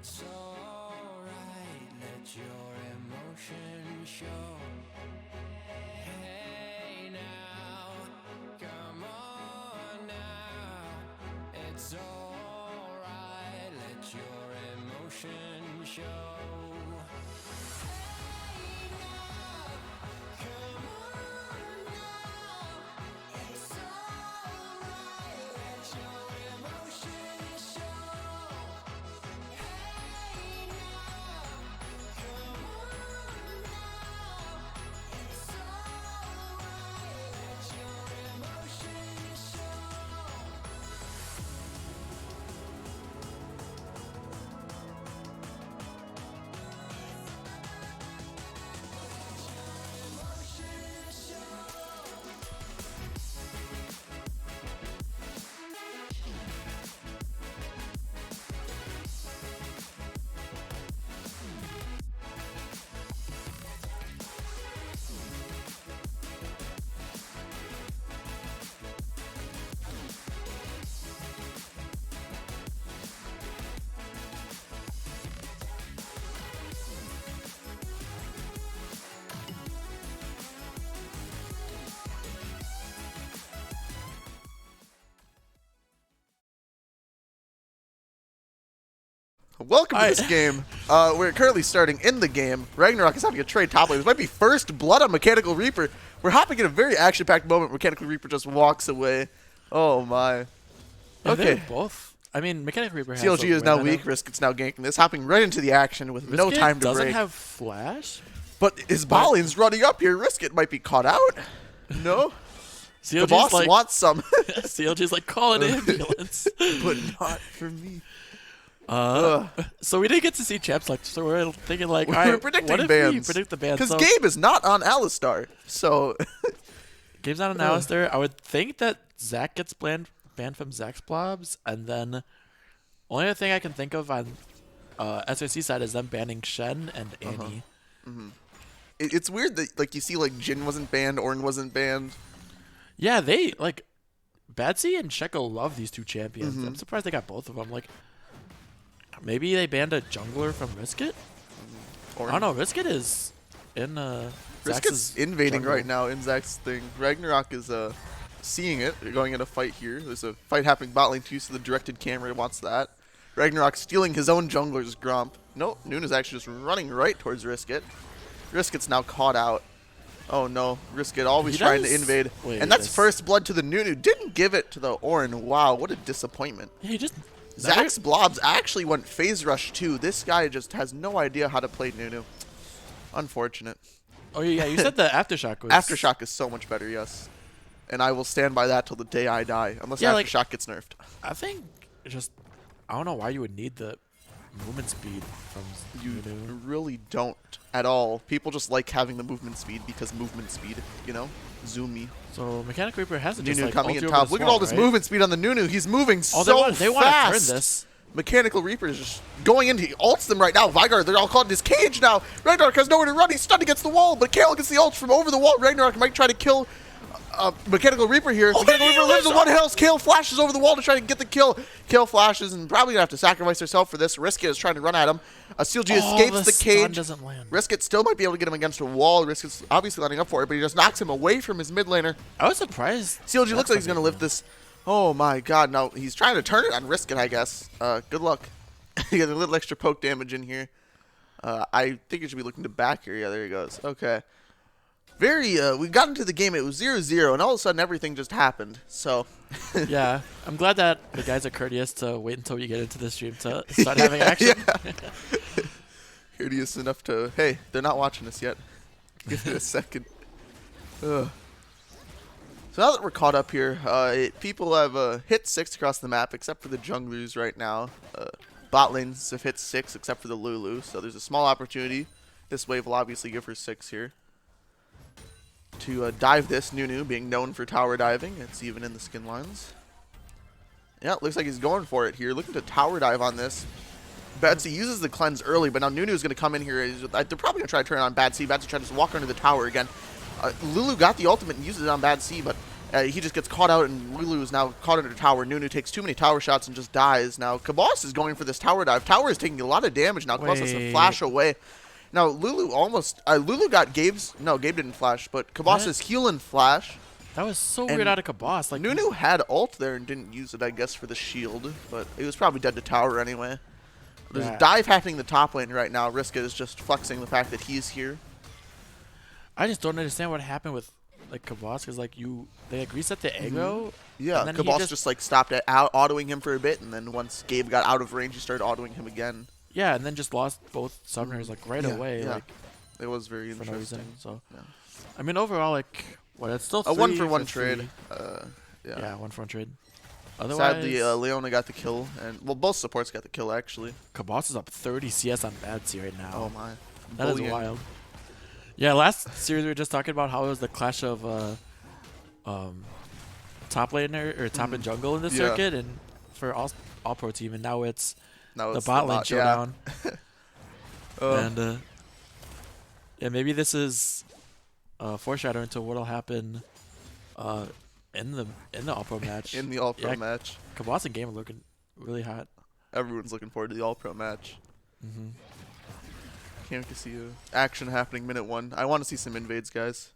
It's alright, let your emotion show. Hey now, come on now. It's alright, let your emotion show. Hey now, come on now. It's alright, let your emotion show. Hey now, come on now. It's alright, let your emotion show. Welcome to this game. We're currently starting in the game. Ragnarok is having a trade top lane. This might be first blood on Mechanical Reaper. We're hopping in a very action-packed moment. Mechanical Reaper just walks away. Oh my. Okay. Both. I mean, Mechanical Reaper has CLG is now weak. Risket's now ganking this. Hopping right into the action with no time to doesn't break. have flash. But his bot lane's running up here. Risket might be caught out. No? The CLG's boss like, wants some. CLG's like, call an ambulance. But not for me. So we didn't get to see champ select, so we're thinking like, We're all right, predicting what if bans. we predict the bans? Because So Gabe is not on Alistar. So Gabe's not an Alistair. I would think that Zach gets banned from Zach's blobs, and then only other thing I can think of on SRC side is them banning Shen and Annie. it's weird that like you see like Jin wasn't banned, Ornn wasn't banned. Yeah, they like Batsy and Sheko love these two champions. I'm surprised they got both of them. Like, maybe they banned a jungler from Risket. Ornn. I don't know. Risket is in Risket's Zax's invading jungle. right now in Zach's thing. Ragnarok is seeing it. They're going in a fight here. There's a fight happening bot lane too, so the directed camera wants that. Ragnarok stealing his own jungler's Gromp. Nope, Nuna's actually just running right towards Risket. Risket's now caught out. Oh no, Risket always He trying to does- invade. wait, and that's this- first blood to the Nunu. Didn't give it to the Ornn. Wow, what a disappointment. Yeah, he just Zach's blobs actually went phase rush too. This guy just has no idea how to play Nunu. Unfortunate. Oh yeah, you said the aftershock was Aftershock is so much better, yes. And I will stand by that till the day I die, unless Yeah, like- Aftershock gets nerfed. I think just I don't know why you would need the movement speed from You Nunu. really don't at all. People just like having the movement speed because movement speed, you know? Zoomy. So Mechanic Reaper has to just Nunu like coming in ulti over top. the Look at swamp, all this right? movement speed on the Nunu. He's moving Oh, so they want to turn fast. this. Mechanical Reaper is just going in. He ults them right now. Vigard, they're all caught in his cage now. Ragnarok has nowhere to run. He's stunned against the wall, but Kale gets the ult from over the wall. Ragnarok might try to kill Mechanical Reaper here. Oh, Mechanical he Reaper lives lives in one health. Kale flashes over the wall to try to get the kill. Kale flashes and probably gonna have to sacrifice herself for this. Risket is trying to run at him. CLG escapes the stun cage. doesn't land. Risket still might be able to get him against a wall. Risket's obviously lining up for it, but he just knocks him away from his mid laner. I was surprised. CLG looks like he's gonna lift this. Oh my god, no, he's trying to turn it on Risket, I guess. Good luck. You got a little extra poke damage in here. I think you should be looking to back here. Yeah, there he goes. Okay. We got into the game, it was 0-0, and all of a sudden everything just happened. So, Yeah, I'm glad that the guys are courteous to wait until you get into the stream to start having action. courteous enough to, hey, they're not watching us yet. Give it a second. Ugh. So now that we're caught up here, people have hit 6 across the map, except for the junglers right now. Bot lanes have hit 6, except for the Lulu, so there's a small opportunity. This wave will obviously give her 6 here. To dive this, Nunu being known for tower diving. It's even in the skin lines. Yeah, it looks like he's going for it here. Looking to tower dive on this. Batsy uses the cleanse early, but now Nunu is going to come in here. They're probably going to try to turn it on Batsy. Batsy tries to walk under the tower again. Lulu got the ultimate and uses it on Batsy, but He just gets caught out, and Lulu is now caught under tower. Nunu takes too many tower shots and just dies. Now, Kabos is going for this tower dive. Tower is taking a lot of damage now. Kabos has to flash away. Now, Lulu almost... Lulu got Gabe's... No, Gabe didn't flash, but Kabos is heal and flash. That was so weird out of Kabos. Like, Nunu had ult there and didn't use it, I guess, for the shield, but he was probably dead to tower anyway. There's a dive happening in the top lane right now. Riska is just flexing the fact that he's here. I just don't understand what happened with like Kabos, because like they like reset the aggro. Yeah, and then Kabos he just like stopped at autoing him for a bit, and then once Gabe got out of range, he started autoing him again. Yeah, and then just lost both summoners like right away. Yeah. Like It was very for no interesting. reason. So, Yeah. I mean, overall, like what? It's still A 1 for 3 1 3. trade. Yeah, 1 for 1 trade. Otherwise, Sadly, Leona got the kill, and well, both supports got the kill actually. Kabos is up 30 CS on Bad C right now. Oh my, That is bullying. wild. Yeah, last series we were just talking about how it was the clash of top laner or top and jungle in the circuit, and for all pro team, and now it's Now the it's bot lane showdown. And yeah, maybe this is foreshadowing to what'll happen in the all pro match. in the All Pro match. Kabos and Game are looking really hot. Everyone's looking forward to the All Pro match. Mm-hmm. Can't wait to see action happening minute 1. I want to see some invades, guys.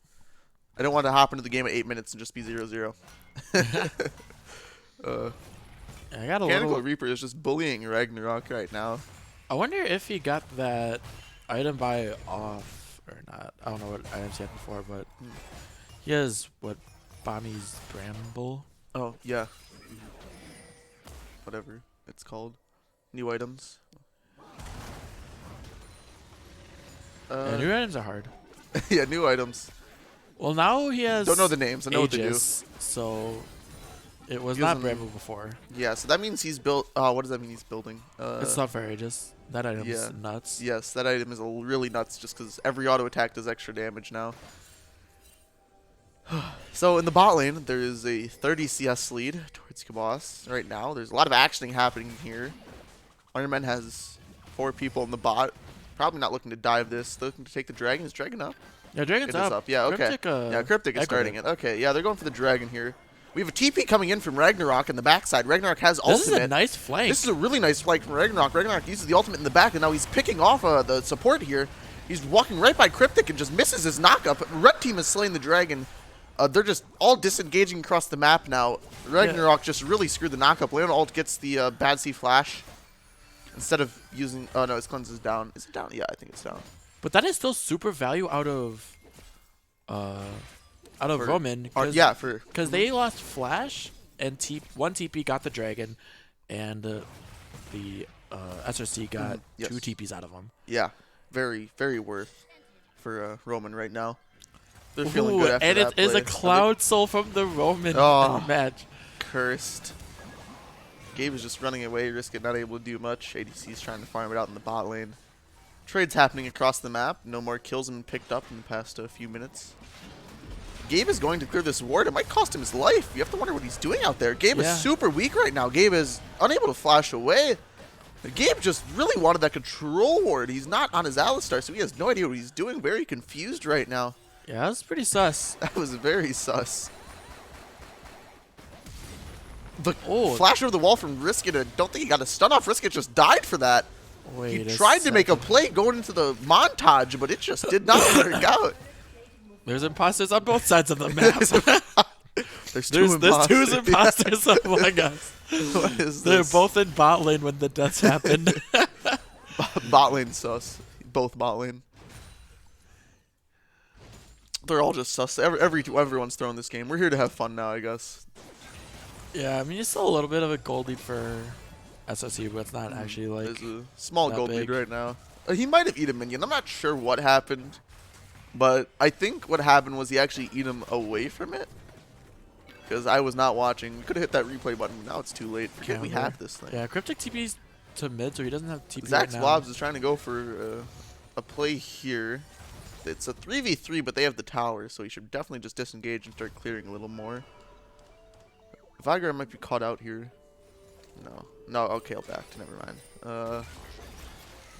I don't want to hop into the game at 8 minutes and just be 0-0. I got a Mechanical little. Reaper is just bullying Ragnarok right now. I wonder if he got that item buy off or not. I don't know what items he had before, but he has what Bonnie's Bramble. Oh, yeah. Whatever it's called. New items. Yeah, new items are hard. Yeah, new items. Well, now he has. Don't know the names. I know what they do. Aegis, so it was He not doesn't- Bramble before. Yeah, so that means he's built... what does that mean he's building? It's not for Aegis. That item's yeah. nuts. Yes, that item is really nuts just because every auto attack does extra damage now. So in the bot lane, there is a 30 CS lead towards Kabos right now. There's a lot of action happening here. RMN has 4 people in the bot. Probably not looking to dive this. They're looking to take the dragon. Is dragon up? Yeah, Dragon's It is up. Yeah, okay. Cryptic, Yeah, Cryptic is echoed starting it. Okay, yeah, they're going for the dragon here. We have a TP coming in from Ragnarok in the backside. Ragnarok has ultimate. This is a nice flank. This is a really nice flank from Ragnarok. Ragnarok uses the ultimate in the back, and now he's picking off the support here. He's walking right by Cryptic and just misses his knockup. Red team is slaying the dragon. They're just all disengaging across the map now. Ragnarok just really screwed the knockup. Leona ult gets the Bad C flash. Instead of using... Oh, no, his cleanse is down. Is it down? Yeah, I think it's down. But that is still super value out of Roman. Yeah, for... Because they lost Flash, and one TP got the Dragon, and the SRC got Yes. 2 TPs out of them. Yeah, very, very worth for Roman right now. They're feeling good after and that it is a play. Cloud Soul from the Roman match. Cursed. Gabe is just running away, Risk it, not able to do much. ADC is trying to farm it out in the bot lane. Trades happening across the map. No more kills have been picked up in the past few minutes. Gabe is going to clear this ward. It might cost him his life. You have to wonder what he's doing out there. Gabe is super weak right now. Gabe is unable to flash away. Gabe just really wanted that control ward. He's not on his Alistar, so he has no idea what he's doing. Very confused right now. Yeah, that's pretty sus. That was very sus. The Oh. flash over the wall from Riskit. I don't think he got a stun off. Riskit just died for that. Wait He a tried to make a second. play going into the montage, but it just did not work out. There's imposters on both sides of the map. There's two there's two imposters. imposters among us. What is They're this? both in bot lane when the deaths happened. Bot lane sus. Both bot lane. They're all just sus. Everyone's throwing this game. We're here to have fun now, I guess. Yeah, I mean, it's still a little bit of a gold lead for SRC, but it's not actually like. There's a small that gold big. lead right now. He might have eaten a minion. I'm not sure what happened, but I think what happened was he actually eat him away from it. Because I was not watching. We could have hit that replay button. Now it's too late. Forget we Camber. have this thing. Yeah, Cryptic TP's to mid, so he doesn't have TP Zach's right now. Blobs is trying to go for a play here. It's a 3v3, but they have the tower, so he should definitely just disengage and start clearing a little more. Vigar might be caught out here. No. No, okay, I'll back. Never mind.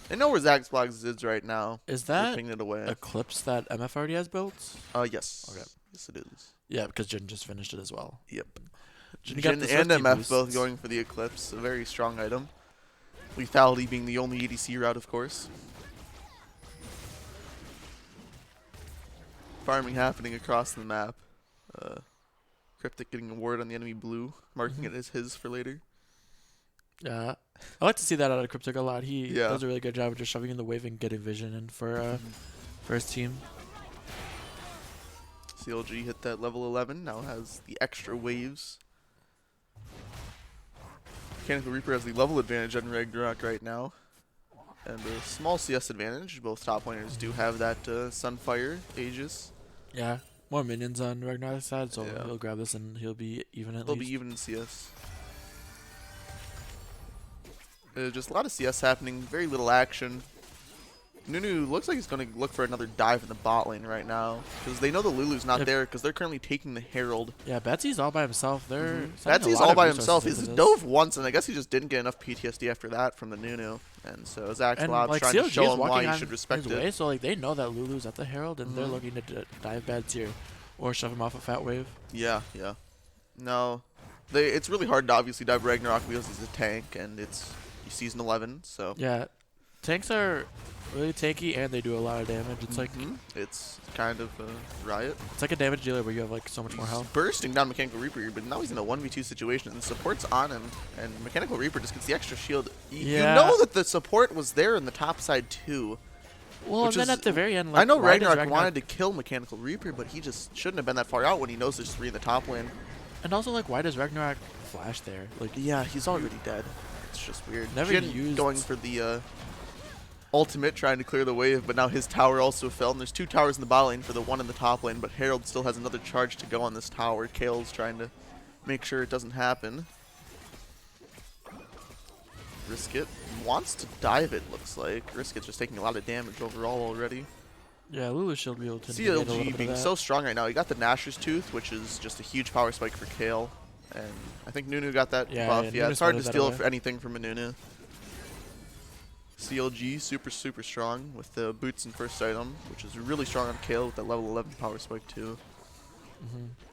I know where Zach's Blobs is right now. Is They're that pinging it away. Eclipse that MF already has built? Yes. Okay. Yes, it is. Yeah, because Jin just finished it as well. Yep. Jin got Jin the and safety MF boosts. both going for the Eclipse. A very strong item. Lethality being the only ADC route, of course. Farming happening across the map. Cryptic getting a ward on the enemy blue, marking it as his for later. Yeah, I like to see that out of Cryptic a lot. He Yeah. does a really good job of just shoving in the wave and getting vision in for his team. CLG hit that level 11, now has the extra waves. Mechanical Reaper has the level advantage on Ragnarok right now. And a small CS advantage. Both top laners do have that Sunfire Aegis. Yeah, more minions on Ragnarok's side, so Yeah. he'll grab this and he'll be even at They'll least. be even in CS. Just a lot of CS happening, very little action. Nunu looks like he's going to look for another dive in the bot lane right now. Because they know the Lulu's not Yep. there because they're currently taking the Herald. Yeah, Betsy's all by himself. They're sending a Betsy's lot all of by resources himself. into He's this. dove once, and I guess he just didn't get enough PTSD after that from the Nunu. And so Zach's And Lab's like trying to CLG show is him why walking he on should respect his it. way, so like they know that Lulu's at the Herald, and they're looking to dive Bads here, or shove him off a fat wave. Yeah, yeah. No, it's really hard to obviously dive Ragnarok because he's a tank, and it's season 11, so. Yeah, tanks are really tanky, and they do a lot of damage. It's like It's kind of a riot. it's like a damage dealer where you have like so much more He's health. bursting down Mechanical Reaper, but now he's in a 1v2 situation, and the support's on him, and Mechanical Reaper just gets the extra shield. You Yeah. know that the support was there in the top side too. Well, which and then is- at the very end, like, I know why does Ragnarok wanted to kill Mechanical Reaper, but he just shouldn't have been that far out when he knows there's 3 in the top lane. and also like why does Ragnarok flash there? Like Yeah, he's already dead. It's just weird. Never Jin used- going for the ultimate, trying to clear the wave, but now his tower also fell, and there's 2 towers in the bot lane for the one in the top lane, but Herald still has another charge to go on this tower. Kale's trying to make sure it doesn't happen. Riskit wants to dive, it looks like. Riskit's just taking a lot of damage overall already. yeah, Lulu should be able to negate a little CLG bit being of that. so strong right now. He got the Nashor's Tooth, which is just a huge power spike for Kale. And I think Nunu got that Yeah, buff. yeah, Yeah, Nunu it's hard to spotted that steal away. anything from a Nunu. CLG super strong with the boots and first item, which is really strong on Kale with that level 11 power spike too.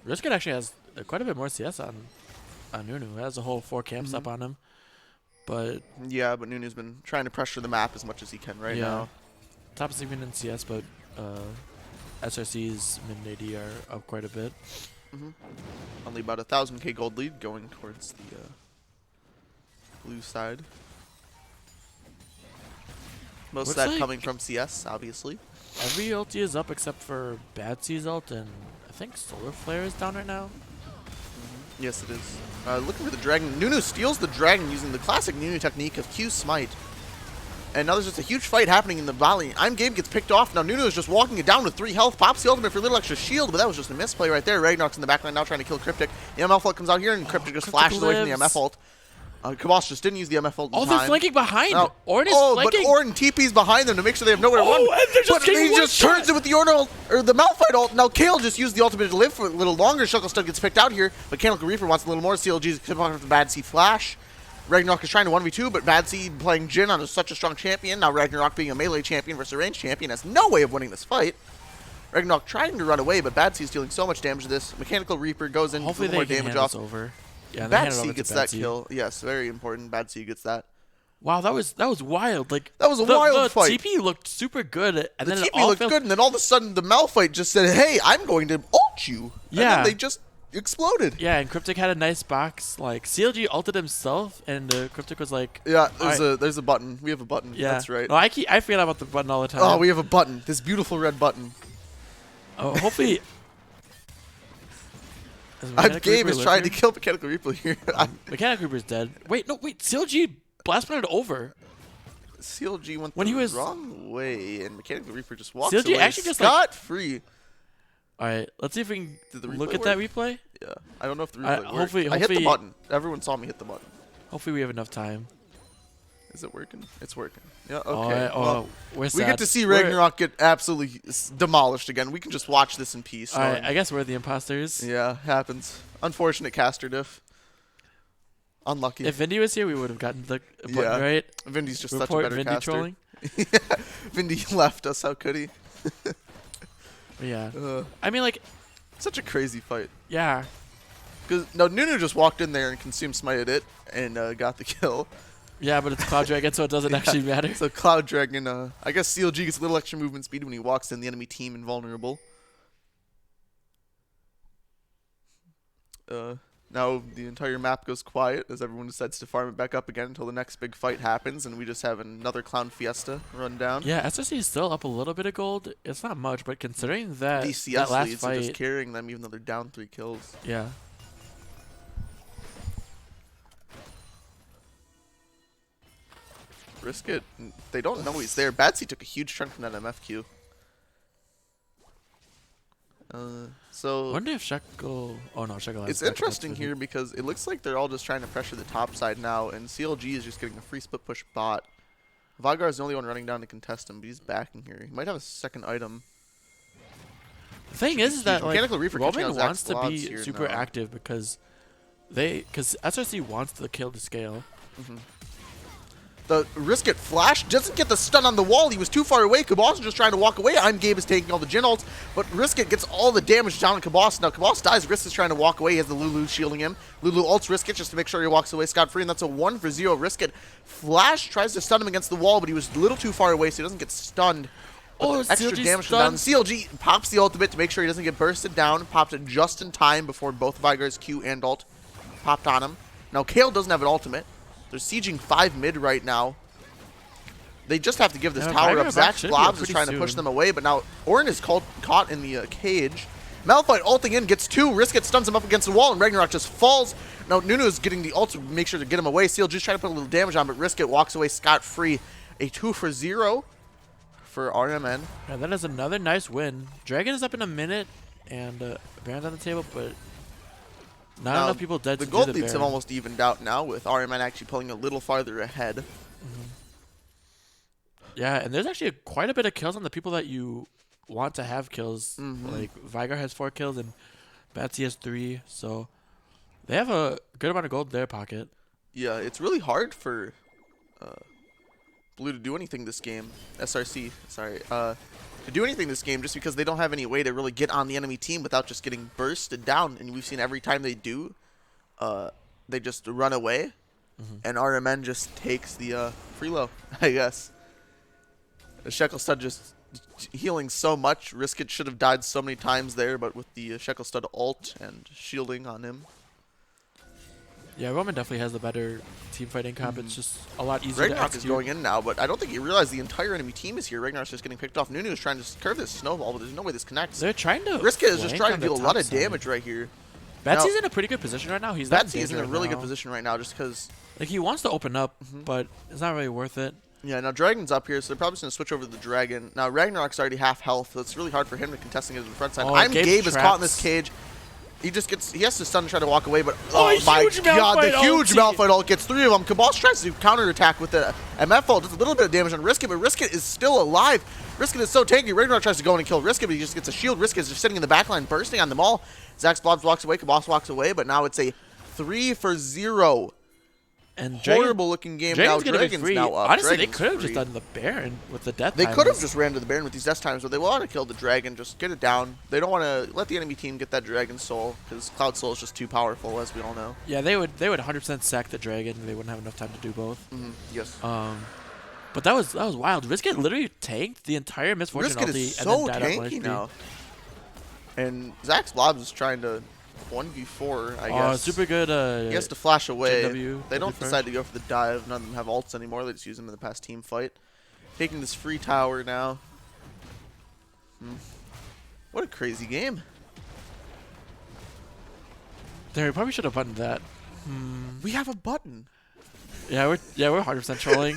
Riskit actually has quite a bit more CS on Nunu. He has a whole 4 camps up on him, but Yeah, but Nunu's been trying to pressure the map as much as he can right yeah, now. top is even in CS, but SRC's mid and AD are up quite a bit. Only about 1,000k gold lead going towards the blue side. Most Looks of that like- coming from CS, obviously. Every ulti is up except for Badsy's ult, and I think Solar Flare is down right now. Yes, it is. Looking for the dragon. Nunu steals the dragon using the classic Nunu technique of Q Smite. And now there's just a huge fight happening in the valley. I'm Gabe gets picked off. Now Nunu is just walking it down with 3 health. Pops the ultimate for a little extra shield, but that was just a misplay right there. Ragnarok's in the backline now trying to kill Cryptic. The MF ult comes out here, and Cryptic just Cryptic flashes away from the lives. MF ult. Kabos just didn't use the MF ult in Oh, time. they're flanking behind. Now- Ornn is but flanking. Ornn TP's behind them to make sure they have nowhere to Oh, run. and they're just but getting he one just shot. turns it with the Ornn ult, or the Malphite ult. Now Kale just used the ultimate to live for a little longer. Shuckle gets picked out here. Mechanical Reaper wants a little more. CLG's coming off with the Bad Sea Flash. Ragnarok is trying to 1v2, but Bad Sea playing Jin on such a strong champion. Now Ragnarok being a melee champion versus a ranged champion has no way of winning this fight. Ragnarok trying to run away, but Bad Sea's dealing so much damage to this. Mechanical Reaper goes in, Hopefully a little they more can damage hand off. this over. Yeah, they Bad hand it Sea over to gets Bad that Sea. kill. Yes, very important. Bad Sea gets that. Wow, that was wild. Like That was a the wild fight. TP looked super good, and The then it TP all looked fell- good, and then all of a sudden the Malphite just said, "Hey, I'm going to ult you." And Yeah. then they just exploded. Yeah, and Cryptic had a nice box. Like CLG ulted himself, and Cryptic was like, Yeah, Alright. there's a button. We have a button. "Yeah, That's right. No, I forget about the button all the time. Oh, we have a button. This beautiful red button. Oh, hopefully. Gabe is trying to kill Mechanical Reaper here. Mechanic Reaper's dead. Wait, CLG blast planted over. CLG went When the he was- wrong way, and Mechanical Reaper just walks CLG away actually just, like- scot-free. All right, let's see if we can Did the look replay at that replay. Yeah, I don't know if the I- replay worked. hopefully- I hit the hopefully- button. Everyone saw me hit the button. Hopefully we have enough time. Is it working? It's working. Yeah, okay. All right, well, we're we sad. get to see We're- Ragnarok get absolutely demolished again. We can just watch this in peace. All right, knowing- I guess we're the imposters. Yeah, happens. Unfortunate caster diff. Unlucky. If Vindy was here, we would have gotten the button Yeah. right. Vindy's just Report such a better Vindy caster. trolling. Vindy left us. How could he? Yeah. Uh, I mean, like, Such a crazy fight. Yeah. Because no, Nunu just walked in there and consumed smited it and got the kill. Yeah, but it's Cloud Dragon, so it doesn't actually matter. So Cloud Dragon, I guess CLG gets a little extra movement speed when he walks in the enemy team invulnerable. Now the entire map goes quiet as everyone decides to farm it back up again until the next big fight happens, and we just have another Clown Fiesta run down. Yeah, SRC is still up a little bit of gold. It's not much, but considering that DCS that last leads fight, are just carrying them even though they're down 3 kills. yeah. Risk it. They don't know he's there. Batsy took a huge chunk from that MFQ. So I wonder if Shekel. Oh no, Shekel. has it's back interesting up. here because it looks like they're all just trying to pressure the top side now, and CLG is just getting a free split push bot. Vagar is the only one running down to contest him, but he's backing here. He might have a second item. The thing is that like Mechanical Reaper catching Roman out wants to Zach's be blobs here super now. active because SRC wants the kill to scale. The Risk It flash doesn't get the stun on the wall. He was too far away. Kabos is just trying to walk away. I'm Gabe is taking all the Jin ults, but Risk It gets all the damage down on Kabos. Now Kabos dies. Risk is trying to walk away. He has the Lulu shielding him. Lulu ults Risk It just to make sure he walks away scot-free, and that's a 1-for-0. Risk It flash tries to stun him against the wall, but he was a little too far away, so he doesn't get stunned. Oh, Extra CLG damage down. stunned. CLG pops the ultimate to make sure he doesn't get bursted down. Pops it just in time before both Vigar's Q and ult popped on him. Now Kale doesn't have an ultimate. They're sieging 5 mid right now. They just have to give this Yeah, tower Vigar up. Zach should be up Blobs is pretty trying to push soon. them away, but now Orin is caught in the cage. Malphite ulting in, gets 2. Risk It stuns him up against the wall, and Ragnarok just falls. Now Nunu is getting the ult to make sure to get him away. CLG's trying to put a little damage on, but Risk It walks away scot-free. A 2-for-0 for RMN. Yeah, that is another nice win. Dragon is up in a minute, and Baron's on the table, but not Now, enough people dead the to gold do the leads have Baron. almost evened out now, with RMN actually pulling a little farther ahead. Yeah, and there's actually quite a bit of kills on the people that you want to have kills. Like Vigar has 4 kills and Batsy has 3, so they have a good amount of gold in their pocket. Yeah, it's really hard for Blue to do anything this game. SRC, sorry. To do anything this game just because they don't have any way to really get on the enemy team without just getting bursted down. And we've seen every time they do, they just run away. And RMN just takes the free low, I guess. Shekel just healing so much. Risk It should have died so many times there, but with the Shekel ult and shielding on him. Yeah, Roman definitely has the better team fighting comp. It's just a lot easier to Ragnarok is execute. going in now, but I don't think he realized the entire enemy team is here. Ragnarok's just getting picked off. Nunu is trying to curve this snowball, but there's no way this connects. They're trying to. Risk It is just flank trying on to the do a lot top of side. damage right here. Batsy's Now- in a pretty good position right now. He's not Batsy is in a danger really right good now. position right now just because, Like he wants to open up, but it's not really worth it. yeah, now Dragon's up here, so they're probably just going to switch over to the Dragon. Now Ragnarok's already half health, so it's really hard for him to contesting it in the front side. Oh, I'm Gabe Gabe is caught in this traps. cage. He just gets, he has to stun and try to walk away, but Oh, oh my huge god, the Malphite huge ulti. Malphite ult gets 3 of them. Kabos tries to counterattack with the MF ult, does a little bit of damage on Risk It, but Risk It is still alive. Risk It is so tanky. Ragnarok tries to go in and kill Risk It, but he just gets a shield. Risk It is just sitting in the backline, bursting on them all. Zach's Blobs walks away, Kabos walks away, but now it's a 3-for-0. And Horrible looking game Dragon's now. gonna be Dragon's free. now up. Honestly, Dragon's they could have free. just done the Baron with the death. They could have timers. just ran to the Baron with these death times, but they want to kill the Dragon, just get it down. They don't want to let the enemy team get that Dragon Soul, because Cloud Soul is just too powerful, as we all know. Yeah, they would 100% sack the Dragon. They wouldn't have enough time to do both. Yes. But that was wild. Risk It literally tanked the entire Misfortune Risk It ulti is and so then died on tanky HP. now. And Zach's Blobs is trying to 1v4, I guess. Super good. He has to flash away. JW, They don't W decide to go for the dive. None of them have ults anymore. They just use them in the past team fight. Taking this free tower now. What a crazy game. There, we probably should have buttoned that. We have a button. Yeah, we're 100% trolling.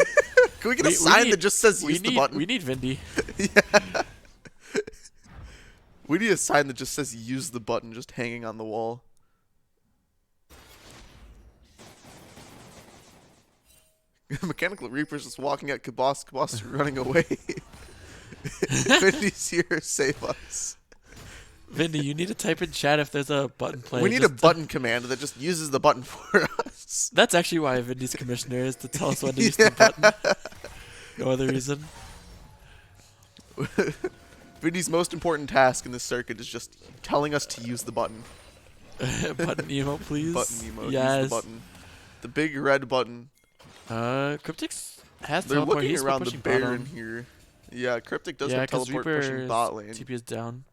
Can we get a sign need- that just says use the button? We need Vindy. We need a sign that just says use the button just hanging on the wall. Mechanical Reaper's just walking at Kabos. Kabos is running away. Vindy's here, save us. Vindy, you need to type in chat if there's a button play. We need a just to- button command that just uses the button for us. That's actually why Vindy's commissioner is to tell us when to use the button. No other reason. Vinny's most important task in this circuit is just telling us to use the button. Button emote, please. Button emote. Yes. Use the button. The big red button. Cryptix has They're teleport. looking He's around the pushing Baron bottom. here. Yeah, Cryptic does Yeah, have because teleport pushing bot lane. TP is down.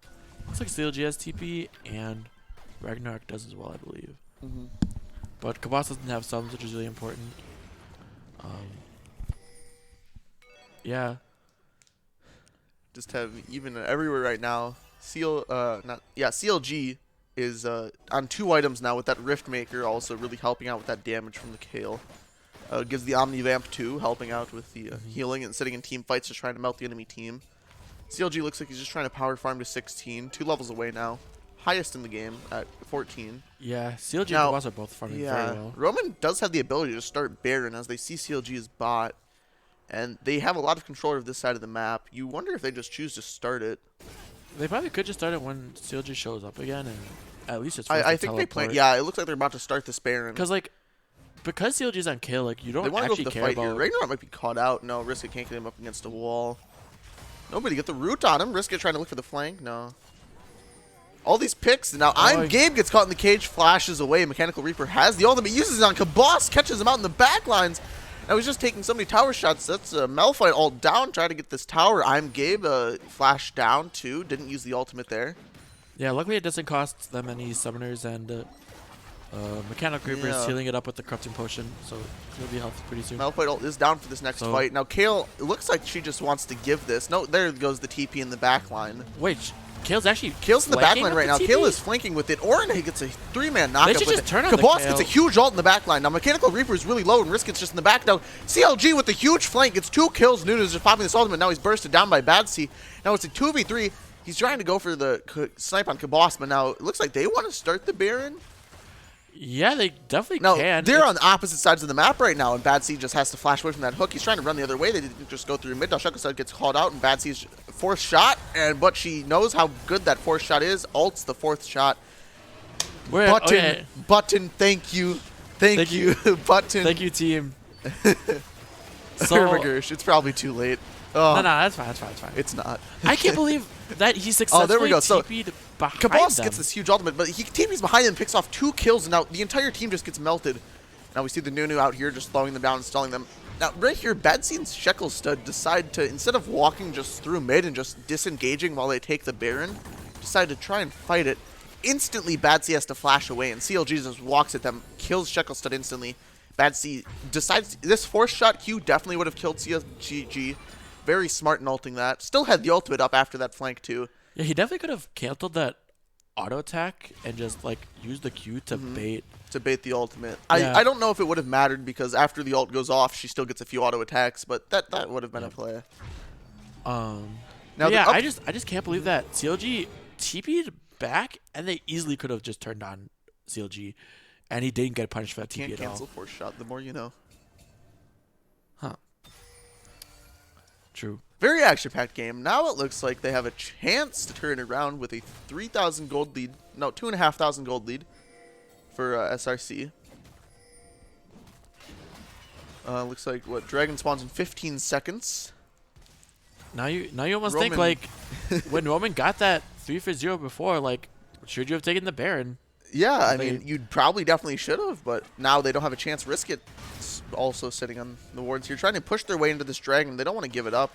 Looks like CLG has TP and Ragnarok does as well, I believe. Mm-hmm. But Kabas doesn't have subs, which is really important. Yeah. Just have even everywhere right now. CLG is on 2 items now with that Rift Maker, also really helping out with that damage from the Kale. Gives the Omni Vamp 2, helping out with the healing and sitting in team fights, just trying to melt the enemy team. CLG looks like he's just trying to power farm to 16, 2 levels away now. Highest in the game at 14. Yeah, CLG Now, and Kabas are both farming very well. Roman does have the ability to start Baron as they see CLG as bot. And they have a lot of control of this side of the map. You wonder if they just choose to start it. They probably could just start it when CLG shows up again, and at least it's. I think they plan. Yeah, it looks like they're about to start this Baron. Because CLG's on kill, like you They don't want to go actually for the care fight here. about. Ragnarok might be caught out. No, Riska can't get him up against a wall. Nobody get the root on him. Riska trying to look for the flank. No. All these picks. Now, Gabe gets caught in the cage, flashes away. Mechanical Reaper has the ultimate, uses it on Kabas, catches him out in the back lines. Now he's just taking so many tower shots. That's Malphite ult down, trying to get this tower. Gabe flash down too. Didn't use the ultimate there. Yeah, luckily it doesn't cost them any summoners, and Mechanical Reaper is healing it up with the corrupting potion, so he'll be healthy pretty soon. Malphite ult is down for this next fight. Now Kale, it looks like she just wants to give this. No, there goes the TP in the back line. Wait, Kale's actually Kale's in the back line right now. TP? Kale is flanking with it. Oren gets a 3-man knockup should with just it. turn on the Kabas Kale. gets a huge ult in the back line. Now Mechanical Reaper is really low and Risket's just in the back now. CLG with the huge flank gets 2 kills. Nunes just popping this ultimate. Now he's bursted down by Badsy. Now it's a 2v3. He's trying to go for the snipe on Kabas, but now it looks like they want to start the Baron. Yeah, they definitely No, can. they're on the opposite sides of the map right now, and Bad C just has to flash away from that hook. He's trying to run the other way. They didn't just go through mid. Now Shuckle's gets called out, and Bad C's 4th shot, but she knows how good that 4th shot is. Ults the 4th shot. Button, thank you. Thank you, Button. Thank you, team. It's probably too late. Oh, No, that's fine. it's not. I can't believe that he successfully there we go. So, TP'd behind Kabas them. gets this huge ultimate, but he TP's behind him, picks off 2 kills, and now the entire team just gets melted. Now we see the Nunu out here just slowing them down and stalling them. Now, right here, Badsy and Shekelstud decide to, instead of walking just through mid and just disengaging while they take the Baron, decide to try and fight it. Instantly, Badsy has to flash away, and CLG just walks at them, kills Shekelstud instantly. Badsy decides this 4th shot Q definitely would have killed CLG. Very smart in ulting that. Still had the ultimate up after that flank too. Yeah, he definitely could have canceled that auto attack and just like used the Q to bait. To bait the ultimate. Yeah. I don't know if it would have mattered because after the ult goes off, she still gets a few auto attacks, but that would have been a play. Now the I just can't believe that CLG TP'd back and they easily could have just turned on CLG, and he didn't get punished for that TP Can't at all. cancel 4th shot. The more you know. Huh. True. Very action-packed game. Now it looks like they have a chance to turn it around with a 3,000 gold lead. No, 2,500 gold lead for SRC. Looks like Dragon spawns in 15 seconds. Now you almost Roman. think like when Roman got that 3-for-0 before, like should you have taken the Baron? Yeah, I mean, you probably definitely should have, but now they don't have a chance. Risk it. Also sitting on the wards here, trying to push their way into this dragon. They don't want to give it up.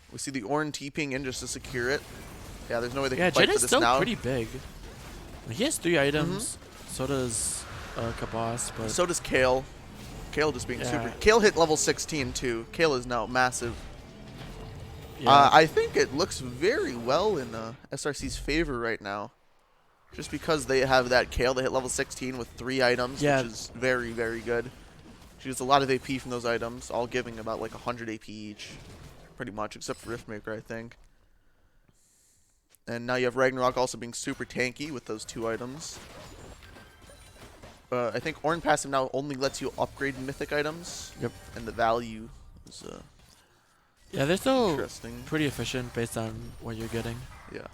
We see the Ornn TPing in just to secure it. Yeah, there's no way they can fight Jin for is this still now. pretty big. He has 3 items. So does Kabas, but So does Kale. Kale just being Yeah. super. Kale hit level 16 too. Kale is now massive. yeah. I think it looks very well in SRC's favor right now. Just because they have that Kale, they hit level 16 with 3 items, Yeah. which is very, very good. She gets a lot of AP from those items, all giving about like 100 AP each. Pretty much, except for Riftmaker, I think. And now you have Ragnarok also being super tanky with those 2 items. I think Ornn passive now only lets you upgrade mythic items. Yep. And the value is Yeah, they're still interesting. pretty efficient based on what you're getting. Yeah.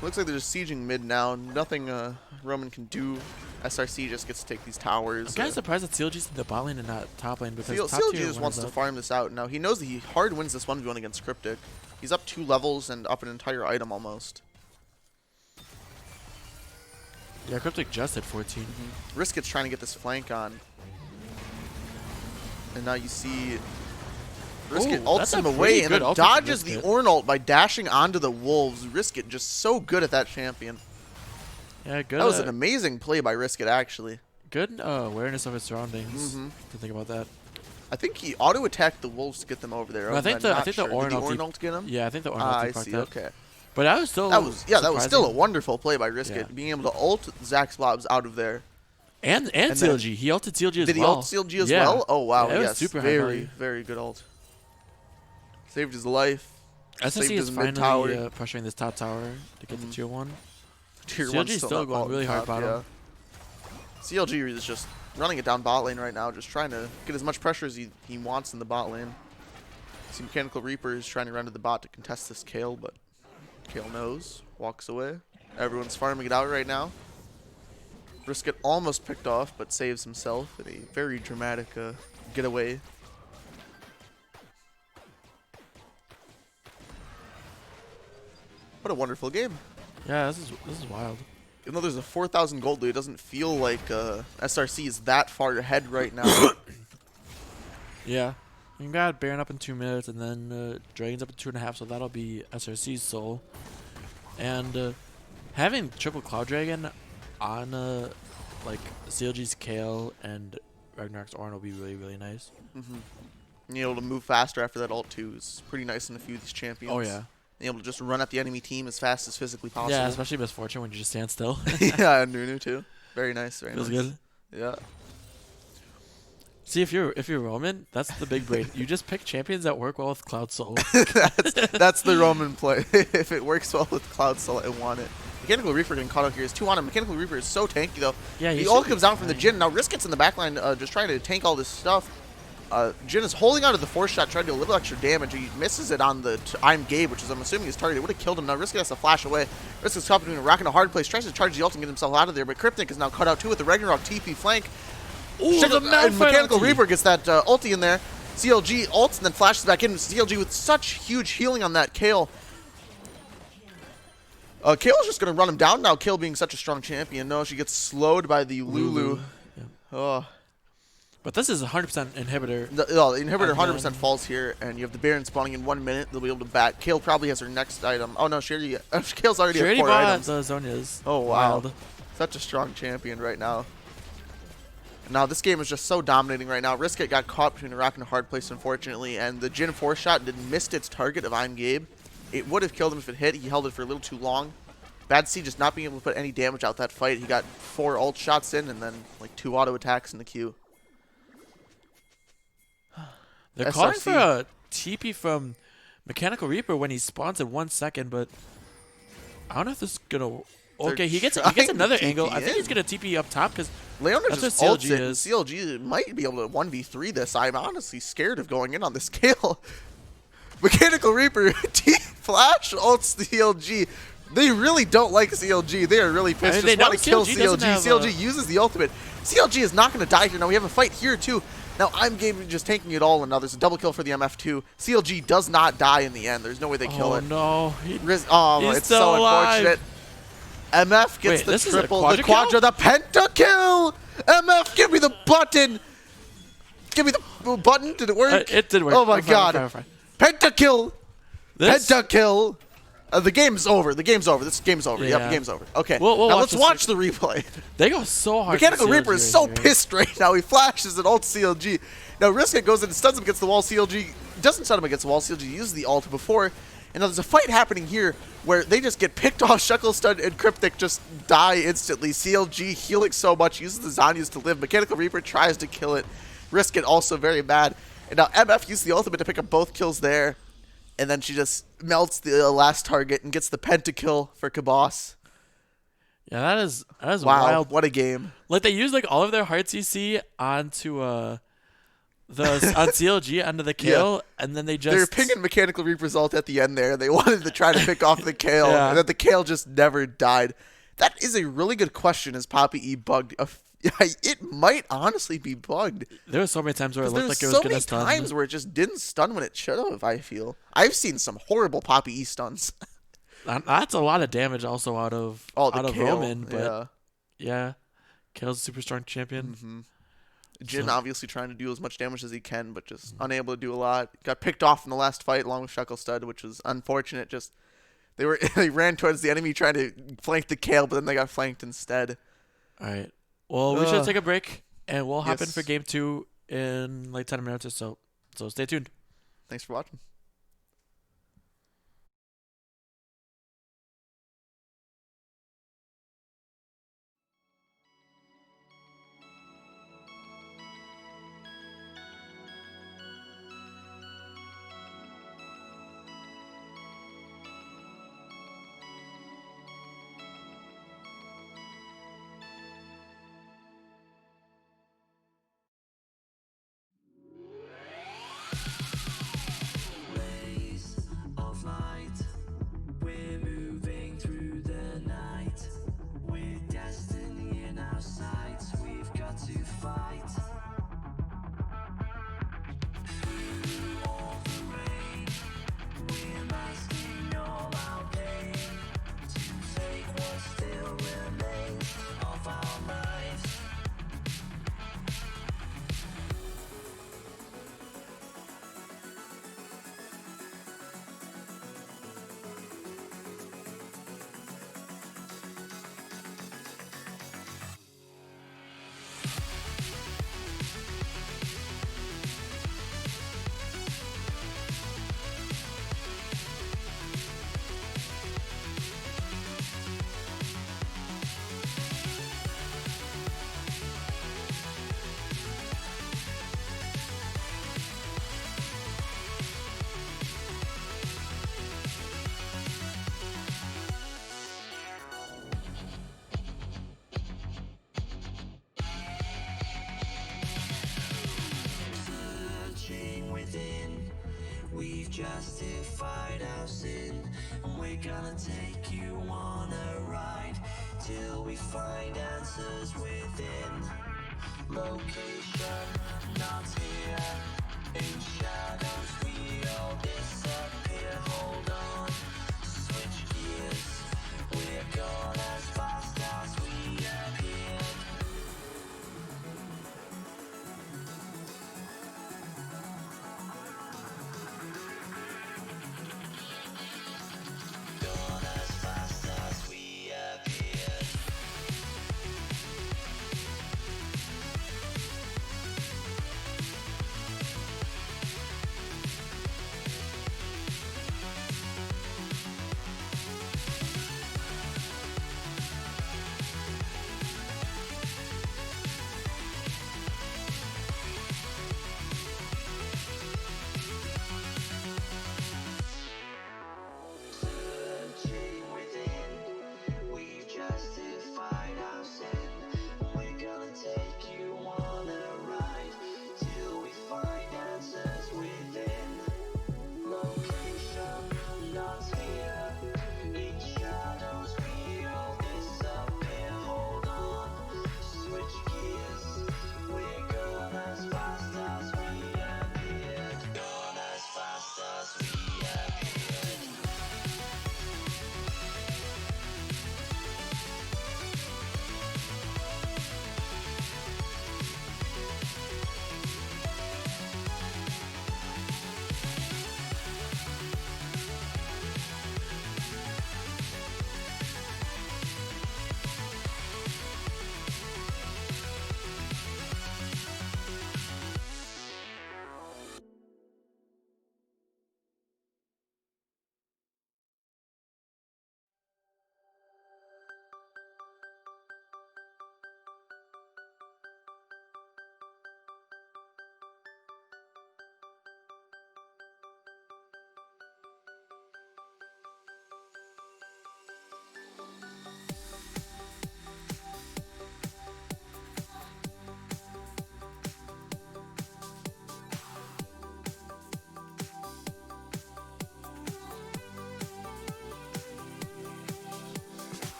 Looks like they're just sieging mid now. Nothing Roman can do. SRC just gets to take these towers. I'm kind of surprised that CLG's in the bot lane and not top lane because top CLG tier just wants to up. farm this out. Now he knows that he hard wins this 1v1 against Cryptic. He's up 2 levels and up an entire item almost. Yeah, Cryptic just at 14. Risket's trying to get this flank on. And now you see Risket Ooh, ults that's a him away pretty and good then ult from dodges the Risket. Ornn ult by dashing onto the Wolves. Risket just so good at that champion. Yeah, good. That was an amazing play by Risket, actually. Good awareness of his surroundings. To think about that. I think he auto-attacked the Wolves to get them over there. No, I think I'm the not sure. Ornn Did the ult Ornn ult get him? Yeah, I think the Ornn I ult see, that. okay. But that was still That was still a surprising. wonderful play by Risket, Yeah. being able to ult Zax Blobs out of there. And then- CLG. He ulted CLG as Did he well. ult CLG as Yeah. well? Oh wow, Yeah, it was yes. super high very, value. very good ult. Saved his life. SRC saved is his mid finally tower. pressuring this top tower to get the tier 1. Tier CLG 1's is still not going ult really hard top, bottom. yeah. CLG is just running it down bot lane right now, just trying to get as much pressure as he wants in the bot lane. See Mechanical Reaper is trying to run to the bot to contest this Kale, but Kale knows, walks away. Everyone's farming it out right now. Brisket almost picked off, but saves himself in a very dramatic getaway. What a wonderful game. Yeah, this is wild. Even though there's a 4,000 gold lead, it doesn't feel like SRC is that far ahead right now. Yeah. You got Baron up in 2 minutes, and then Dragon's up in 2.5, so that'll be SRC's soul. And having triple Cloud Dragon on like CLG's Kale and Ragnarok's Ornn will be really, really nice. Being able to move faster after that ult too is pretty nice in a few of these champions. Oh yeah. Being able to just run at the enemy team as fast as physically possible. Yeah, especially Misfortune when you just stand still. Yeah, and Nunu too. Very nice. Very Feels nice. good. Yeah. See, if you're Roman, that's the big brain. You just pick champions that work well with Cloud Soul. that's the Roman play. If it works well with Cloud Soul, I want it. Mechanical Reaper getting caught up here is 2 on him. Mechanical Reaper is so tanky though. Yeah, the ult comes down from the Jhin. Now Risket's in the backline just trying to tank all this stuff. Jhin is holding onto the force shot, trying to do a little extra damage. He misses it on the I'm Gabe, which is I'm assuming his target. It would have killed him. Now Risket has to flash away. Risket's caught between a rock and a hard place. Tries to charge the ult and get himself out of there, but Cryptic is now cut out too with the Ragnarok TP flank. Ooh, the And Malphite Mechanical ulti. Reaper gets that ulti in there. CLG ults and then flashes back in. CLG with such huge healing on that Kale. Kale's just going to run him down now, Kale being such a strong champion. No, she gets slowed by the Lulu. Yeah. Oh. But this is 100% inhibitor. The inhibitor Again. 100% falls here, and you have the Baron spawning in 1 minute. They'll be able to back. Kale probably has her next item. Oh no, she already, Kale's already She at already 4 bought items. the Zonias. Oh wow. Wild. Such a strong champion right now. Now this game is just so dominating right now. Risket got caught between a rock and a hard place, unfortunately, and the Jhin 4 shot missed its target of I'm Gabe. It would have killed him if it hit. He held it for a little too long. Bad C just not being able to put any damage out that fight. He got 4 ult shots in and then like 2 auto attacks in the queue. They're calling SRC. for a TP from Mechanical Reaper when he spawns in 1 second, but I don't know if this is gonna. Okay, he gets trying to another TP angle. I think he's in. gonna TP up top because Leona That's just what ults CLG it, and is. CLG might be able to 1v3 this. I'm honestly scared of going in on this Kale. Mechanical Reaper flash ults the CLG. They really don't like CLG. They are really pissed. I mean, they Just want to know kill CLG doesn't CLG. have CLG uses the ultimate. CLG is not going to die here. Now we have a fight here too. Now I'm Gabe just tanking it all, and now there's a double kill for the MF2. CLG does not die in the end. There's no way they kill oh it. no, It's still so alive. unfortunate. MF gets Wait, the this is a triple, the quadra quadra, the pentakill. MF, give me the button. Give me the button. Did it work? It did work. Oh my I'm fine, god. I'm fine, I'm fine. Pentakill. This- Pentakill. The game's over. The game's over. This game's over. Yep, Yeah. the game's over. Okay. We'll now watch let's this watch the replay. They go so hard. Mechanical for Reaper CLG is so right here. pissed right now. He flashes and ults CLG. Now Risket goes in and stuns him against the wall. CLG doesn't stun him against the wall. CLG uses the ult before. And now there's a fight happening here where they just get picked off. Shuckle Stun and Cryptic just die instantly. CLG healing so much, uses the Zanyas to live. Mechanical Reaper tries to kill it. Risket also very bad. And now MF uses the ultimate to pick up both kills there. And then she just melts the last target and gets the pentakill for Kabos. Yeah, that is Wow, wild. what a game. Like they use like all of their heart CC onto on CLG onto the kill, and then they just They were pinging Mechanical Reaper's ult at the end there. They wanted to try to pick off the Kale, Yeah. and then the Kale just never died. That is a really good question, as Poppy E bugged Yeah, it might honestly be bugged. There were so many times where it 'Cause looked there's like it was so gonna many stun. times where it just didn't stun when it should have, I feel. I've seen some horrible Poppy E stuns. That's a lot of damage also out of Oh, the Kale. Roman, but Yeah. yeah, Kale's a super strong champion. Mm-hmm. Jin So- obviously trying to do as much damage as he can, but just unable to do a lot. Got picked off in the last fight along with Shuckle which was unfortunate. Just they ran towards the enemy trying to flank the Kale, but then they got flanked instead. All right. Well, we should Ugh. take a break, and we'll hop in Yes. for game 2 in like 10 minutes or so. So stay tuned. Thanks for watching. Rays of light, we're moving through the night. With destiny in our sights, we've got to fight. Through all the rain, we're masking all our pain to take what still remains of our lives. Searching within, we've justified our sin, and we're gonna take you on a ride till we find answers within. Location not here, in shadows we all disappear. Hold on, switch gears, we're gone as fast as we appeared. Gone as fast as we appeared.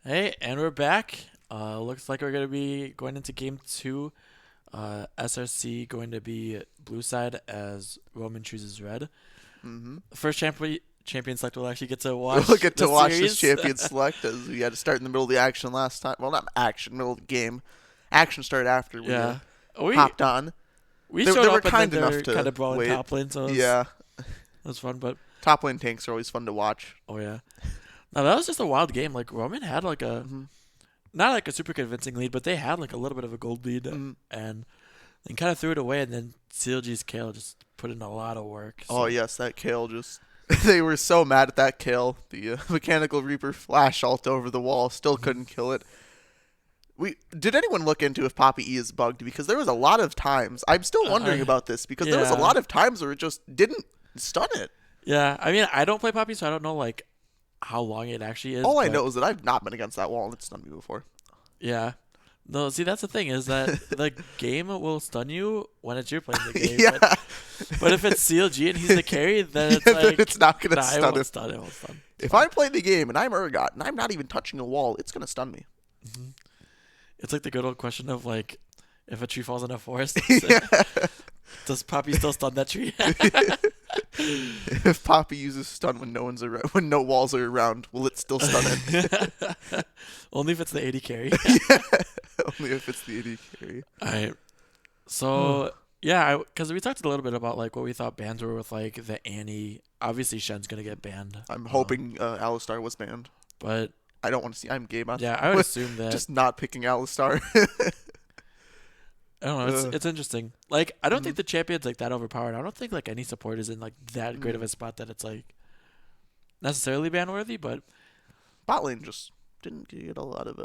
Hey, and we're back. Looks like we're going to be going into game 2. SRC going to be blue side as Roman chooses red. Mm-hmm. First champion select will actually get to watch. We'll get to watch series. this champion select as we had to start in the middle of the action last time. Well, not action, middle of the game. Action started after we hopped on. We They showed were up and kind then they enough were to kind of brawling wait. top lane, so it was fun. But top lane tanks are always fun to watch. oh yeah, no, that was just a wild game. Like Roman had like a not like a super convincing lead, but they had like a little bit of a gold lead and kind of threw it away. And then CLG's Kale just put in a lot of work. So. Oh yes, that Kale just. They were so mad at that Kale. The Mechanical Reaper flash ult over the wall still couldn't kill it. Did anyone look into if Poppy E is bugged? Because there was a lot of times. I'm still wondering about this because there was a lot of times where it just didn't stun it. Yeah, I mean, I don't play Poppy, so I don't know like how long it actually is. All I know is that I've not been against that wall and it's stunned me before. Yeah. No, see, that's the thing is that the game will stun you when it's you playing the game. Yeah. But if it's CLG and he's the carry, then it's like it's not gonna stun him. It won't stun. If I play the game and I'm Urgot and I'm not even touching a wall, it's gonna stun me. Mm-hmm. It's like the good old question of like, if a tree falls in a forest, does Poppy still stun that tree? If Poppy uses stun when no one's around, when no walls are around, will it still stun it? Only if it's the AD carry. Only if it's the AD carry. All right. So yeah, because we talked a little bit about like what we thought bans were with like the Annie. Obviously, Shen's gonna get banned. I'm hoping Alistar was banned, but I don't want to see. I'm gay. Yeah, I would assume that. Just not picking Alistar. I don't know. It's interesting. Like, I don't think the champion's like that overpowered. I don't think like any support is in like that great of a spot that it's like necessarily ban worthy. But bot lane just didn't get a lot of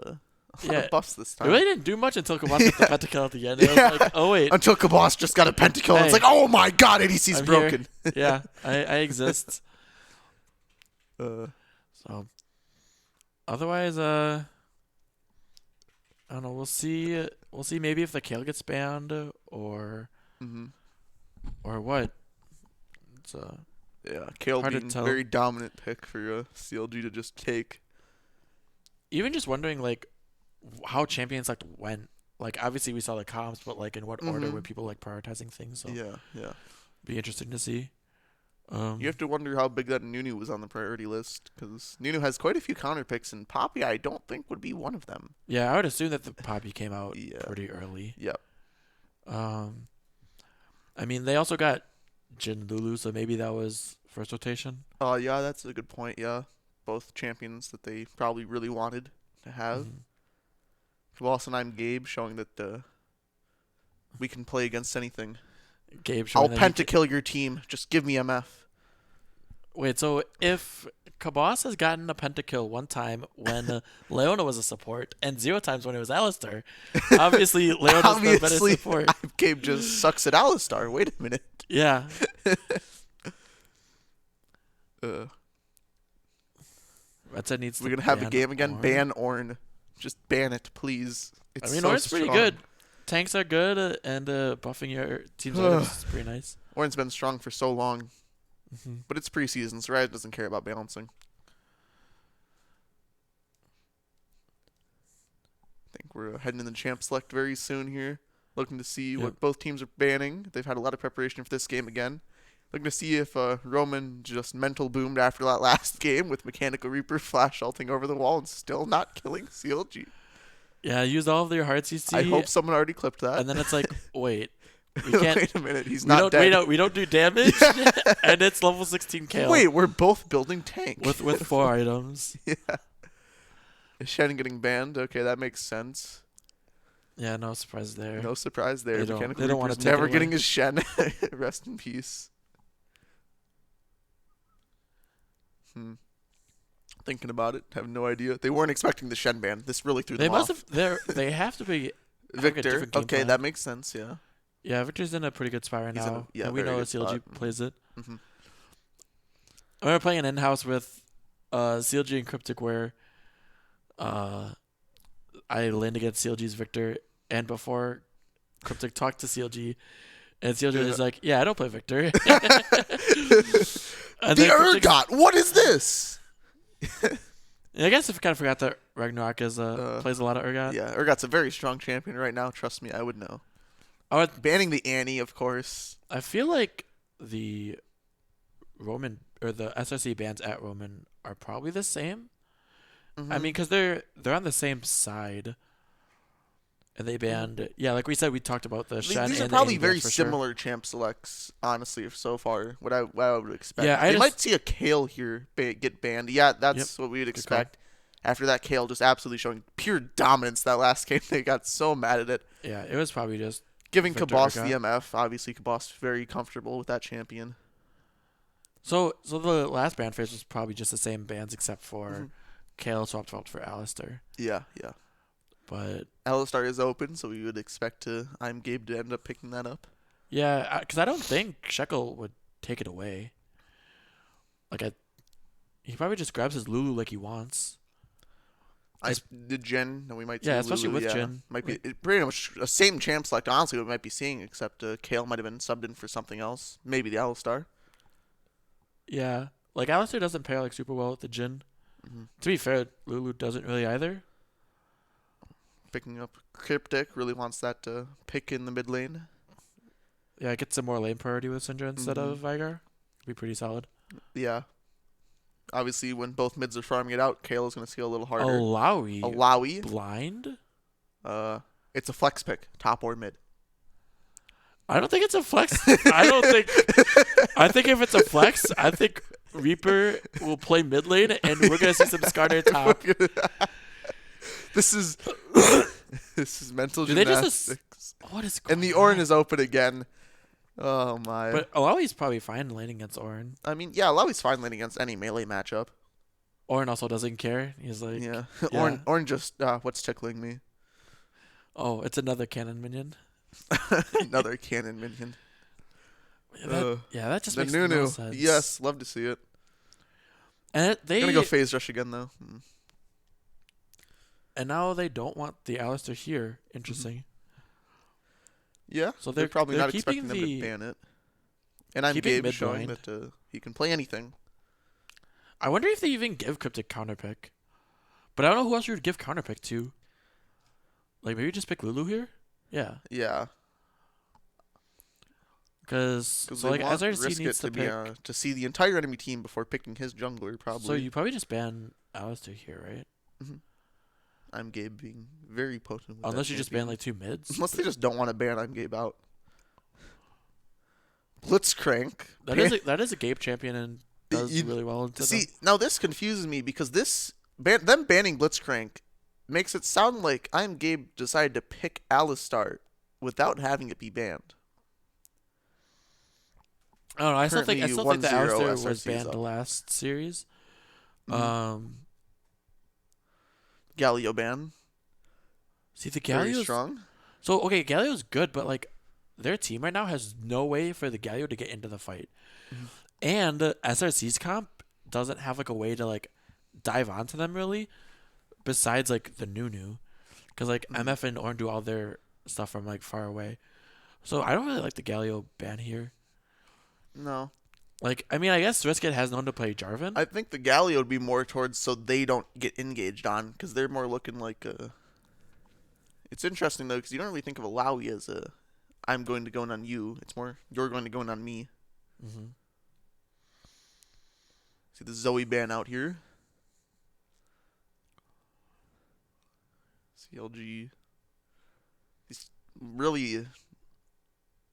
buffs this time. It really didn't do much until Kabas got the pentakill at the end. It was like, oh wait, until Kabas just got a pentakill. Hey, it's like, oh my god, ADC's broken. Yeah, I exist. So, otherwise, I don't know. We'll see. We'll see. Maybe if the Kale gets banned or what. It's Kale being a very dominant pick for CLG to just take. Even just wondering like how champions like went. Like obviously we saw the comps, but like in what order were people like prioritizing things? So yeah. Be interesting to see. You have to wonder how big that Nunu was on the priority list because Nunu has quite a few counter picks, and Poppy I don't think would be one of them. Yeah, I would assume that the Poppy came out pretty early. Yep. I mean, they also got Jin Lulu, so maybe that was first rotation. Yeah, that's a good point. Yeah, both champions that they probably really wanted to have. Kabas and I'm Gabe, showing that we can play against anything. Gabe, I'll pentakill your team. Just give me MF. Wait, so if Kabas has gotten a pentakill one time when Leona was a support and 0 times when it was Alistar, obviously Leona's the better support. Gabe just sucks at Alistar. Wait a minute. Yeah. We're gonna have a game again. Ornn. Ban Ornn. Just ban it, please. I mean, Ornn's pretty good. Tanks are good, and buffing your team's items is pretty nice. Ornn's been strong for so long, but it's preseason, so Riot doesn't care about balancing. I think we're heading in the champ select very soon here. Looking to see what both teams are banning. They've had a lot of preparation for this game again. Looking to see if Roman just mental boomed after that last game with Mechanical Reaper flash ulting over the wall and still not killing CLG. Yeah, use all of your hearts you see. I hope someone already clipped that. And then it's like, wait, we can't. Wait a minute, he's not dead. We don't do damage, and it's level 16 Kale. Wait, we're both building tank with 4 items. Yeah. Is Shen getting banned? Okay, that makes sense. Yeah, no surprise there. No surprise there. They don't want to never getting his Shen. Rest in peace. Thinking about it, have no idea. They weren't expecting the Shen ban. This really threw them off. They have to be Victor. Okay, that makes sense. Yeah. Yeah, Victor's in a pretty good spot right now. And we know CLG plays it. We're playing an in-house with CLG and Cryptic, where I land against CLG's Victor, and before Cryptic talked to CLG, and CLG is like, "Yeah, I don't play Victor." The Urgot, what is this? I guess I kind of forgot that Ragnarok is plays a lot of Urgot. Yeah, Urgot's a very strong champion right now. Trust me, I would know. I would. Banning the Annie, of course. I feel like the Roman or the SRC bans at Roman are probably the same. I mean, because they're on the same side, and they banned. Yeah, like we said, we talked about the Shen. These are and probably the very bans for sure. similar champ selects, honestly, so far. What I would expect. Yeah, they might see a Kale here get banned. Yeah, that's what we would Good call. expect. After that, Kale just absolutely showing pure dominance that last game. They got so mad at it. Yeah, it was probably just Giving Victor Kabos Urgot. the MF. Obviously, Kabos very comfortable with that champion. So the last ban phase was probably just the same bans except for Kale swapped out for Alistair. Yeah. But Alistar is open, so we would expect I'm Gabe to end up picking that up. yeah, because I don't think Shekel would take it away. Like he probably just grabs his Lulu like he wants. The Jin, and we might see Yeah, especially Lulu, with Jin. Might be pretty much the same champ select, honestly, we might be seeing, except Kale might have been subbed in for something else. Maybe the Alistar. Yeah, like Alistair doesn't pair like super well with the Jin. To be fair, Lulu doesn't really either. Picking up Cryptic, really wants that to pick in the mid lane. Yeah, get some more lane priority with Syndra instead of Vigar. Be pretty solid. Yeah. Obviously, when both mids are farming it out, Kale is going to see a little harder. Alawi. Alawi. Blind? It's a flex pick, top or mid. I don't think it's a flex. I think if it's a flex, I think Reaper will play mid lane and we're gonna see some Skarner top. This is mental Do they gymnastics. What is going And the on? Ornn is open again. Oh my. But Alawi's probably fine laning against Ornn. I mean, yeah, Alawi's fine laning against any melee matchup. Ornn also doesn't care. He's like, Yeah. yeah. Ornn just what's tickling me? Oh, it's another cannon minion. Another cannon minion. That just The makes no Nunu. sense. Yes, love to see it. And Gonna go phase rush again though. and now they don't want the Alistair here. Interesting. Yeah. So they're probably they're not expecting them keeping to ban it. And I'm keeping Gabe mid showing blind. that he can play anything. I wonder if they even give Cryptic counterpick. But I don't know who else you would give counterpick to. Like maybe just pick Lulu here. Yeah, Yeah. because Because so like want SRC risk needs it to be pick. to see the entire enemy team before picking his jungler. Probably. So you probably just ban Alistair here, right? I'm Gabe being very potent. With Unless that you just champion. ban like two mids. Unless they just don't want to ban I'm Gabe out. Blitzcrank. That is a Gabe champion and does You- really well into See, them. now this confuses me because them banning Blitzcrank makes it sound like I'm Gabe decided to pick Alistar without having it be banned. I don't know. I still think the Currently 1-0 Alistair was SRC is banned up. the last series. Galio ban. See the Very Galio's strong. so okay. Galio's good, but like their team right now has no way for the Galio to get into the fight, and SRC's comp doesn't have like a way to like dive onto them really, besides like the Nunu, because like MF and Ornn do all their stuff from like far away. So I don't really like the Galio ban here. No. Like I mean I guess Risket has known to play Jarvan. I think the Galio would be more towards so they don't get engaged on because they're more looking like a. It's interesting though because you don't really think of Alawi as a I'm going to go in on you. It's more you're going to go in on me. See the Zoe ban out here. CLG. He's really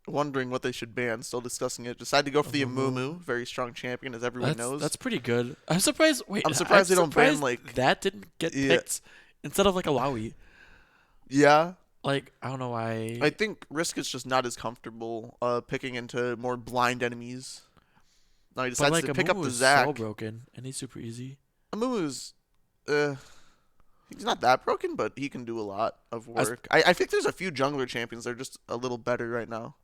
wondering what they should ban. Still discussing it. Decided to go for the Amumu. Very strong champion, as everyone knows. That's pretty good. I'm surprised. Wait, I'm surprised they don't ban, surprised like- that didn't get Yeah. picked instead of like Alawi. Yeah. Like I don't know why. I think Risk is just not as comfortable picking into more blind enemies. Now he but decides like to pick up Amumu the is Zac. so broken, and he's super easy. Amumu's, he's not that broken, but he can do a lot of work. I think there's a few jungler champions that are just a little better right now.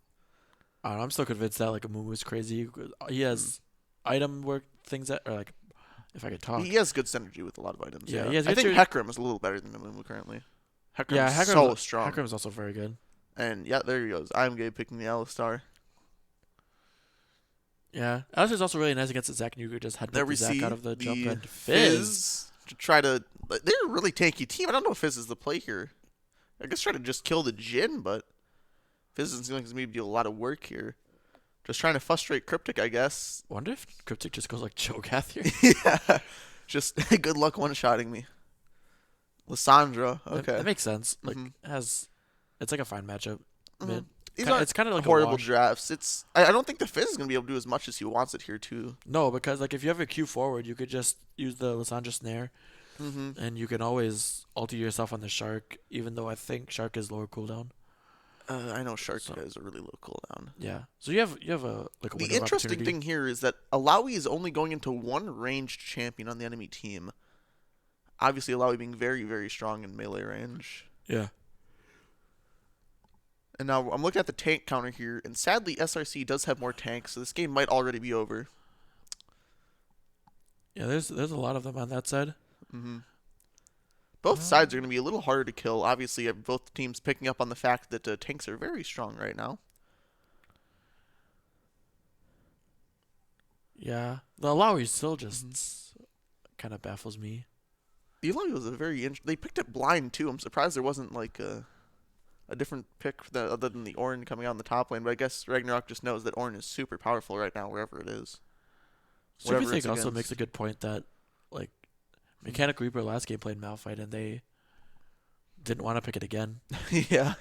I don't know, I'm still convinced that like Amumu is crazy. He has item work things that are like, if I could talk. He has good synergy with a lot of items. Yeah, Yeah, he has I good think synergy- Hecarim is a little better than Amumu currently. Hecarim's yeah, Hecarim's so strong. Hecarim's also very good. And yeah, there he goes. I'm gay picking the Alistar. Yeah, Alistair's also really nice against the Zac, and you could just head There the we Zac see out of the jump the and Fizz. to try to. They're a really tanky team. I don't know if Fizz is the play here. I guess try to just kill the Jhin, but Fizz is going to maybe do a lot of work here. Just trying to frustrate Cryptic, I guess. Wonder if Cryptic just goes like Cho'Gath here. Yeah. Just good luck one-shotting me. Lissandra. Okay. That makes sense. Like it's like a fine matchup. Mid. These aren't It's kind of like horrible a wash. drafts. I don't think the Fizz is going to be able to do as much as he wants it here, too. No, because like if you have a Q forward, you could just use the Lissandra snare, and you can always alter yourself on the Shark. Even though I think Shark is lower cooldown. I know Shark has a really low cooldown. Yeah. So you have a like a The window of interesting opportunity. thing here is that Alawi is only going into one ranged champion on the enemy team. Obviously, Alawi being very, very strong in melee range. Yeah. And now I'm looking at the tank counter here, and sadly, SRC does have more tanks, so this game might already be over. Yeah. There's a lot of them on that side. Both sides are going to be a little harder to kill. Obviously, both teams picking up on the fact that tanks are very strong right now. Yeah. The Alawi still just kind of baffles me. The Alawi was a they picked it blind too. I'm surprised there wasn't like a different pick other than the Ornn coming out in the top lane. But I guess Ragnarok just knows that Ornn is super powerful right now wherever it is. Super Whatever it's Thing also against. makes a good point that like Mechanic Reaper last game played Malphite and they didn't want to pick it again. yeah.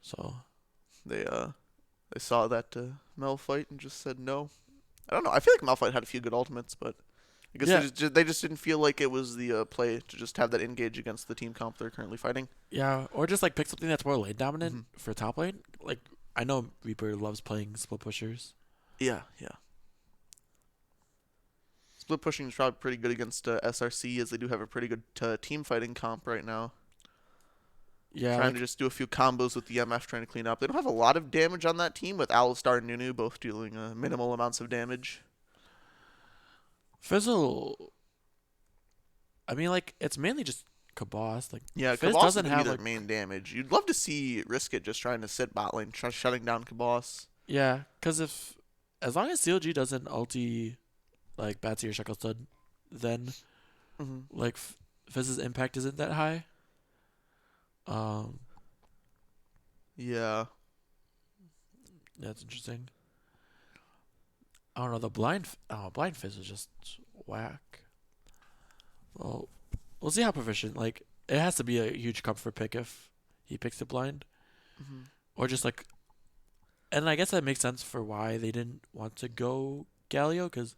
So They saw that Mel fight and just said no. I don't know. I feel like Malphite had a few good ultimates, but I guess they just didn't feel like it was the play to just have that engage against the team comp they're currently fighting. yeah, or just like pick something that's more lane dominant for top lane. Like I know Reaper loves playing split pushers. Yeah. Split pushing is probably pretty good against SRC, as they do have a pretty good team fighting comp right now. Yeah, Trying to just do a few combos with the MF, trying to clean up. They don't have a lot of damage on that team, with Alistar and Nunu both dealing minimal amounts of damage. Fizzle. I mean, like it's mainly just Kabos. Like Yeah, Fizz Kabos doesn't is have their like main damage. You'd love to see Risk It just trying to sit bot lane, shutting down Kabos. yeah, because as long as CLG doesn't ulti like Batsy or Shekelstud, then like Fizz's impact isn't that high. Yeah. That's interesting. I don't know. The blind Fizz is just whack. Well, we'll see how proficient. Like it has to be a huge comfort pick if he picks it blind, or just like. And I guess that makes sense for why they didn't want to go Galio, because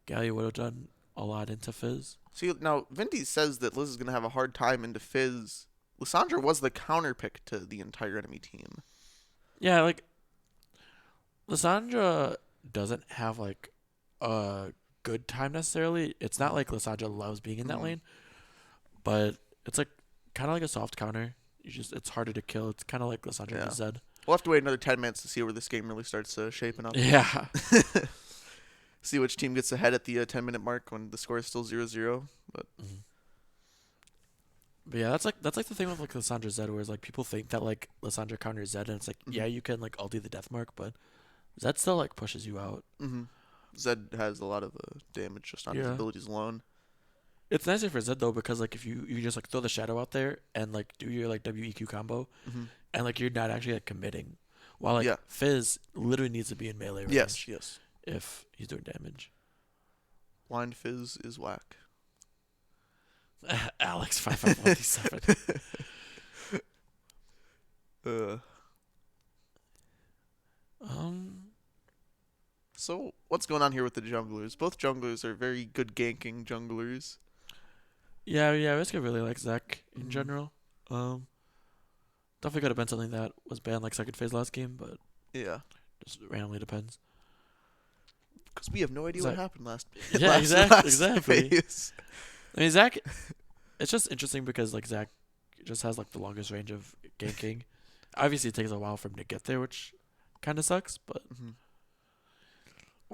Galio would have done a lot into Fizz. See, now, Vindy says that Liz is going to have a hard time into Fizz. Lissandra was the counter pick to the entire enemy team. Yeah, like Lissandra doesn't have like a good time necessarily. It's not like Lissandra loves being in that lane, but it's like kind of like a soft counter. It's harder to kill. It's kind of like Lissandra just said. We'll have to wait another 10 minutes to see where this game really starts shaping up. Yeah. See which team gets ahead at the 10-minute mark when the score is still 0-0. But But yeah, that's like the thing with like Lissandra Zed, where it's like people think that like Lissandra counters Zed, and it's like yeah, you can like ulti the death mark, but Zed still like pushes you out. Zed has a lot of damage just on his abilities alone. It's nicer for Zed though, because like if you just like throw the shadow out there and like do your like WEQ combo, and like you're not actually like committing, while like Fizz literally needs to be in melee range. Yes. If he's doing damage. Blind Fizz is whack. Alex 5517. So what's going on here with the junglers? Both junglers are very good ganking junglers. Yeah, Riska really likes Zach in general. Definitely could have been something that was banned like second phase last game, but just randomly depends. Because we have no idea what happened last. Yeah, exactly. Phase. I mean, Zach. It's just interesting because like Zach just has like the longest range of ganking. Obviously, it takes a while for him to get there, which kind of sucks. But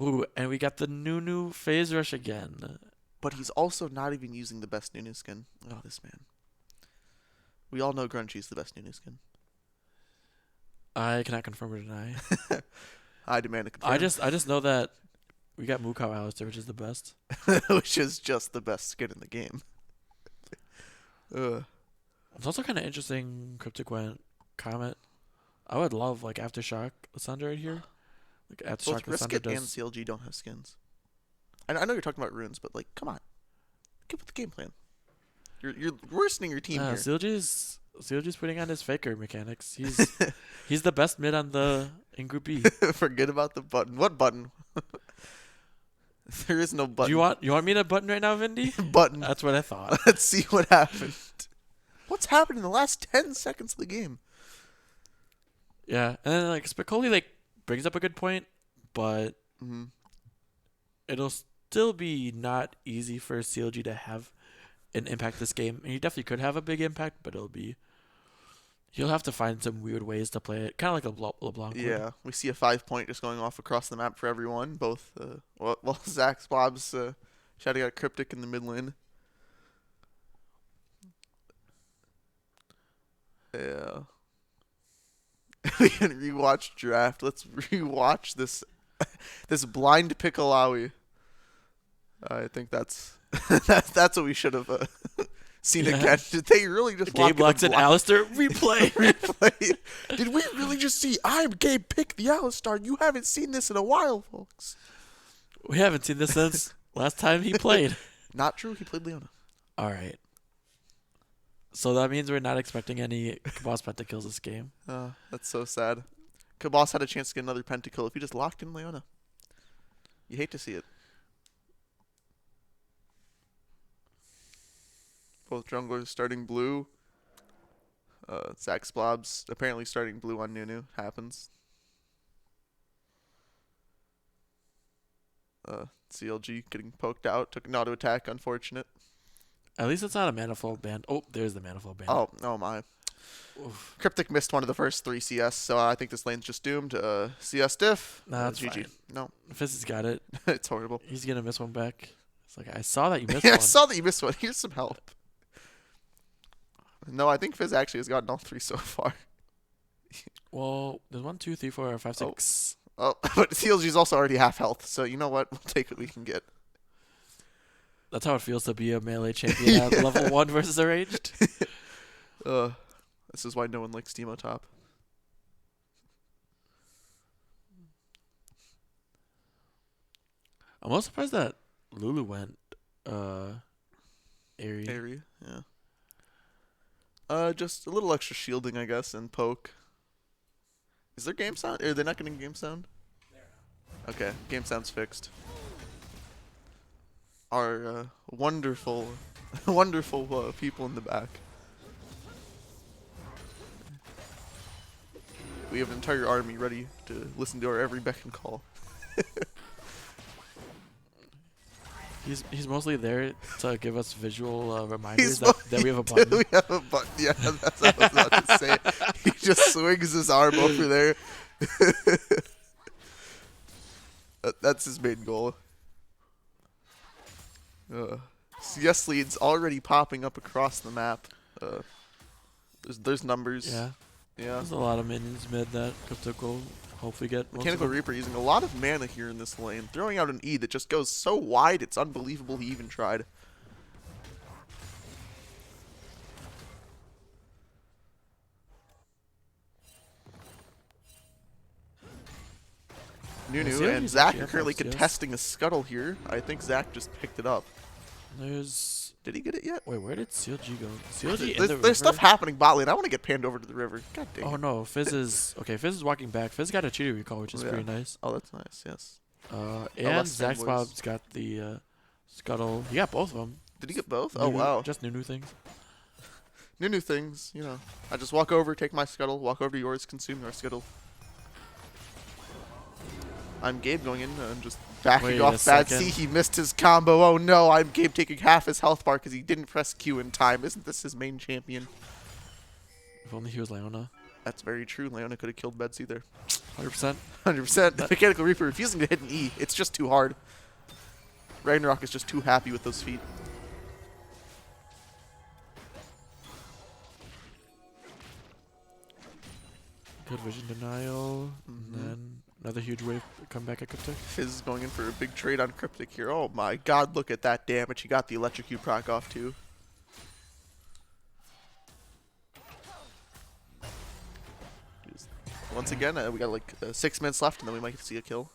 ooh, and we got the new phase rush again. But he's also not even using the best Nunu skin. Oh, this man. We all know Grungy's the best Nunu skin. I cannot confirm or deny. I demand a confirm. I just know that We got Mukau Alistair, which is the best. which is just the best skin in the game. It's also kind of interesting. Cryptic went Comet. I would love like Aftershock Lysandra right here. Like Aftershock Both Risk Lysandra It and does. CLG don't have skins. I know you're talking about runes, but like, come on, get with the game plan. You're worsening your team here. CLG's putting on his faker mechanics. He's the best mid in Group B. Forget about the button. What button? There is no button. Do you want me to button right now, Vindy? Button. That's what I thought. Let's see what happened. What's happened in the last 10 seconds of the game? Yeah, and then like Spicoli like brings up a good point, but it'll still be not easy for CLG to have an impact this game. And he definitely could have a big impact, but he'll have to find some weird ways to play it, kind of like a LeBlanc. Yeah, we see a 5-point just going off across the map for everyone. Both, Zach Splob's shouting out Cryptic in the mid lane. Yeah. We can rewatch draft. Let's rewatch this blind Piccolawi. I think that's that's what we should have seen again. Did they really just Gabe Lux and Alistair replay? replay? Did we really just see I'm Gabe pick the Alistar? You haven't seen this in a while, folks. We haven't seen this since last time he played. Not true. He played Leona. All right. So that means we're not expecting any Kabos pentakills this game. That's so sad. Kabos had a chance to get another pentakill if he just locked in Leona. You hate to see it. Both junglers starting blue. Zach Splob's apparently starting blue on Nunu. Happens. CLG getting poked out. Took an auto attack. Unfortunate. At least it's not a Manifold ban. Oh, there's the Manifold ban. Oh my. Oof. Cryptic missed one of the first 3 CS, so I think this lane's just doomed. CS diff. Nah, that's GG. fine. No. Fizz has got it. It's horrible. He's going to miss one back. It's like, I saw that you missed Yeah, one. I saw that you missed one. Here's some help. No, I think Fizz actually has gotten all 3 so far. Well, there's 1, 2, 3, 4, 5, 6. Oh, but CLG's also already half health, so you know what? We'll take what we can get. That's how it feels to be a melee champion at level 1 versus a ranged. This is why no one likes Teemo top. I'm most surprised that Lulu went Airy. Airy, yeah. Just a little extra shielding, I guess, and poke. Is there game sound? Are they not getting game sound? Okay, game sound's fixed. Our wonderful, wonderful people in the back. We have an entire army ready to listen to our every beck and call. He's mostly there to give us visual reminders that we have a button. We have a button. Yeah, that's what I was about to say. He just swings his arm over there. That's his main goal. CS leads already popping up across the map. There's numbers. Yeah. Yeah. There's a lot of minions mid that Cryptic will hopefully get. Mechanical Reaper using a lot of mana here in this lane, throwing out an E that just goes so wide it's unbelievable he even tried. Nunu and Zach are currently contesting a scuttle here. I think Zach just picked it up. Did he get it yet? Wait, where did CLG go? CLG in the There's stuff happening bot lane. I want to get panned over to the river. God dang it. Oh no, Fizz is walking back. Fizz got a cheater recall, which is pretty nice. Oh, that's nice. Yes. And Zach Spob's got the scuttle. He got both of them. Did he get both? Nunu, oh wow. Just Nunu things. Nunu things, you know. I just walk over, take my scuttle, walk over to yours, consume your scuttle. I'm Gabe going in and just backing off bad C. He missed his combo. Oh no, I'm Gabe taking half his health bar because he didn't press Q in time. Isn't this his main champion? If only he was Leona. That's very true. Leona could have killed Betsy there. 100%. 100%. The Mechanical Reaper refusing to hit an E. It's just too hard. Ragnarok is just too happy with those feet. Good vision denial. And then Another huge wave come back at Cryptic. Fizz is going in for a big trade on Cryptic here. Oh my god, look at that damage. He got the electrocute proc off too. Once again, we got like 6 minutes left and then we might see a kill.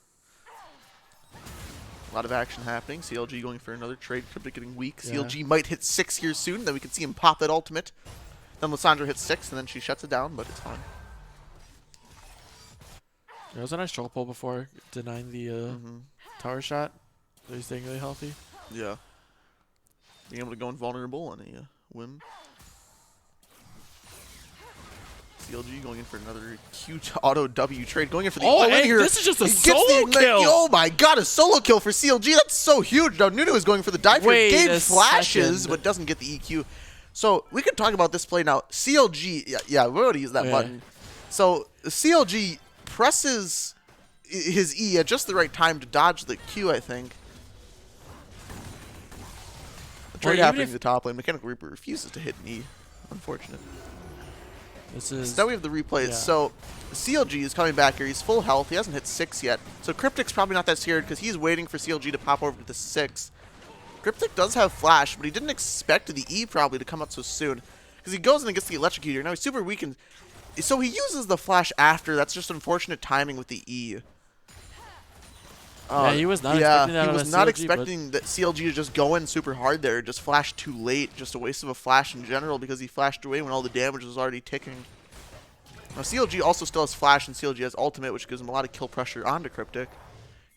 A lot of action happening. CLG going for another trade. Cryptic getting weak. Yeah. CLG might hit 6 here soon. Then we can see him pop that ultimate. Then Lissandra hits 6 and then she shuts it down, but it's fine. There was a nice troll pull before denying the tower shot. So he's staying really healthy. Yeah. Being able to go invulnerable on a whim. CLG going in for another cute auto W trade. Going in for the all-in hey, here. this is just a He gets solo the ignite. kill. Oh my god, a solo kill for CLG. That's so huge. Now Nunu is going for the dive here. Wait Gabe a flashes, second. but doesn't get the EQ. So we can talk about this play now. CLG, yeah, we already used that button. So CLG presses his E at just the right time to dodge the Q, I think. The trade even happening if- in the top lane. Mechanical Reaper refuses to hit an E. Unfortunate. This is. So now we have the replays. yeah. So CLG is coming back here. He's full health. He hasn't hit 6 yet. So Cryptic's probably not that scared because he's waiting for CLG to pop over to the 6. Cryptic does have flash, but he didn't expect the E probably to come out so soon. Because he goes in and gets the electrocutor. Now he's super weak, and so he uses the flash after. That's just unfortunate timing with the E. Yeah, he was not expecting that he out was of not CLG, expecting that CLG to just go in super hard there. Just flash too late. Just a waste of a flash in general because he flashed away when all the damage was already ticking. Now CLG also still has flash, and CLG has ultimate, which gives him a lot of kill pressure onto Cryptic.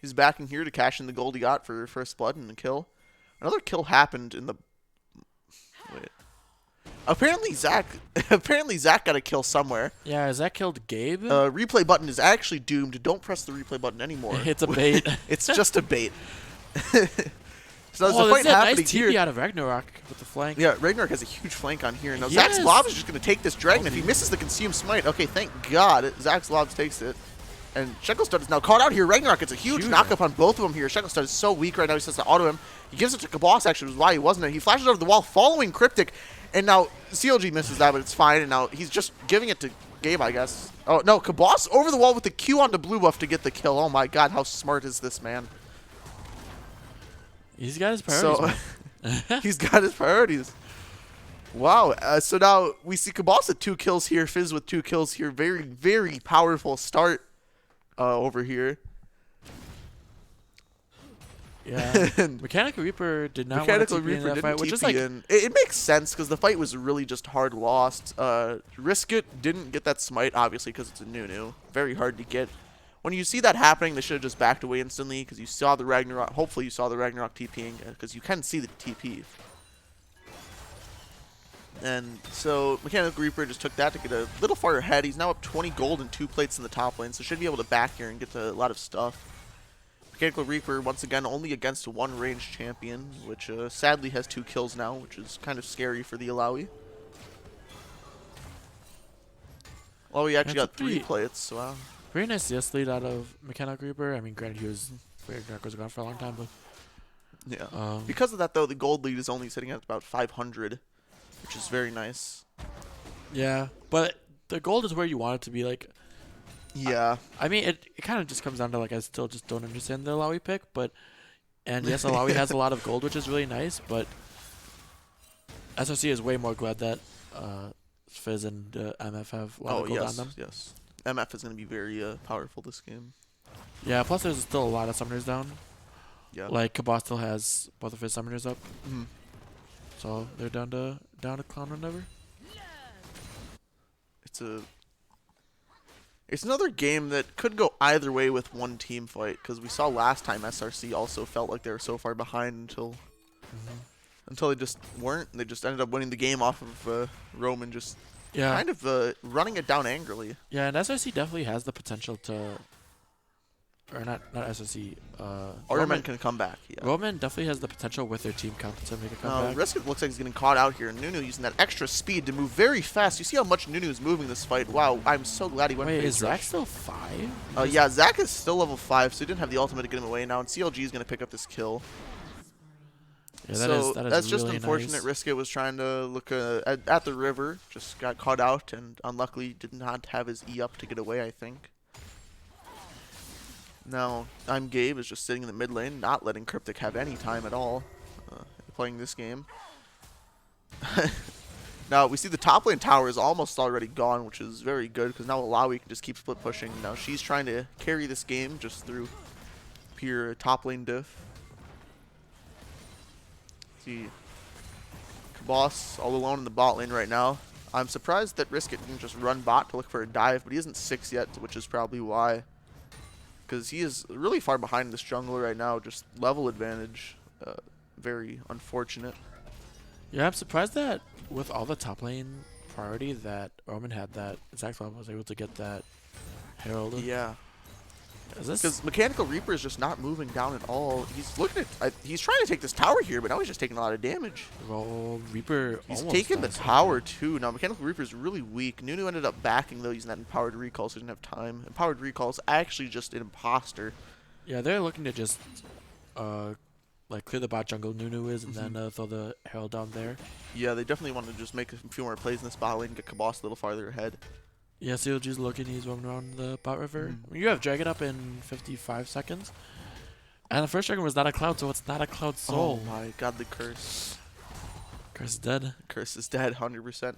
He's backing here to cash in the gold he got for first blood and the kill. Another kill happened in the... Wait. Apparently Zach got a kill somewhere. Yeah, Zach killed Gabe. Replay button is actually doomed. Don't press the replay button anymore. It's a bait. It's just a bait. So there's Oh, a this fight is a nice happening TP here. out of Ragnarok with the flank. Yeah, Ragnarok has a huge flank on here. Now Yes. Zach's Lob is just going to take this dragon. If he misses the Consume Smite, okay, thank God, Zach's Lob takes it. And Shekelstud is now caught out here. Ragnarok gets a huge knockup on both of them here. Shekelstud is so weak right now. He says to auto him. He gives it to Kabos, actually, which is why he wasn't there. He flashes over the wall, following Cryptic. And now CLG misses that, but it's fine. And now he's just giving it to Gabe, I guess. Oh, no, Kabos over the wall with the Q onto blue buff to get the kill. Oh, my God, how smart is this man? He's got his priorities. So, he's got his priorities. Wow. So now we see Kabos with 2 kills here. Fizz with 2 kills here. Very, very powerful start over here. Yeah. And Mechanical Reaper did not Mechanical want to TP in Reaper that didn't fight, which TP is like in. It makes sense because the fight was really just hard lost. Risk It didn't get that smite, obviously, because it's a Nunu. Very hard to get. When you see that happening, they should have just backed away instantly because you saw the Ragnarok. Hopefully you saw the Ragnarok TPing because you can see the TP. And so Mechanical Reaper just took that to get a little far ahead. He's now up 20 gold and 2 plates in the top lane, so should be able to back here and get to a lot of stuff. Mechanical Reaper, once again, only against one ranged champion, which sadly has 2 kills now, which is kind of scary for the Alawi. Well, we actually That's got a 3 pretty- plates, so wow. very nice CS lead out of Mechanical Reaper. I mean, granted, he was Ragnarok was gone for a long time, but Yeah. Because of that, though, the gold lead is only sitting at about 500, which is very nice. yeah. But the gold is where you want it to be. Like, Yeah. I mean, it kind of just comes down to like I still just don't understand the Alawi pick, but and yes, Alawi has a lot of gold, which is really nice, but SRC is way more glad that Fizz and MF have a lot of gold on them. Yes. MF is going to be very powerful this game. Yeah. Plus, there's still a lot of summoners down. Yeah. Like Kabos still has both of his summoners up, Mhm. so they're down to clown whenever. It's another game that could go either way with one team fight because we saw last time SRC also felt like they were so far behind until they just weren't. They just ended up winning the game off of Roman just Yeah. kind of running it down angrily. Yeah, and SRC definitely has the potential to, or not SRC. RMN can come back. Yeah. Roman definitely has the potential with their team count to make a comeback. Risk It looks like he's getting caught out here. Nunu using that extra speed to move very fast. You see how much Nunu is moving this fight. Wow, I'm so glad he went Wait, phase is rush. Zach still 5? Yeah, Zach is still level 5, so he didn't have the ultimate to get him away now, and CLG is going to pick up this kill. Yeah, So that is that's just really unfortunate. nice. Risk It was trying to look at the river, just got caught out, and unluckily did not have his E up to get away, I think. Now, I'm Gabe is just sitting in the mid lane, not letting Cryptic have any time at all playing this game. Now, we see the top lane tower is almost already gone, which is very good, because now Alawi can just keep split pushing. Now, she's trying to carry this game just through pure top lane diff. See, Kabos all alone in the bot lane right now. I'm surprised that Riskit didn't just run bot to look for a dive, but he isn't 6 yet, which is probably why. Because he is really far behind this jungler right now, just level advantage. Very unfortunate. Yeah, I'm surprised that with all the top lane priority that Roman had, that Zach was able to get that Herald. Yeah. Is this? Because Mechanical Reaper is just not moving down at all. He's looking at, he's trying to take this tower here, but now he's just taking a lot of damage. Well, Reaper He's almost taking the dies. tower too. Now Mechanical Reaper is really weak. Nunu ended up backing though, using that Empowered Recall, so he didn't have time. Empowered Recall is actually just an imposter. Yeah, they're looking to just like clear the bot jungle. Nunu is, and then throw the Herald down there. Yeah, they definitely want to just make a few more plays in this bot lane and get Kabos a little farther ahead. Yeah, CLG's looking. He's roaming around the bot river. I mean, you have Dragon up in 55 seconds. And the first Dragon was not a Cloud, so it's not a Cloud Soul. Oh my god, the curse. Curse is dead. Curse is dead, 100%.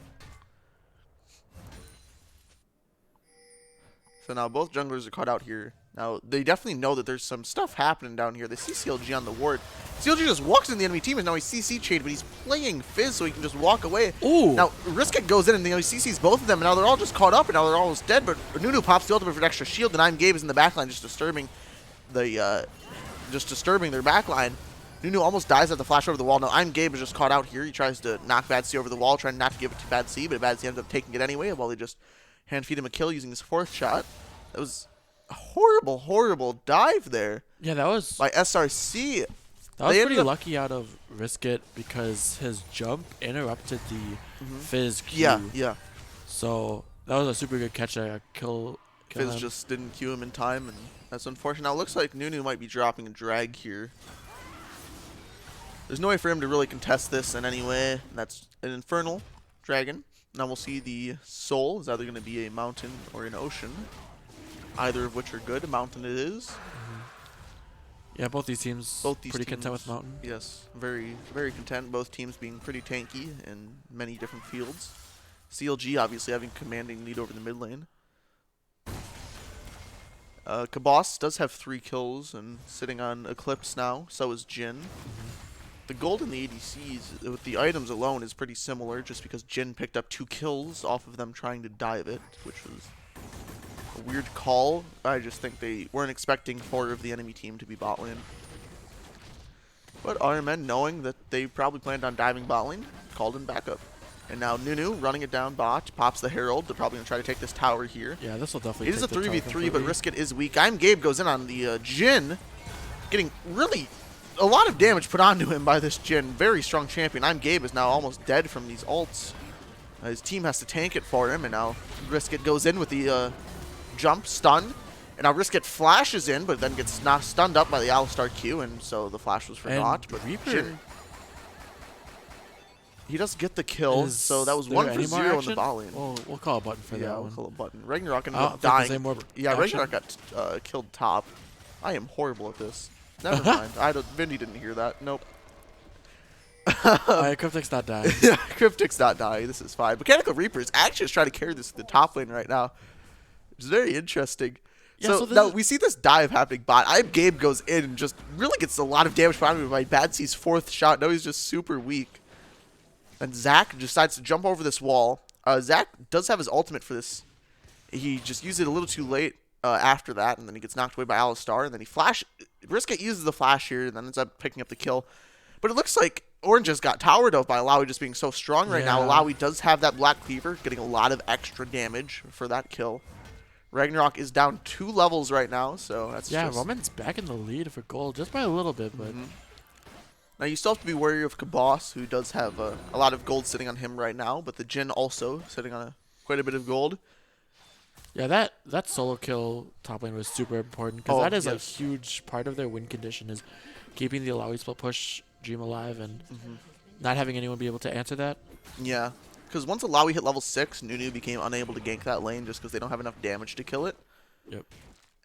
So now both junglers are caught out here. Now, they definitely know that there's some stuff happening down here. They see CLG on the ward. CLG just walks in the enemy team, and now he's CC chained, but he's playing Fizz so he can just walk away. Ooh. Now, Riskit goes in, and he CCs both of them, and now they're all just caught up, and now they're almost dead, but Nunu pops the ultimate for an extra shield, and I'm Gabe is in the backline just disturbing the, their backline. Nunu almost dies at the flash over the wall. Now, I'm Gabe is just caught out here. He tries to knock Bad C over the wall, trying not to give it to Bad C, but Bad C ends up taking it anyway, while they just hand feed him a kill using his 4th shot. That was a horrible, horrible dive there Yeah, that was by SRC. That was They pretty ended up- lucky out of Riskit because his jump interrupted the Fizz Q. Yeah. So that was a super good catch. Kill Fizz him. just didn't queue him in time, and that's unfortunate. Now, it looks like Nunu might be dropping a drag here. There's no way for him to really contest this in any way. And that's an Infernal Dragon. Now we'll see the Soul is either going to be a mountain or an ocean. Either of which are good. A mountain it is. Yeah, both these teams pretty content with Mountain. Yes, very, very content. Both teams being pretty tanky in many different fields. CLG obviously having commanding lead over the mid lane. Kabos does have 3 kills and sitting on Eclipse now. So is Jin. The gold in the ADCs with the items alone is pretty similar, just because Jin picked up 2 kills off of them trying to dive it, which was a weird call. I just think they weren't expecting 4 of the enemy team to be bot lane. But RMN, knowing that they probably planned on diving bot lane, called in backup. And now Nunu running it down bot, pops the Herald. They're probably going to try to take this tower here. Yeah, this will definitely. It is a take the tower 3v3, but completely. Riskit is weak. I'm Gabe goes in on the Jin, getting really a lot of damage put onto him by this Jin. Very strong champion. I'm Gabe is now almost dead from these ults. His team has to tank it for him, and now Riskit goes in with the jump, stun. And now Riskit flashes in, but then gets stunned up by the Alistar Q, and so the flash was for And naught. But Reaper- Jin, he does get the kill, so that was 1 for 0 in the bot lane. We'll call a button for Yeah, that we'll one. call a button. Ragnarok ended I up don't think there's dying. any more Yeah, action. Ragnarok got killed top. I am horrible at this. Never mind. Vindy didn't hear that. Nope. Alright, Cryptic's not dying. Yeah, Cryptic's not dying. This is fine. Mechanical Reaper is actually just trying to carry this to the top lane right now. It's very interesting. Yeah, so so this now is- we see this dive happening bot. I'm Gabe goes in and just really gets a lot of damage put on him by Bad C's 4th shot. No, he's just super weak. And Zach decides to jump over this wall. Zach does have his ultimate for this. He just used it a little too late after that, and then he gets knocked away by Alistar, and then he Riskit uses the flash here, and then ends up picking up the kill. But it looks like Orange just got towered out by Alawi just being so strong right now. Yeah. Alawi does have that Black Cleaver, getting a lot of extra damage for that kill. Ragnarok is down 2 levels right now, so that's Yeah, just... Roman's back in the lead for gold just by a little bit, but Now, you still have to be wary of Kabos, who does have a lot of gold sitting on him right now, but the Jin also sitting on quite a bit of gold. yeah, that solo kill top lane was super important because Oh, that is a yes. huge part of their win condition is keeping the Alawi split push dream alive and not having anyone be able to answer that. Yeah, because once Alawi hit level 6, Nunu became unable to gank that lane just because they don't have enough damage to kill it. Yep.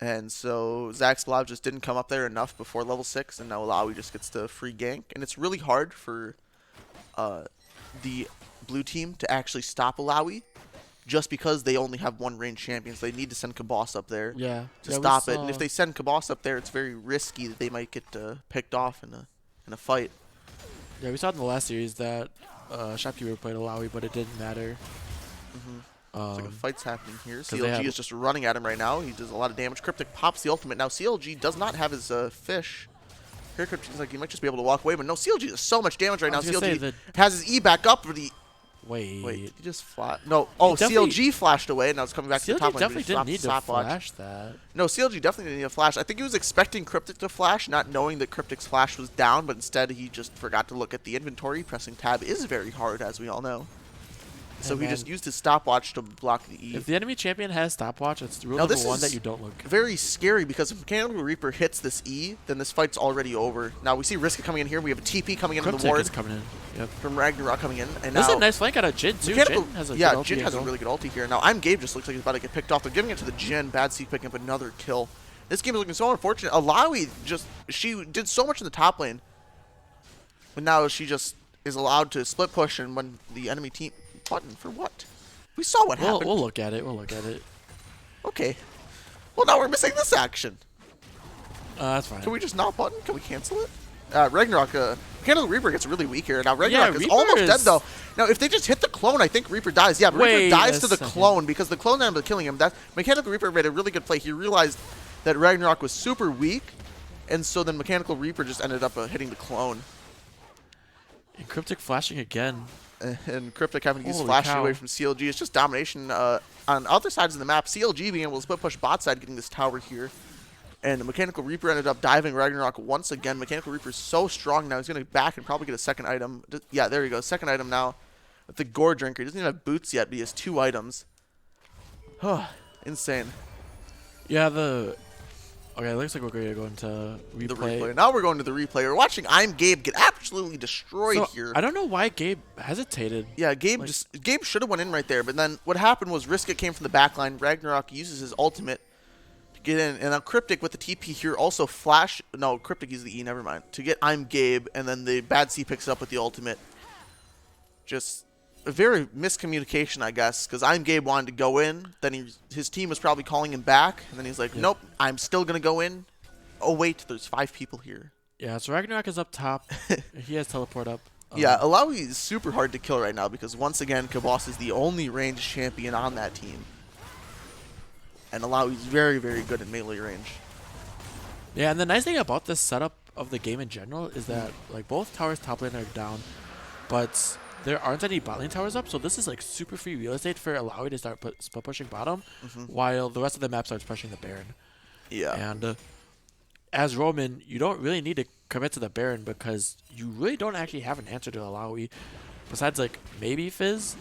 And so Zach's Blob just didn't come up there enough before level 6, and now Alawi just gets to free gank. And it's really hard for the blue team to actually stop Alawi, just because they only have one range champion. So they need to send Kabos up there to stop it. And if they send Kabos up there, it's very risky that they might get picked off in a fight. Yeah, we saw in the last series that Shopkeeper played Alawi, but it didn't matter. It's like a fight's happening here. they CLG have- is just running at him right now. He does a lot of damage. Cryptic pops the ultimate. Now CLG does not have his fish. Here Cryptic's like, he might just be able to walk away, but no, CLG does so much damage right now. I was gonna say CLG has his E back up, but he... Wait, Wait, he just flashed? No. Oh, CLG flashed away, and now it's coming back to the top CLG lane. but definitely he didn't stopped need the to stopwatch. flash that. No, CLG definitely didn't need a flash. I think he was expecting Cryptic to flash, not knowing that Cryptic's flash was down, but instead he just forgot to look at the inventory. Pressing tab is very hard, as we all know. So he just used his stopwatch to block the E. If the enemy champion has stopwatch, it's rule Now, number this one is that you don't look. very scary, because if Mechanical Reaper hits this E, then this fight's already over. Now we see Riska coming in here. We have a TP coming in on the Cryptic ward is coming in. Yep. from Ragnarok coming in. And This is now a nice flank out of Jin too. Mechanical, Jin has a yeah, good Jin ulti has a angle. really good ulti here. Now I'm Gabe just looks like he's about to get picked off. They're giving it to the Jin. Bad C picking up another kill. This game is looking so unfortunate. Alawi she did so much in the top lane, but now she just is allowed to split push, and when the enemy team button for what? We saw what happened. We'll look at it. We'll look at it. Okay. Well, now we're missing this action. That's fine. Can we just not button? Can we cancel it? Ragnarok, Mechanical Reaper gets really weak here. Now Ragnarok is Reaper almost dead is- though. Now if they just hit the clone, I think Reaper dies. Yeah, but Wait Reaper dies a to the second. clone, because the clone ended up killing him. That Mechanical Reaper made a really good play. He realized that Ragnarok was super weak, and so then Mechanical Reaper just ended up hitting the clone. And Cryptic flashing again. And Cryptic having to use Holy flashing cow. away from CLG. It's just domination on other sides of the map. CLG being able to split push bot side, getting this tower here. And the Mechanical Reaper ended up diving Ragnarok once again. Mechanical Reaper is so strong now. He's going to back and probably get a second item. Yeah, there you go. Second item now with the Gore Drinker. He doesn't even have boots yet, but he has 2 items. Insane. Yeah, okay, it looks like we're going to go into replay. The replay. Now we're going to the replay. We're watching I'm Gabe get absolutely destroyed So, here. I don't know why Gabe hesitated. Yeah, Gabe Gabe should have went in right there, but then what happened was Riska came from the back line. Ragnarok uses his ultimate to get in, and now Cryptic with the TP here also flash. No, Cryptic uses the E. Never mind. To get I'm Gabe, and then the bad C picks it up with the ultimate. Just a very miscommunication, I guess, because I'm Gabe wanted to go in. Then his team was probably calling him back, and then he's like, "Nope, I'm still gonna go in." Oh wait, there's 5 people here. Yeah, so Ragnarok is up top. He has teleport up. Yeah, Alawi is super hard to kill right now because once again, Kabos is the only ranged champion on that team. And Alawi is very, very good at melee range. Yeah, and the nice thing about this setup of the game in general is that like both towers top lane are down, but there aren't any bot lane towers up, so this is like super free real estate for Alawi to start split pushing bottom, while the rest of the map starts pushing the Baron. Yeah. And as Roman, you don't really need to commit to the Baron because you really don't actually have an answer to Alawi, besides like maybe Fizz.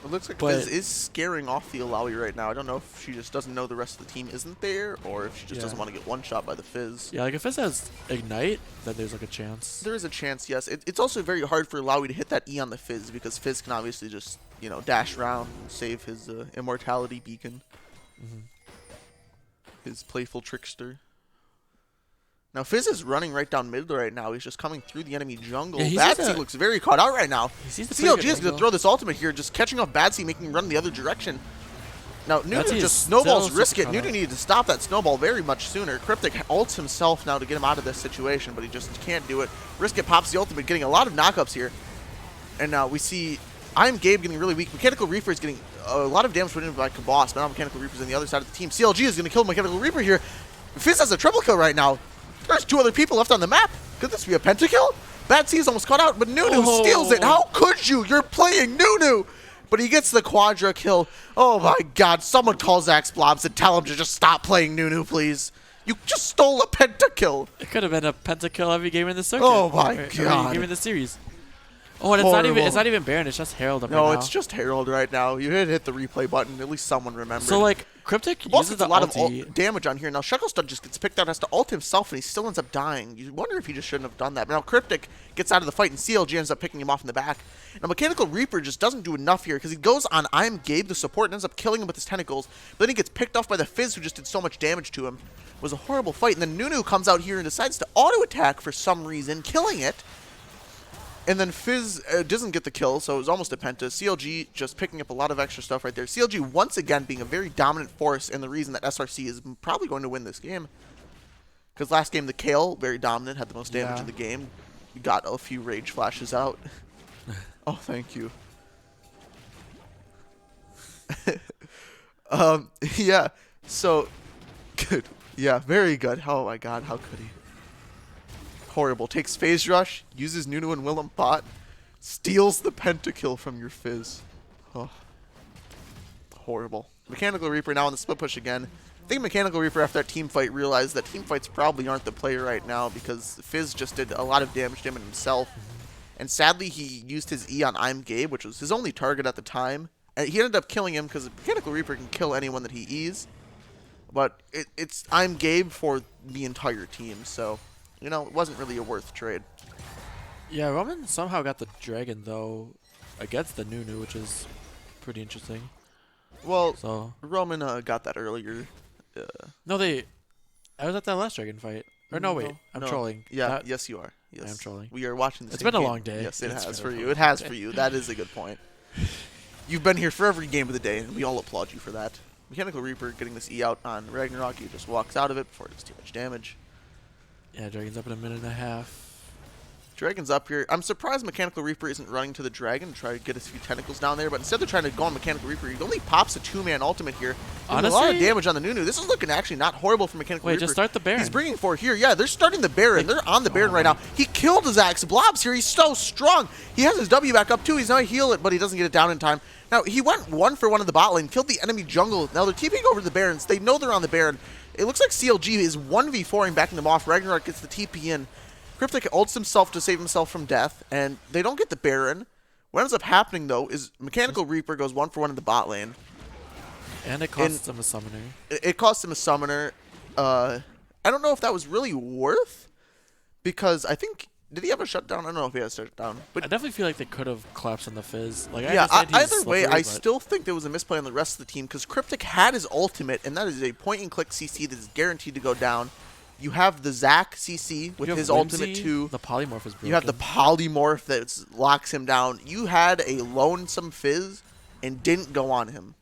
It looks like But- Fizz is scaring off the Alawi right now. I don't know if she just doesn't know the rest of the team isn't there, or if she just doesn't want to get one shot by the Fizz. Yeah, like if Fizz has Ignite, then there's like a chance. There is a chance, yes. It's also very hard for Alawi to hit that E on the Fizz because Fizz can obviously just, dash around and save his immortality beacon. His playful trickster. Now Fizz is running right down mid right now. He's just coming through the enemy jungle. Yeah, he Bad sees C a- looks very caught out right now. He sees the pretty CLG good is going to angle. throw this ultimate here, just catching off Bad C, making him run the other direction. Now, Bad Nunu C is just still snowballs super risk it. caught Nunu out. needed to stop that snowball very much sooner. Cryptic ults himself now to get him out of this situation, but he just can't do it. Risk it pops the ultimate, getting a lot of knockups here. And now we see I'm Gabe getting really weak. Mechanical Reaper is getting a lot of damage put in by Kabos, but now Mechanical Reaper's on the other side of the team. CLG is going to kill Mechanical Reaper here. Fizz has a triple kill right now. There's 2 other people left on the map. Could this be a pentakill? Bad C is almost caught out, but Nunu steals it. How could you? You're playing Nunu. But he gets the quadra kill. Oh my god, someone call Zach's Blobs and tell him to just stop playing Nunu, please. You just stole a pentakill. It could have been a pentakill every game in the circuit. Oh my Every God. game in the series. Oh, and it's Horrible. not even Baron. It's just Herald up No, right it's now. just Herald right now. You hit the replay button. At least someone remembered. So like Cryptic The boss uses gets a the lot of ulti. damage on here. Now Shuttleston just gets picked out, has to ult himself, and he still ends up dying. You wonder if he just shouldn't have done that. But now Cryptic gets out of the fight, and CLG ends up picking him off in the back. Now Mechanical Reaper just doesn't do enough here, because he goes on I'm Gabe, the support, and ends up killing him with his tentacles. But then he gets picked off by the Fizz, who just did so much damage to him. It was a horrible fight. And then Nunu comes out here and decides to auto-attack for some reason, killing it. And then Fizz doesn't get the kill, so it was almost a penta. CLG just picking up a lot of extra stuff right there. CLG once again being a very dominant force, and the reason that SRC is probably going to win this game. Because last game, the Kale, very dominant, had the most damage in the game. Got a few rage flashes out. Oh, thank you. Yeah, so, good. Yeah, very good. Oh my god, how could he? Horrible. Takes Phase Rush, uses Nunu and Willem bot, steals the pentakill from your Fizz. Oh. Horrible. Mechanical Reaper now on the split push again. I think Mechanical Reaper after that team fight realized that team fights probably aren't the player right now because Fizz just did a lot of damage to him and himself. And sadly he used his E on I'm Gabe, which was his only target at the time. And he ended up killing him because Mechanical Reaper can kill anyone that he E's. But it's I'm Gabe for the entire team, so... You know, it wasn't really a worth trade. Yeah, Roman somehow got the dragon, though, against the Nunu, which is pretty interesting. Well, so Roman got that earlier. No, I was at that last dragon fight. Or no, wait, I'm trolling. Yeah, yes you are. Yes. I am trolling. We are watching the It's same been a game. long day. Yes, it It's has been for a you. long It has day. for you. That is a good point. You've been here for every game of the day, and we all applaud you for that. Mechanical Reaper getting this E out on Ragnarok. He just walks out of it before it does too much damage. Yeah, dragon's up in a minute and a half. Dragon's up here. I'm surprised Mechanical Reaper isn't running to the dragon to try to get a few tentacles down there, but instead they're trying to go on Mechanical Reaper. He only pops a 2-man ultimate here. Doing a lot of damage on the Nunu. This is looking actually not horrible for Mechanical Reaper. Wait, just start the Baron. He's bringing forward here. Yeah, they're starting the Baron. They're on the Baron right now. He killed his Axe Blobs here. He's so strong. He has his W back up too. He's not heal it, but he doesn't get it down in time. Now, he went 1 for 1 in the bot lane, killed the enemy jungle. Now they're TPing over the Barons. They know they're on the Baron. It looks like CLG is 1v4ing, backing them off. Ragnarok gets the TP in. Cryptic ults himself to save himself from death, and they don't get the Baron. What ends up happening, though, is Mechanical Reaper goes 1 for 1 in the bot lane. And it costs him a summoner. It costs him a summoner. I don't know if that was really worth, because I think... Did he have a shutdown? I don't know if he has a shutdown. But I definitely feel like they could have collapsed on the Fizz. Like, yeah, either way, slippery, I still think there was a misplay on the rest of the team, because Cryptic had his ultimate, and that is a point-and-click CC that is guaranteed to go down. You have the Zac CC with his ultimate too. The polymorph is broken. You have the polymorph that locks him down. You had a lonesome Fizz and didn't go on him,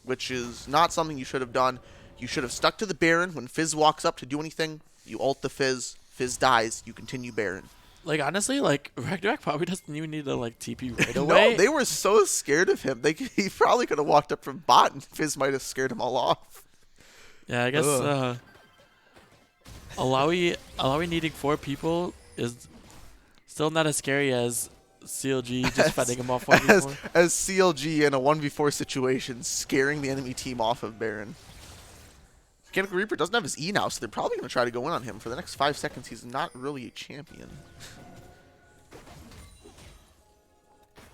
which is not something you should have done. You should have stuck to the Baron. When Fizz walks up to do anything, you ult the Fizz. Fizz dies. You continue Baron. Like, honestly, like, Ragnarok probably doesn't even need to, like, TP right away. No, they were so scared of him. He probably could have walked up from bot, and Fizz might have scared him all off. Yeah, I guess Alawi needing 4 people is still not as scary as CLG just fending him off 1v4. As CLG in a 1v4 situation, scaring the enemy team off of Baron. Mechanical Reaper doesn't have his E now, so they're probably going to try to go in on him. For the next 5 seconds, he's not really a champion.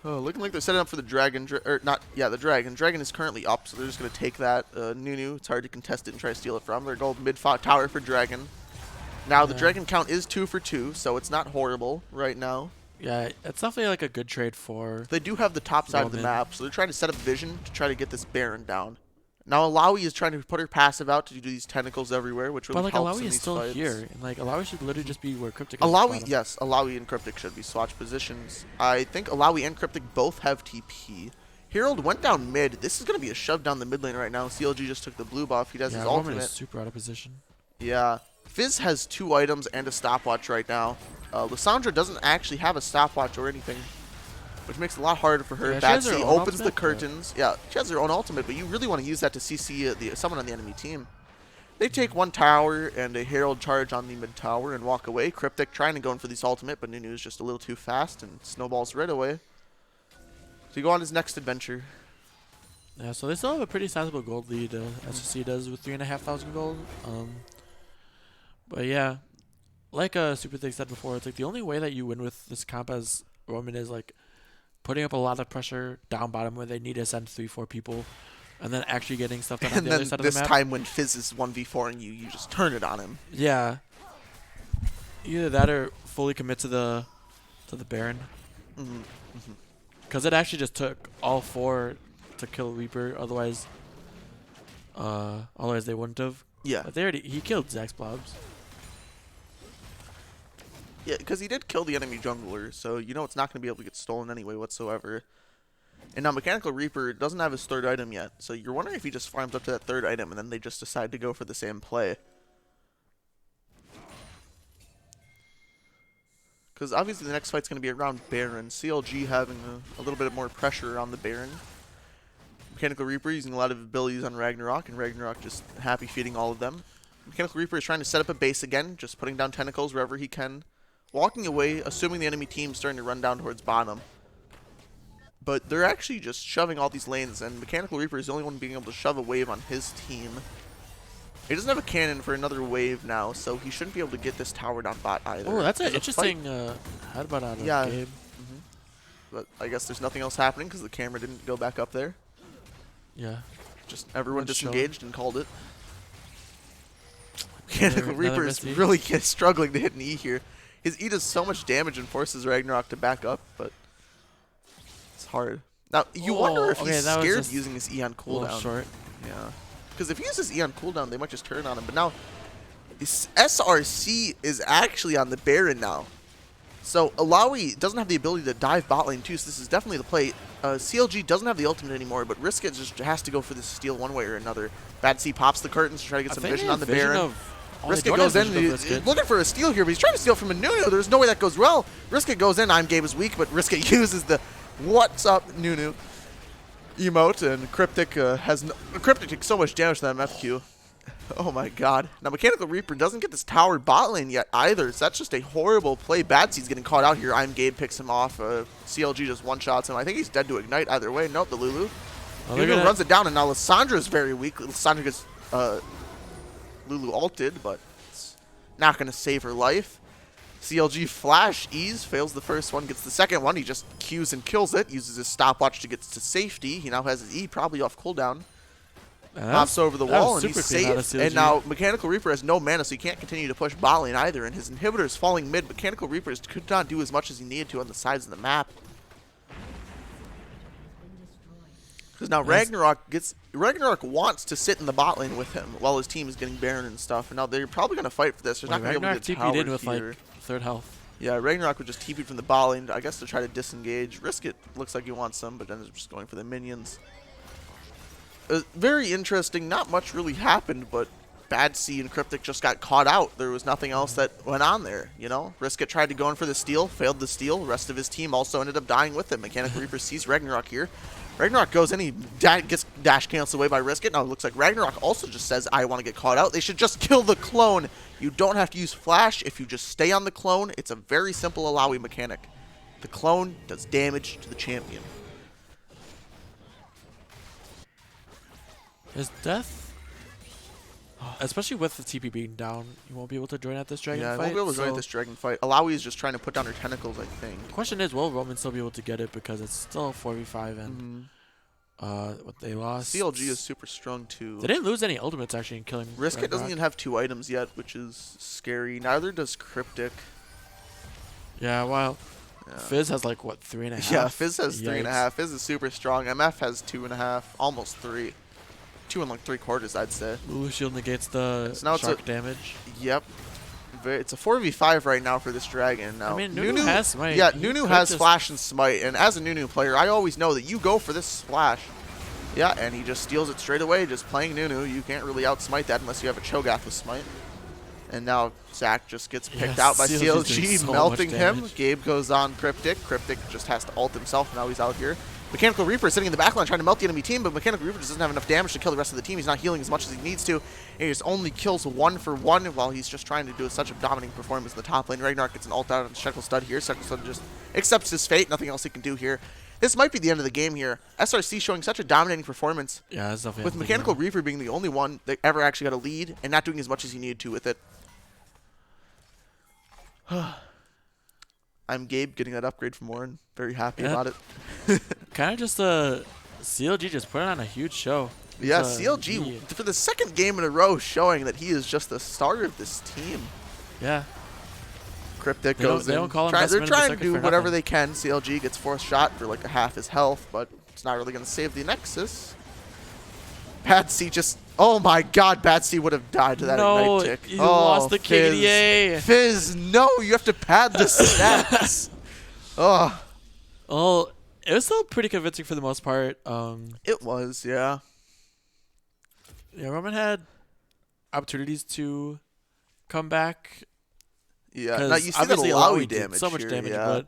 Oh, looking like they're setting up for the Dragon. The Dragon. Dragon is currently up, so they're just going to take that. Nunu, it's hard to contest it and try to steal it from. They're going mid-fought tower for Dragon. Now, the Dragon count is 2 for 2, so it's not horrible right now. Yeah, it's definitely like a good trade for They do have the top side of the map, so they're trying to set up vision to try to get this Baron down. Now, Alawi is trying to put her passive out to do these tentacles everywhere, which really helps in these fights. But, like, Alawi is still here, and, like, Alawi should literally just be where Cryptic is. Yes, Alawi and Cryptic should be swatched positions. I think Alawi and Cryptic both have TP. Herald went down mid. This is going to be a shove down the mid lane right now. CLG just took the blue buff. He does his ultimate. Roman is super out of position. Yeah. Fizz has 2 items and a stopwatch right now. Lysandra doesn't actually have a stopwatch or anything, which makes it a lot harder for her. Batsy opens the curtains. Yeah, she has her own ultimate, but you really want to use that to CC someone on the enemy team. They take 1 tower and a Herald charge on the mid tower and walk away. Cryptic trying to go in for this ultimate, but Nunu is just a little too fast and snowballs right away. So you go on his next adventure. Yeah, so they still have a pretty sizable gold lead. SRC does with 3,500 gold. But yeah, like Super Thick said before, it's like the only way that you win with this comp as Roman is like putting up a lot of pressure down bottom where they need to send 3-4 people, and then actually getting stuff done on And the other then side of this the map. time when Fizz is 1v4 and you just turn it on him. Yeah. Either that or fully commit to the Baron. Because it actually just took all 4 to kill Reaper. Otherwise they wouldn't have. Yeah. But he killed Zach's blobs. Yeah, because he did kill the enemy jungler, so you know it's not going to be able to get stolen anyway whatsoever. And now Mechanical Reaper doesn't have his 3rd item yet, so you're wondering if he just farms up to that 3rd item and then they just decide to go for the same play. Because obviously the next fight's going to be around Baron. CLG having a little bit more pressure on the Baron. Mechanical Reaper using a lot of abilities on Ragnarok, and Ragnarok just happy feeding all of them. Mechanical Reaper is trying to set up a base again, just putting down tentacles wherever he can. Walking away, assuming the enemy team's starting to run down towards bottom. But they're actually just shoving all these lanes, and Mechanical Reaper is the only one being able to shove a wave on his team. He doesn't have a cannon for another wave now, so he shouldn't be able to get this tower down bot either. Oh, that's an There's a interesting headbutt out of Yeah. Gabe. But I guess there's nothing else happening because the camera didn't go back up there. Yeah. Just everyone Everyone's disengaged and called it. Mechanical Another Reaper is misty. really struggling to hit an E here. His E does so much damage and forces Ragnarok to back up, but it's hard. Now, you wonder if he's that was scared just using his E on a little cooldown. short. Yeah. Because if he uses E on cooldown, they might just turn on him. But now, his SRC is actually on the Baron now. So, Alawi doesn't have the ability to dive bot lane too, so this is definitely the play. CLG doesn't have the ultimate anymore, but Risk It just has to go for the steal one way or another. Bad C pops the curtains to try to get some vision on the Baron. Risk It goes in, he's looking for a steal here, but he's trying to steal from a Nunu. There's no way that goes well. Risk It goes in, I'm Gabe is weak, but Risk It uses the what's up Nunu emote, and Cryptic Cryptic takes so much damage to that MFQ. Oh my god. Now Mechanical Reaper doesn't get this tower bot lane yet either, so that's just a horrible play. Bad Seed's getting caught out here. I'm Gabe picks him off. CLG just one-shots him. I think he's dead to Ignite either way. Nope, the Lulu. Lulu runs it down, and now Lissandra's very weak. Lissandra gets Lulu ulted, but it's not going to save her life. CLG flash E's, fails the first one, gets the second one. He just Qs and kills it, uses his stopwatch to get to safety. He now has his E probably off cooldown. Hops over the wall and he's safe. And now Mechanical Reaper has no mana, so he can't continue to push bot lane either. And his inhibitor is falling mid. Mechanical Reaper could not do as much as he needed to on the sides of the map. Because now Ragnarok wants to sit in the bot lane with him while his team is getting Baron and stuff. And now they're probably going to fight for this. There's not going to be able to get TP'd in tower with here. like 3rd health. Yeah, Ragnarok would just TP from the bot lane, I guess, to try to disengage. Risk It looks like he wants some, but then he's just going for the minions. Very interesting. Not much really happened, but Bad C and Cryptic just got caught out. There was nothing else that went on there, you know? Risk It tried to go in for the steal, failed the steal. The rest of his team also ended up dying with him. Mechanical Reaper sees Ragnarok here. Ragnarok goes in, he gets dash canceled away by Risk It. Now it looks like Ragnarok also just says, I want to get caught out. They should just kill the clone. You don't have to use flash. If you just stay on the clone, it's a very simple Alawi mechanic. The clone does damage to the champion. His death, especially with the TP being down, you won't be able to join at this dragon Yeah, fight. I won't be able to join at this dragon fight. Alawi is just trying to put down her tentacles, I think. The question is, will Roman still be able to get it because it's still a 4v5 and what they lost. CLG is super strong too. They didn't lose any ultimates actually in killing. Risk It doesn't Ragnarok. even have 2 items yet, which is scary. Neither does Cryptic. Yeah, while Yeah. Fizz has like what 3.5. Yeah, Fizz has Yikes. 3.5. Fizz is super strong. MF has 2.5, almost 3. 2 and like 3/4, I'd say. Lulu shield negates the So now it's shark damage. Yep. It's a 4v5 right now for this dragon. Now, I mean, Nunu has Smite. Yeah, He Nunu could has just- Flash and Smite, and as a Nunu player, I always know that you go for this splash. Yeah, and he just steals it straight away, just playing Nunu. You can't really out-smite that unless you have a Cho'Gath with Smite. And now Zach just gets picked out by CLG CLG, doing so melting much him. damage. Gabe goes on Cryptic. Cryptic just has to ult himself. Now he's out here. Mechanical Reaper is sitting in the backline trying to melt the enemy team, but Mechanical Reaper just doesn't have enough damage to kill the rest of the team. He's not healing as much as he needs to. And he just only kills 1 for 1 while he's just trying to do such a dominating performance in the top lane. Ragnarok gets an ult out on Shekel Stud here. Shekel Stud just accepts his fate. Nothing else he can do here. This might be the end of the game here. SRC showing such a dominating performance, Yeah, that's definitely with Mechanical Reaper being the only one that ever actually got a lead and not doing as much as he needed to with it. I'm Gabe getting that upgrade from Warren. Very happy Yeah. about it. kind of just CLG just put on a huge show. Yeah, He's, CLG for the second game in a row showing that he is just the starter of this team. Yeah. Cryptic They goes don't in. call him They're best man in the trying to circuit do for whatever nothing. they can. CLG gets fourth shot for like a half his health, but it's not really going to save the Nexus. Batsy just... Oh my god, Batsy would have died to that No, Ignite tick. you Oh, lost the Fizz. KDA. Fizz, no, you have to pad the stats. Oh, Well, it was still pretty convincing for the most part. it was, yeah. Yeah, Roman had opportunities to come back. Yeah, now 'Cause you see that obviously Alawi did damage so much here, damage, yeah. but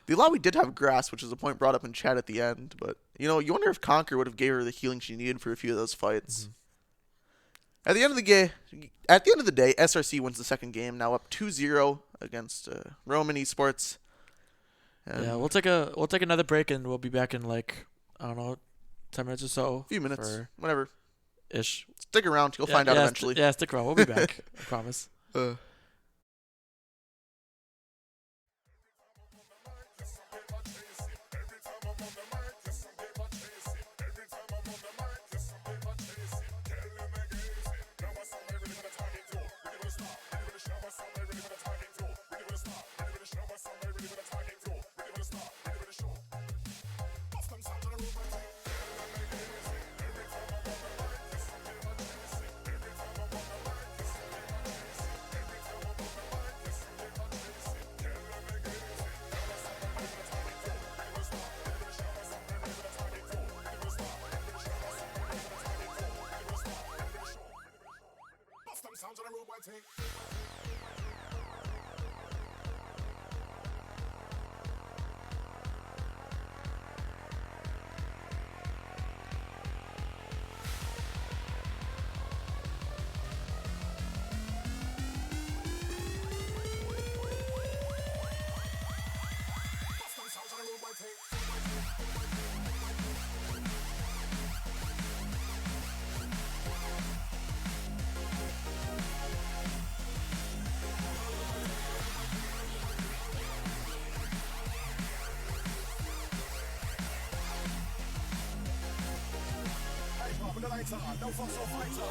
The Alawi did have grass, which is a point brought up in chat at the end, but you know, you wonder if Conquer would have gave her the healing she needed for a few of those fights. At the end of the day, SRC wins the second game, now up 2-0 against Roman Esports. And yeah, we'll take another break and we'll be back in like, I don't know, 10 minutes or so. a few minutes, for whatever. ish. Stick around, you'll find out eventually. Yeah, stick around. We'll be back. I promise. Sounds on the road, one thing. Sounds on the road, one thing. No fuss or fighter.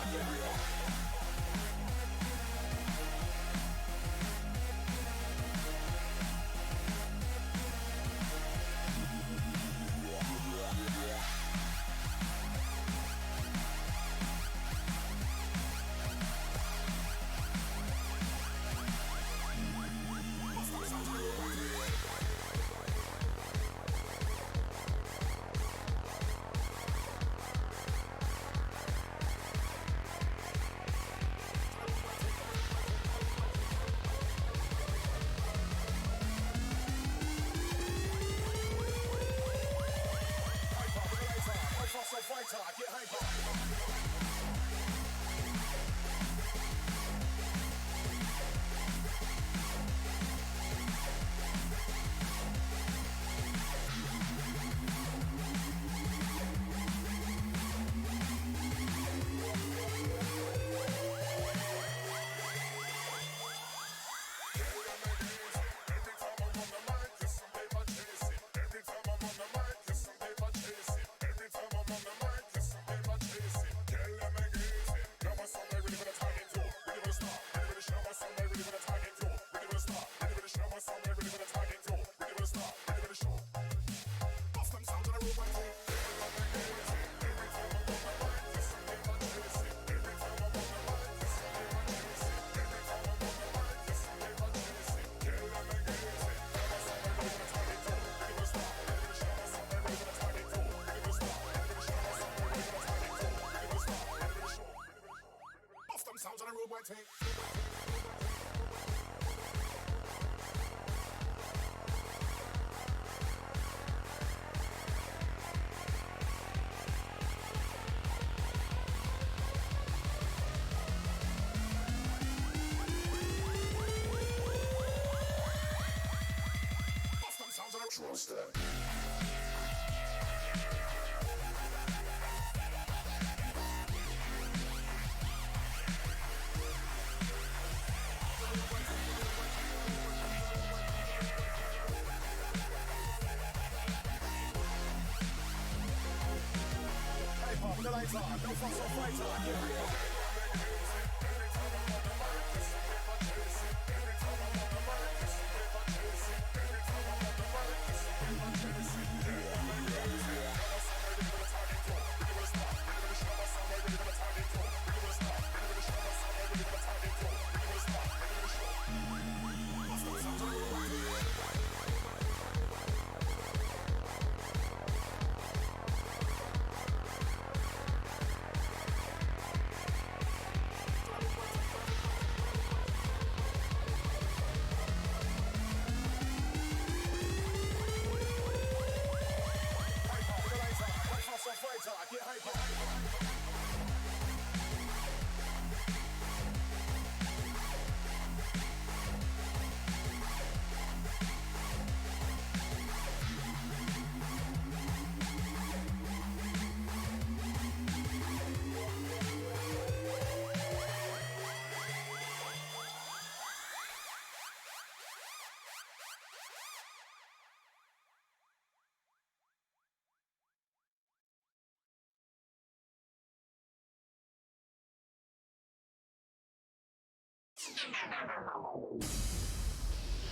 Get hyper. Sounds on the road, one thing. Sounds on the trust them. fighter, no fuss or fighter. Yeah.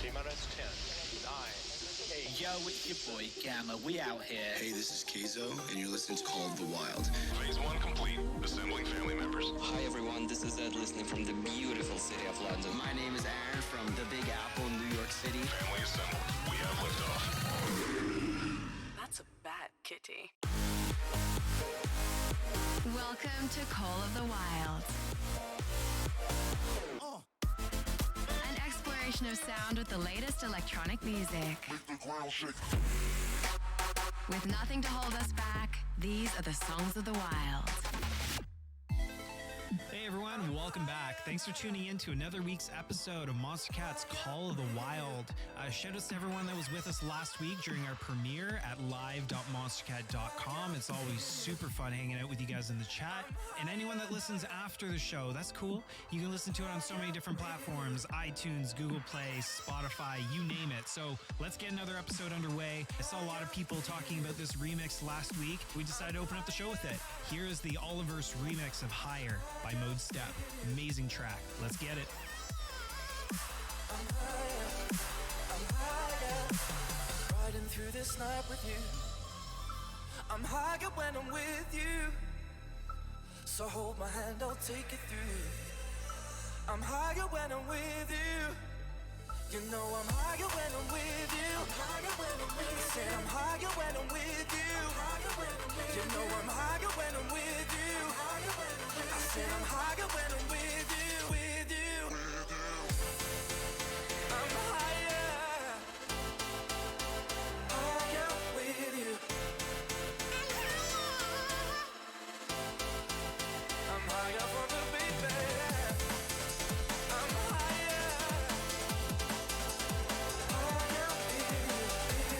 T-minus 10, 9, 8. Yo, it's your boy Gamma. We out here. Hey, this is Kizo, and you're listening to Call of the Wild. Phase 1 complete. Assembling family members. Hi everyone, this is Ed listening from the beautiful city of London. My name is Aaron from the Big Apple, New York City. Family assembled. We have liftoff. That's a bad kitty. Welcome to Call of the Wild. An exploration of sound with the latest electronic music. Make the ground shake. With nothing to hold us back, these are the songs of the wild. Hey everyone, welcome back. Thanks for tuning in to another week's episode of Monster Cat's Call of the Wild. Shout outs to everyone that was with us last week during our premiere at live.monstercat.com. It's always super fun hanging out with you guys in the chat. And anyone that listens after the show, that's cool. You can listen to it on so many different platforms, iTunes, Google Play, Spotify, you name it. So let's get another episode underway. I saw a lot of people talking about this remix last week. We decided to open up the show with it. Here is the Oliver's remix of Higher by Mode Step. Amazing track. Let's get it. I'm higher, riding through this night with you. I'm higher when I'm with you. So hold my hand, I'll take you through. I'm higher when I'm with you. You know I'm higher when I'm with you. I'm higher when I'm with you. Said I'm higher when I'm with you. You know I'm higher when I'm with you. I said I'm higher when I'm with you, with you. I'm higher, higher with you. I'm higher for the baby. I'm higher, higher with you.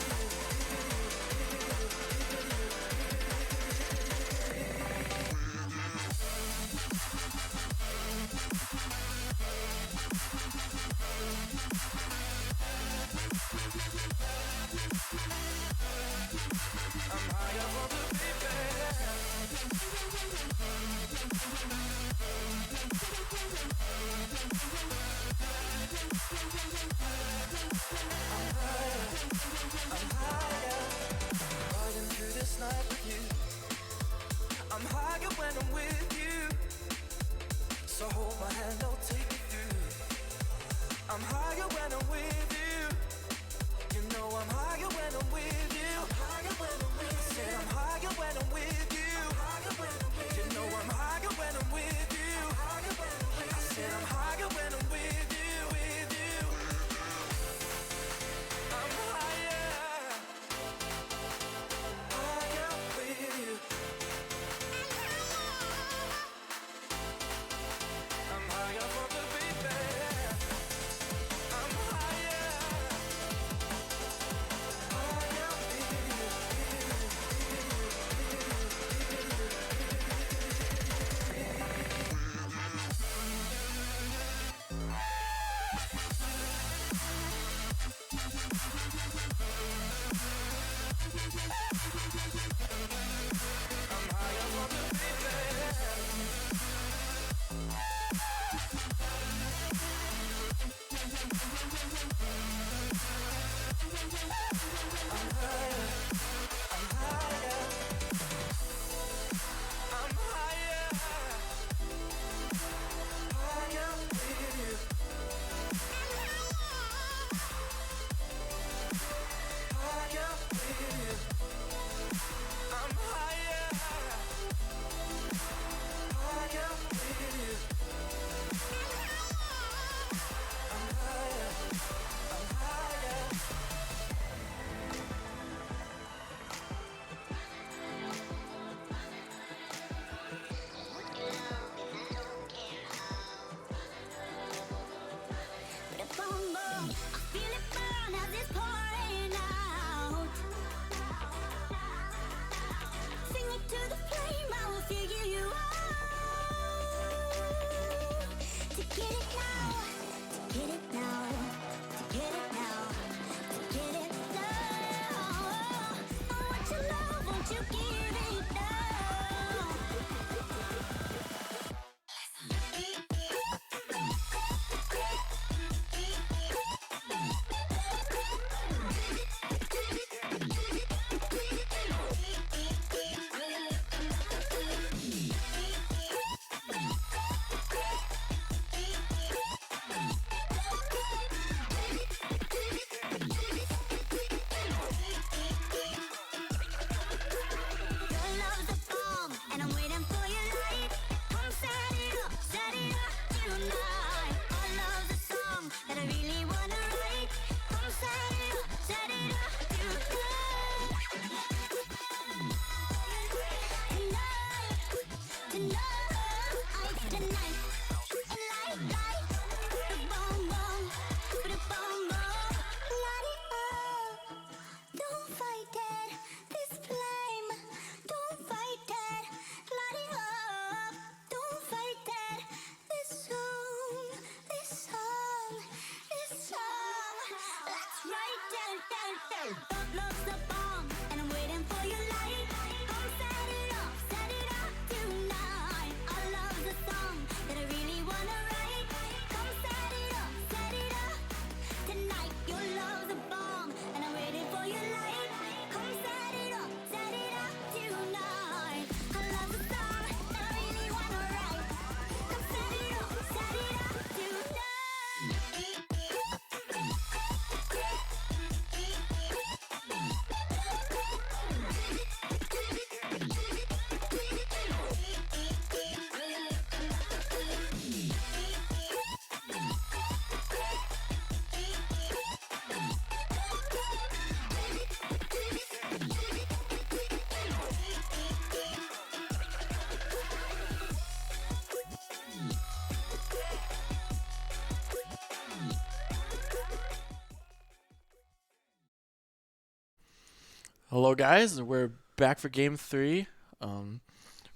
Hello, guys. We're back for Game 3.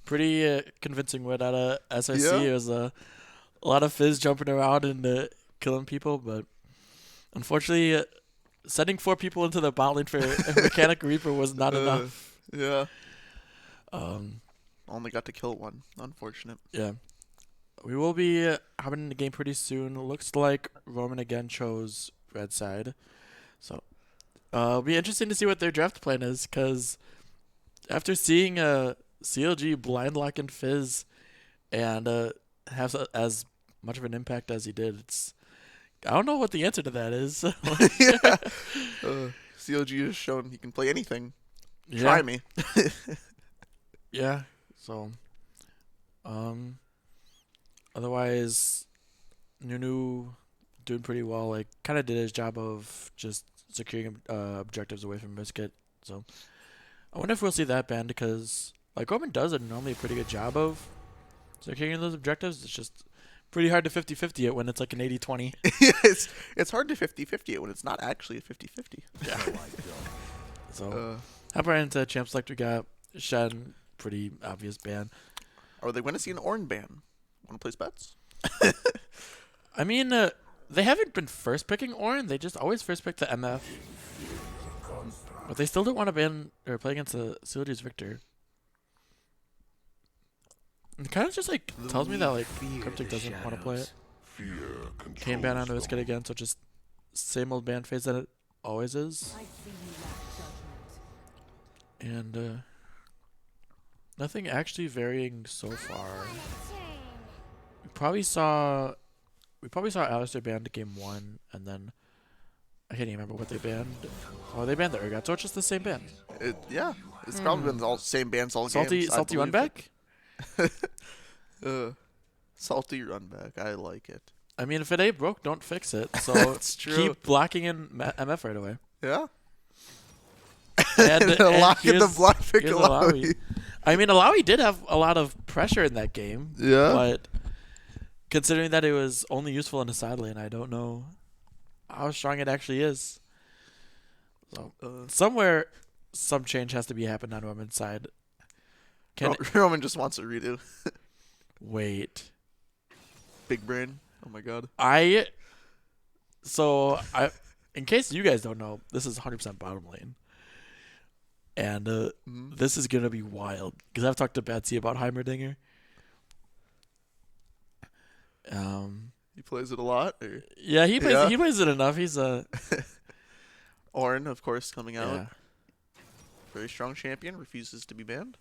Pretty convincing win out of SRC. Yeah. It was a lot of Fizz jumping around and killing people, but unfortunately, sending 4 people into the bot lane for Mechanic Reaper was not enough. Yeah. Only got to kill 1. Unfortunate. Yeah. We will be having the game pretty soon. Looks like Roman again chose red side. So it'll be interesting to see what their draft plan is, because after seeing CLG blind lock and Fizz and have as much of an impact as he did, I don't know what the answer to that is. Yeah. CLG has shown he can play anything. Yeah. Try me. Yeah. So, otherwise, Nunu doing pretty well. Like, kind of did his job of just securing objectives away from Biscuit. So, I wonder if we'll see that banned, because like Roman does normally a pretty good job of securing those objectives. It's just pretty hard to 50-50 it when it's like an 80-20. Yeah, it's hard to 50-50 it when it's not actually a 50-50. Yeah. So, hop right into Champ Select. We got Shen, pretty obvious ban. Are they going to see an Ornn ban? Want to place bets? I mean, they haven't been first picking Ornn. They just always first pick the MF. But they still don't want to ban or play against the CLG's Victor. It kind of just like tells me that like Cryptic doesn't want to play it. Can't ban on the Biscuit again, so just same old ban phase that it always is. And nothing actually varying so far. We probably saw Alistair banned game 1, and then I can't even remember what they banned. Oh, they banned the Urgot, so it's just the same ban. Yeah, it's probably been the same bans all games. Salty run back? Salty run back. I like it. I mean, if it ain't broke, don't fix it. So That's true. Keep blocking in MF right away. Yeah. And lock in the block pick Alawi. I mean, Alawi did have a lot of pressure in that game. Yeah. But considering that it was only useful in the side lane, I don't know how strong it actually is. So somewhere, some change has to be happening on Roman's side. Roman just wants a redo. Wait. Big brain. Oh my god. In case you guys don't know, this is 100% bottom lane. And this is going to be wild, because I've talked to Betsy about Heimerdinger. He plays it a lot? Or? Yeah, he plays it enough. He's Ornn, of course, coming out. Yeah. Very strong champion, refuses to be banned.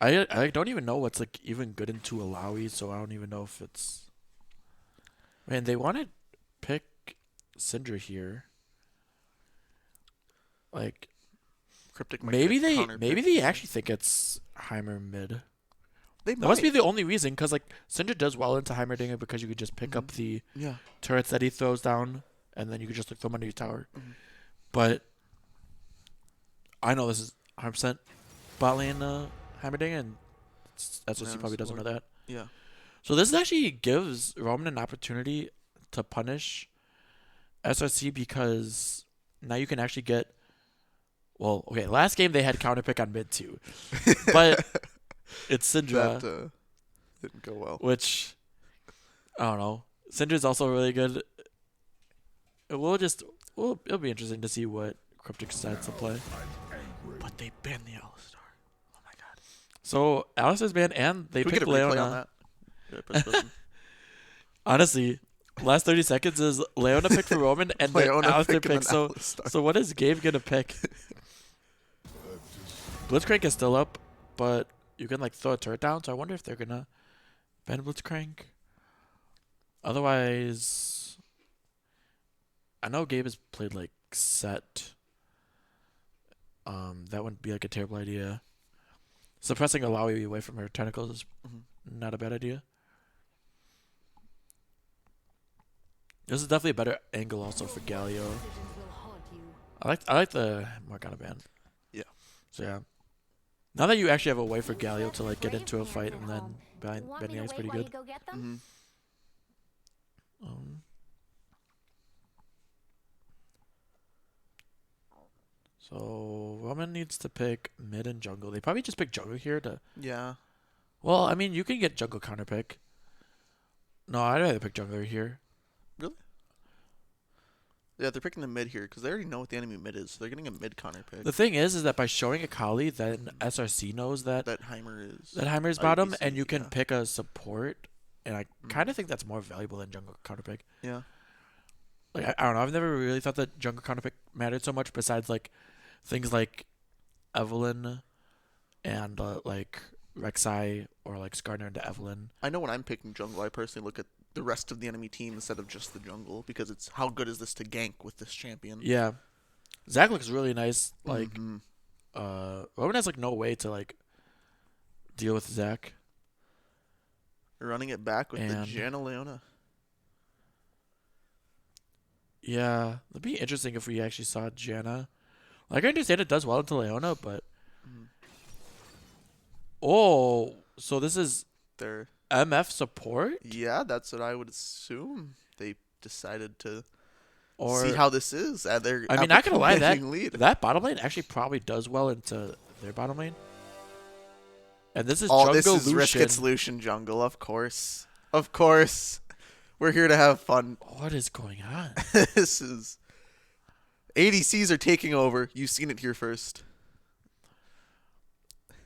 I don't even know what's like even good into Alawi, so I don't even know if it's... Man, they want to pick Syndra here. Like, Cryptic maybe they actually think it's Heimer mid. That must be the only reason, because like Syndra does well into Heimerdinger because you could just pick up the turrets that he throws down, and then you could just like, throw them under your tower. But I know this is 100% bot lane Heimerdinger, and SRC probably doesn't know that. Yeah. So this actually gives Roman an opportunity to punish SRC, because now you can actually get... Well, okay, last game they had counter pick on mid too. But it's Syndra. That didn't go well. Which, I don't know. Syndra's also really good. It'll be interesting to see what Cryptic decides to play. But they banned the Alistar. Oh my god. So Alistair's banned, and they Can we picked get a replay on Leona. that? Yeah, press button. Honestly, last 30 seconds is Leona picked for Roman, and then Leona Alistair picking picked. an So, Alistar. so what is Gabe gonna pick? Blitzcrank is still up, but you can like throw a turret down. So I wonder if they're gonna ban Blitzcrank. Otherwise, I know Gabe has played like set. That wouldn't be like a terrible idea. Suppressing Alawi away from her tentacles is not a bad idea. This is definitely a better angle also for Galio. I like the Morgana ban. Yeah. So yeah. Now that you actually have a way for Galio to like get into a fight and then banning is pretty good. So Roman needs to pick mid and jungle. They probably just pick jungle here to. Yeah. Well, I mean, you can get jungle counter pick. No, I'd rather pick jungler here. Really? Yeah, they're picking the mid here because they already know what the enemy mid is. So they're getting a mid counter pick. The thing is that by showing Akali, then SRC knows that Heimer is bottom, IBC, and you can pick a support. And I kind of think that's more valuable than jungle counter pick. Yeah. Like I don't know. I've never really thought that jungle counter pick mattered so much. Besides like things like Evelyn and like Rek'Sai or like Skarner into Evelyn. I know when I'm picking jungle, I personally look at the rest of the enemy team instead of just the jungle because it's how good is this to gank with this champion. Yeah, Zach looks really nice. Like, Roman has like no way to like deal with Zach. Running it back with the Janna Leona. Yeah, it'd be interesting if we actually saw Janna. Like I understand it does well into Leona, but oh, so this is their MF support? Yeah, that's what I would assume. They decided to or see how this is. I mean, not gonna lie, lead. that bottom lane actually probably does well into their bottom lane. And this is jungle this is Lucian. Risk it's Lucian jungle, of course. Of course. We're here to have fun. What is going on? This is ADCs are taking over. You've seen it here first.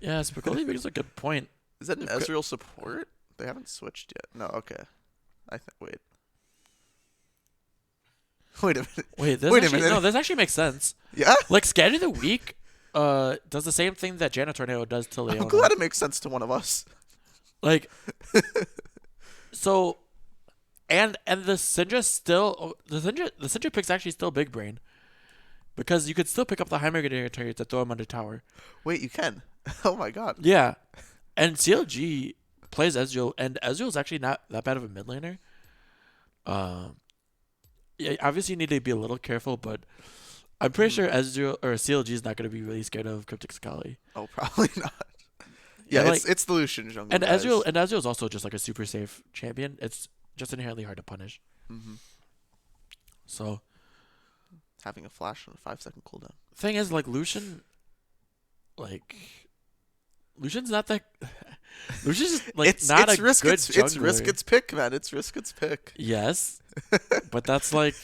Yeah, Spicoli makes a good point. Is that an Ezreal support? They haven't switched yet. No, okay. Wait. Wait a minute. Wait a minute. No, this actually makes sense. Yeah? Like, Scan of the Week does the same thing that Janna Tornado does to Leona. I'm glad it makes sense to one of us. Like, so, and the Syndra still, the Syndra pick's actually still big brain. Because you could still pick up the Heimerdinger targets to throw him under tower. Wait, you can? Oh my god. Yeah. And CLG plays Ezreal, and Ezreal's actually not that bad of a mid laner. Yeah, obviously you need to be a little careful, but I'm pretty sure Ezreal or CLG is not going to be really scared of Cryptic Akali. Oh, probably not. Yeah, like, it's the Lucian jungle. And guys. Ezreal's also just like a super safe champion. It's just inherently hard to punish. So having a flash on a 5-second cooldown. Thing is, like Lucian's not that. Lucian's like it's not it's a risk good it's, jungler. It's risk its pick, man. It's risk its pick. Yes, but that's like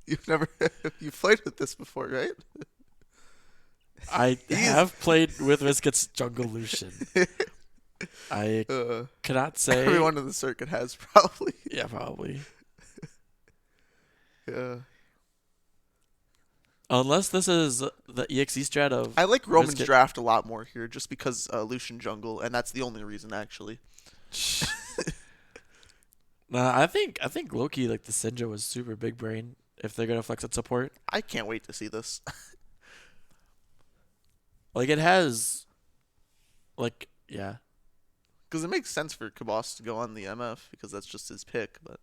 you've played with this before, right? I have played with risk its jungle Lucian. I cannot say everyone in the circuit has probably. Yeah, probably. Yeah. Unless this is the EXE strat of... I like Roman's draft a lot more here just because Lucian jungle, and that's the only reason, actually. Nah, I think low-key, like, the Syndra was super big brain if they're going to flex at support. I can't wait to see this. Like, it has... Like, yeah. Because it makes sense for Kabos to go on the MF, because that's just his pick, but...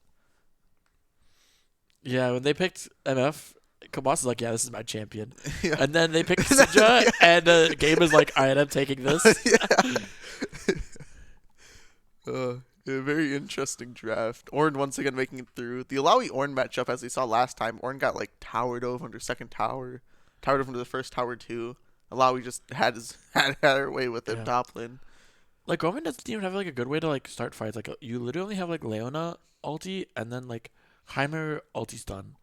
Yeah, when they picked MF... Kabos is like, yeah, this is my champion. Yeah. And then they picked Syndra, and the game is like, all right, I'm taking this. A very interesting draft. Ornn once again making it through. The Alawi Ornn matchup, as we saw last time, Ornn got like towered over under second tower, towered over into the first tower too. Alawi just had her way with it top lane. Like Roman doesn't even have like a good way to like start fights. Like you literally have like Leona ulti and then like Heimer ulti stun.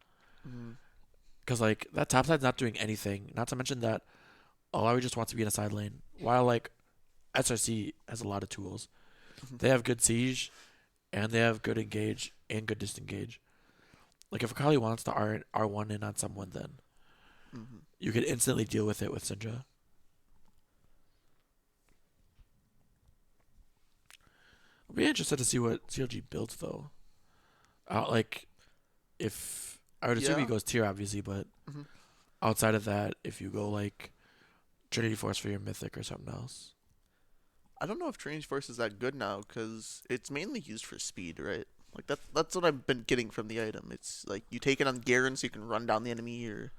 Because, like, that top side's not doing anything. Not to mention that Alawi just wants to be in a side lane. While, like, SRC has a lot of tools. They have good siege, and they have good engage and good disengage. Like, if Akali wants to R1 in on someone, then you could instantly deal with it with Syndra. I'll be interested to see what CLG builds, though. Like, if I would assume he goes tier, obviously, but outside of that, if you go, like, Trinity Force for your Mythic or something else. I don't know if Trinity Force is that good now, because it's mainly used for speed, right? Like, that's what I've been getting from the item. It's like, you take it on Garen so you can run down the enemy, or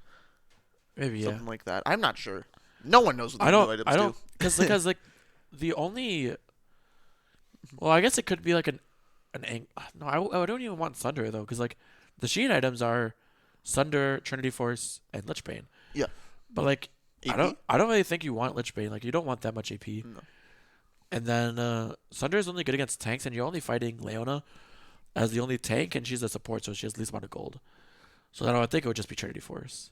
maybe something like that. I'm not sure. No one knows what the new items do. Because, like, the only... Well, I guess it could be, like, no, I don't even want Thunder, though, because, like, the Sheen items are Sunder, Trinity Force, and Lich Bane. Yeah. But, like, AP? I don't really think you want Lich Bane. Like, you don't want that much AP. No. And then Sunder is only good against tanks, and you're only fighting Leona as the only tank, and she's a support, so she has the least amount of gold. So then I would think it would just be Trinity Force.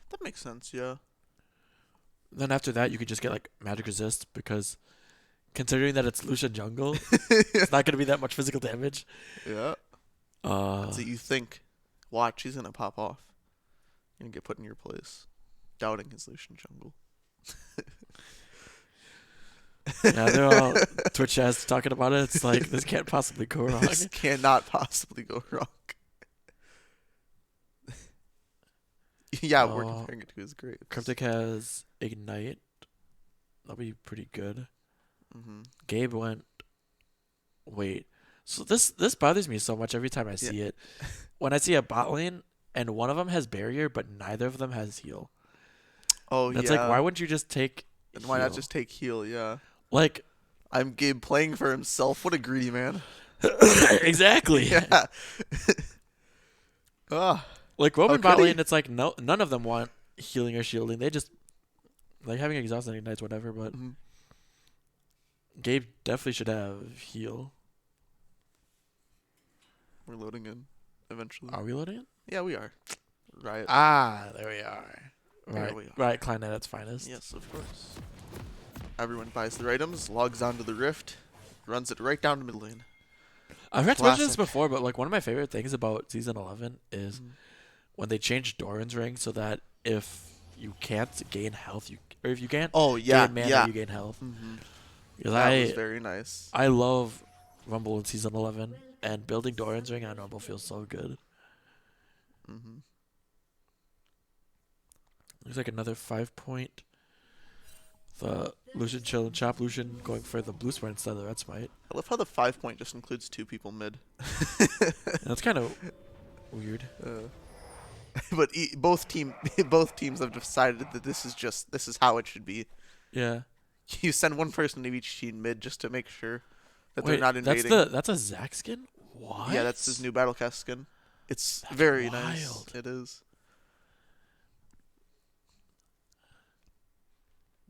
That makes sense, yeah. Then after that, you could just get, like, Magic Resist, because considering that it's Lucian jungle, it's not going to be that much physical damage. Yeah. That's what you think. Watch, he's going to pop off. You're going to get put in your place. Doubting his Lucian jungle. Yeah, they're all Twitch chat's talking about it. It's like, this can't possibly go wrong. This cannot possibly go wrong. Yeah, we're comparing it to his grades. Cryptic has Ignite. That'll be pretty good. Gabe went... Wait. So this bothers me so much every time I see it. When I see a bot lane, and one of them has Barrier, but neither of them has Heal. Oh, It's like, why wouldn't you just take And why not just take Heal, yeah. Like... I'm Gabe playing for himself. What a greedy man. Exactly. Yeah. Like, Roman bot lane, it's like, none of them want healing or shielding. They just... Like, having exhaust and ignites, whatever, but... Gabe definitely should have heal. We're loading in eventually. Are we loading in? Yeah, we are. Riot. There we are. There we are. Right, Klein at its finest. Yes, of course. Everyone buys their items, logs onto the Rift, runs it right down to mid lane. I've heard to mention this before, but like one of my favorite things about Season 11 is when they changed Doran's ring so that if you can't gain health, or if you can't gain mana, you gain health. Because that was very nice. I love Rumble in Season 11, and building Doran's ring on Rumble feels so good. Looks like another 5-point. The Lucian chill and chop. Lucian going for the blue smite instead of the red smite. I love how the 5-point just includes 2 people mid. That's kind of weird. But both teams have decided that this is how it should be. Yeah. You send one person to each team mid just to make sure that they're not invading. That's a Zac skin? What? Yeah, that's his new Battlecast skin. It's very wild. nice. It is.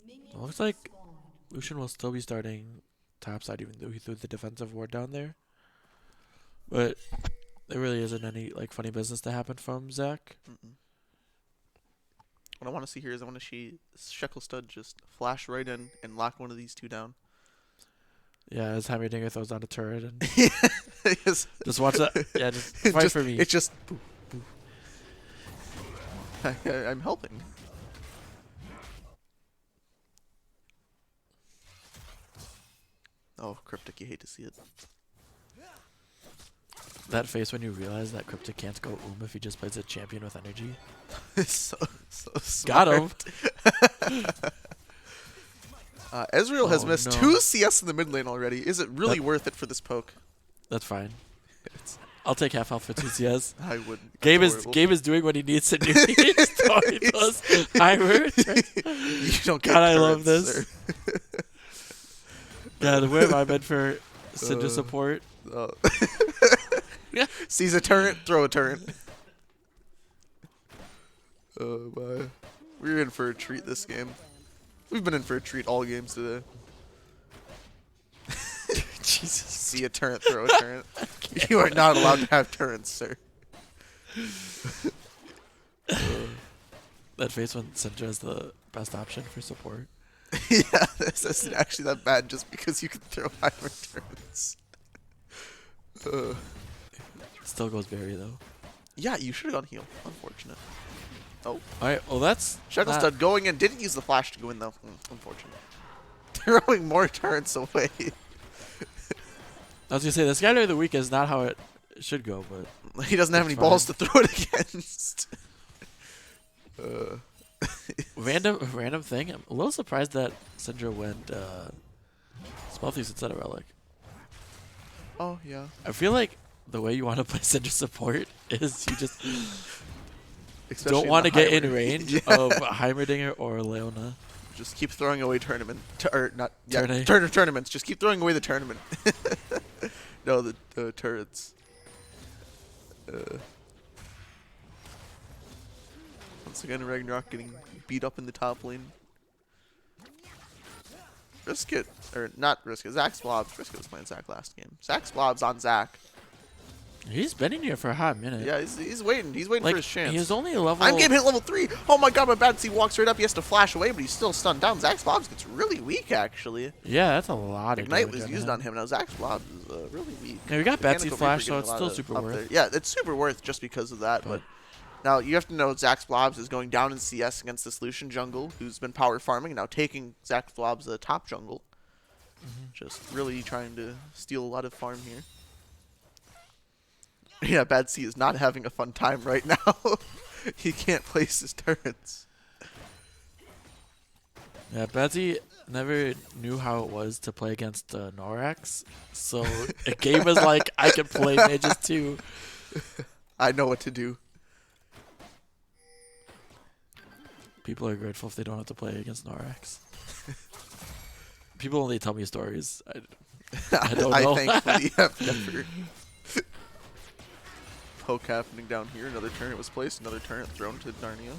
It looks like Lucian will still be starting topside even though he threw the defensive ward down there. But there really isn't any like funny business to happen from Zac. What I want to see here is I want to see Shekel Stud just flash right in and lock one of these 2 down. Yeah, as Hammerdinger throws down a turret and yes. Just watch that. Yeah, just fight for me. It's just boo, boo. I'm helping. Oh, Cryptic, you hate to see it. That face when you realize that Cryptic can't go if he just plays a champion with energy. so smart. Got him. Ezreal has missed 2 CS in the mid lane already. Is it really worth it for this poke? That's fine. I'll take half health for 2 CS. I wouldn't. Gabe is doing what he needs to do. He's throwing those high words. Right? You don't get God, I turrets, love this. sir. God, where have I been for Syndra support? Yeah. Sees a turret, throw a turret. Oh my. We're in for a treat this game. We've been in for a treat all games today. Jesus. See a turret, throw a turret. You are not allowed to have turrets, sir. that face when Syndra is the best option for support. Yeah, this isn't actually that bad just because you can throw high returns. Still goes berry though. Yeah, you should have gone heal. Unfortunate. Oh. Alright, well that's Shuttlestud going in. Didn't use the flash to go in though. Unfortunate. Throwing more turrets away. I was gonna say the Skylar of the week is not how it should go, but he doesn't have any balls to throw it against. Random thing. I'm a little surprised that Syndra went Spell Thieves instead of Relic. Oh yeah. I feel like the way you want to play Syndra support is you just don't want to get in range of Heimerdinger or Leona. Just keep throwing away tournament or not tournaments. Just keep throwing away the tournament. No, the turrets. Once again, Ragnarok getting beat up in the top lane. Risk it, or not risk it. Zach's Blobs. Risk it was playing Zach last game. Zach's Blobs on Zach. He's been in here for a hot minute. Yeah, he's waiting. He's waiting for his chance. He was only a level. I'm getting hit level 3. Oh my god, my bad C walks right up. He has to flash away, but he's still stunned down. Zach's Blobs gets really weak, actually. Yeah, that's a lot of Ignite was used on him. Now Zach's Blobs is really weak. Yeah, we got Betsy flash, so it's still super worth. There. Yeah, it's super worth just because of that. But now you have to know Zach's Blobs is going down in CS against this Lucian jungle, who's been power farming, now taking Zach's Blobs the top jungle. Just really trying to steal a lot of farm here. Yeah, Bad C is not having a fun time right now. He can't place his turrets. Yeah, Betsy never knew how it was to play against Norax, so a game was like, I can play mages too. I know what to do. People are grateful if they don't have to play against Norax. People only tell me stories. I don't know. I thankfully have never. Poke happening down here. Another turret was placed. Another turret thrown to Darnia.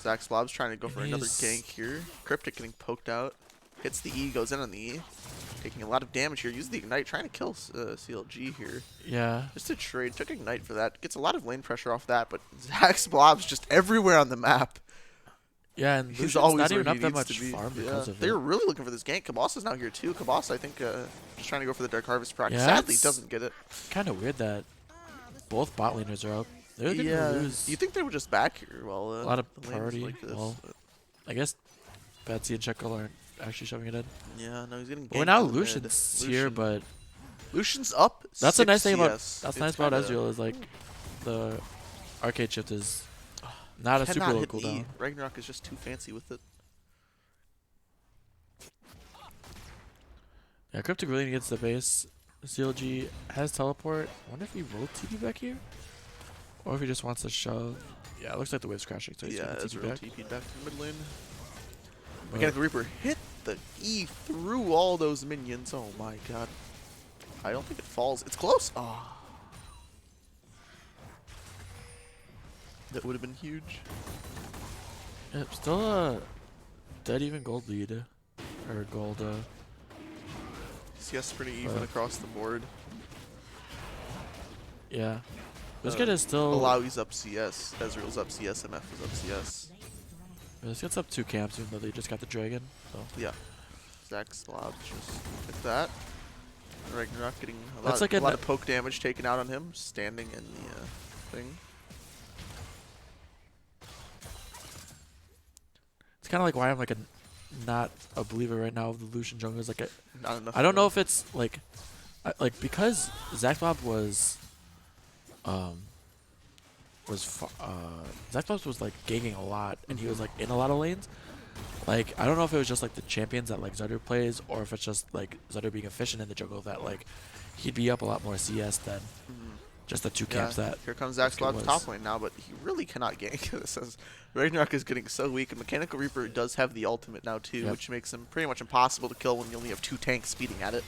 Zach's Blob's trying to go for another gank here. Cryptic getting poked out. Hits the E, goes in on the E. Taking a lot of damage here. Uses the Ignite, trying to kill CLG here. Yeah. Just a trade. Took Ignite for that. Gets a lot of lane pressure off that, but Zach's Blob's just everywhere on the map. Yeah, and he's Lucian's always not even where up he that needs much to be. farm because of it. They're really looking for this gank. Kabas now here too. Kabas, I think, just trying to go for the Dark Harvest proc. Yeah, Sadly, doesn't get it. Kind of weird that both bot laners are up. They're gonna lose. You think they were just back here? Well, a lot of priority. Like this, well, I guess Betsy and Checkle aren't actually shoving it in. Yeah, no, he's getting. Well, now Lucian's here, but Lucian's up. That's a nice thing about CS. Ezreal is like the arcade shift is not a super low cooldown. Ragnarok is just too fancy with it. Yeah, Cryptic really gets the base. CLG has teleport. I wonder if he will TP back here, or if he just wants to shove. Yeah, it looks like the wave's crashing, so he's yeah, gonna TP back to mid lane. Mechanical Reaper hit the E through all those minions. Oh my god. I don't think it falls. It's close. Oh. That would have been huge. Yep, still a dead even gold lead. Or gold, CS pretty even across the board. Yeah. This kid is still... Alawi's up CS. Ezreal's up CS. MF is up CS. This gets up 2 camps even though they just got the dragon. So. Yeah. Zach's Blobs just hit that. Ragnarok getting a lot of poke damage taken out on him, standing in the thing. It's kind of like why I'm like not a believer right now of the Lucian jungle. Is like Not I don't know if it's like because Zach Bob was Zach Bob was like ganking a lot and he was like in a lot of lanes. Like I don't know if it was just like the champions that like Zutter plays or if it's just like Zutter being efficient in the jungle that like he'd be up a lot more CS than just the 2 camps that. Here comes Zach Blob's top lane now, but he really cannot gank. This is Ragnarok is getting so weak, and Mechanical Reaper does have the ultimate now too, which makes him pretty much impossible to kill when you only have 2 tanks speeding at it.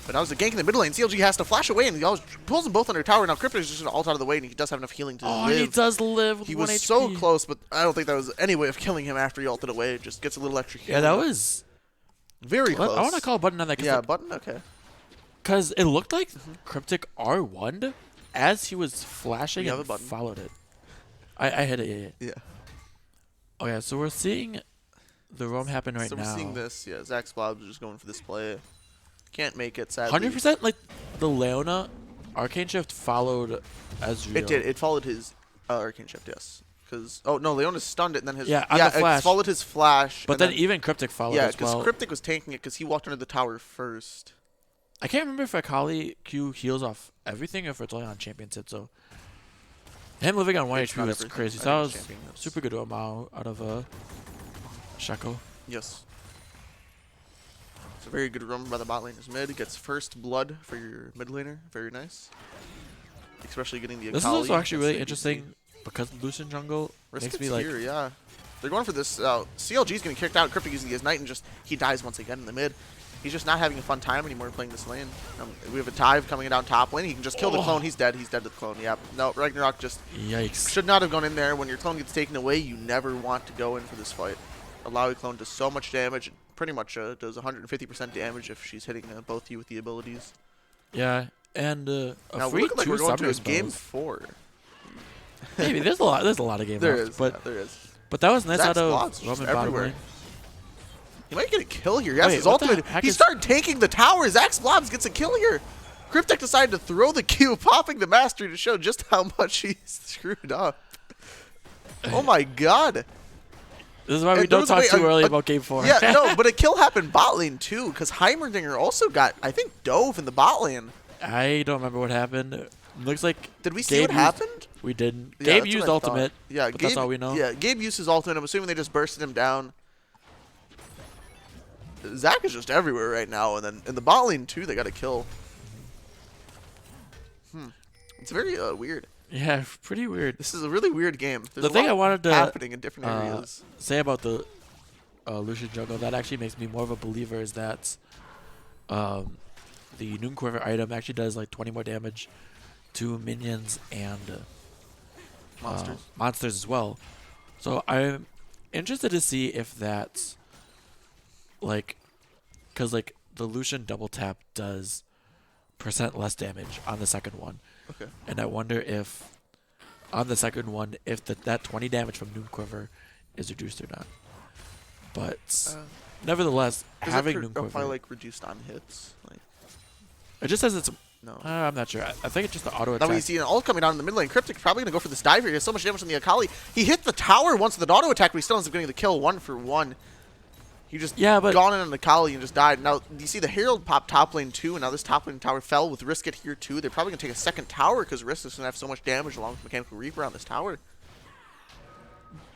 But now there's a gank in the mid lane. CLG has to flash away, and he always pulls them both under tower. Now Crypto is just going to ult out of the way, and he does have enough healing to live. Oh, he does live with He 1 was HP. so close, but I don't think that was any way of killing him after he ulted away. It just gets a little extra healing. Yeah, that was very close. I want to call a button on that. Yeah, button? Okay. Because it looked like Cryptic R1'd as he was flashing and followed it. I hit it. Yeah. Yeah. Oh yeah. So we're seeing the roam happen right So now. we're seeing this. Yeah, Zach Splobs is just going for this play. Can't make it, sadly. 100% like the Leona Arcane Shift followed Ezreal. It did. It followed his Arcane Shift, yes. Because Leona stunned it, and then his on the flash. It followed his flash. But then even Cryptic followed as well. because Cryptic was tanking it because he walked under the tower first. I can't remember if Akali Q heals off everything or if it's only on champions hit. So him living on 1 It's HP not was everything. crazy. I So that think was champion hits. super good amount out of Shaco. Yes. It's a very good run by the bot laner's mid. Gets first blood for your mid laner. Very nice. Especially getting the Akali. This is also actually really against interesting because Lucian jungle makes Risket's me like. here, yeah. They're going for this. CLG's getting kicked out. Cryptic using his Knight and he dies once again in the mid. He's just not having a fun time anymore playing this lane. We have a dive coming down top lane. He can just kill the clone. He's dead. He's dead to the clone. Yeah. No, Ragnarok just Yikes. should not have gone in there. When your clone gets taken away, you never want to go in for this fight. Alawi clone does so much damage. And pretty much does 150% damage if she's hitting both you with the abilities. Yeah, and a now free we look like we're going to a summoners game spells. 4. Maybe there's a lot of game There left, is, but yeah, there is. But that was nice Zach's out blocks of just Roman bottom everywhere. lane. He might get a kill here. Yes, Wait, his what the ultimate. heck He is- started tanking the tower. Zach's Blobs gets a kill here. Cryptic decided to throw the Q, popping the mastery to show just how much he's screwed up. Oh my god. This is why we And don't there talk was- too wait, early about game 4. Yeah, no, but a kill happened bot lane too, because Heimerdinger also got, I think, dove in the bot lane. I don't remember what happened. Looks like Did we see Gabe what used- happened? We didn't. Yeah, Gabe that's used what I thought. ultimate. Yeah, but Gabe, that's all we know. Yeah, Gabe used his ultimate. I'm assuming they just bursted him down. Zach is just everywhere right now, and then in the bot lane too, they got a kill. It's very weird. Yeah, pretty weird. This is a really weird game. There's The a thing lot I wanted to happening in different areas. say about the Lucian jungle that actually makes me more of a believer is that the Noonquiver item actually does like 20 more damage to minions and monsters as well. So I'm interested to see if that's like, because like the Lucian double tap does % less damage on the second one. Okay. And I wonder if on the second one, if that 20 damage from Noonquiver is reduced or not. But nevertheless, having Noonquiver, probably like reduced on hits. Like, it just says it's. No. I'm not sure. I think it's just the auto now attack. we see an ult coming down in the mid lane. Cryptic probably going to go for this dive here. He has so much damage on the Akali. He hit the tower once with an auto attack, but he still ends up getting the kill 1 for 1. He just gone in on the Akali and just died. Now, you see the Herald pop top lane too, and now this top lane tower fell with Riskit here too. They're probably going to take a second tower because Risk is going to have so much damage along with Mechanical Reaper on this tower.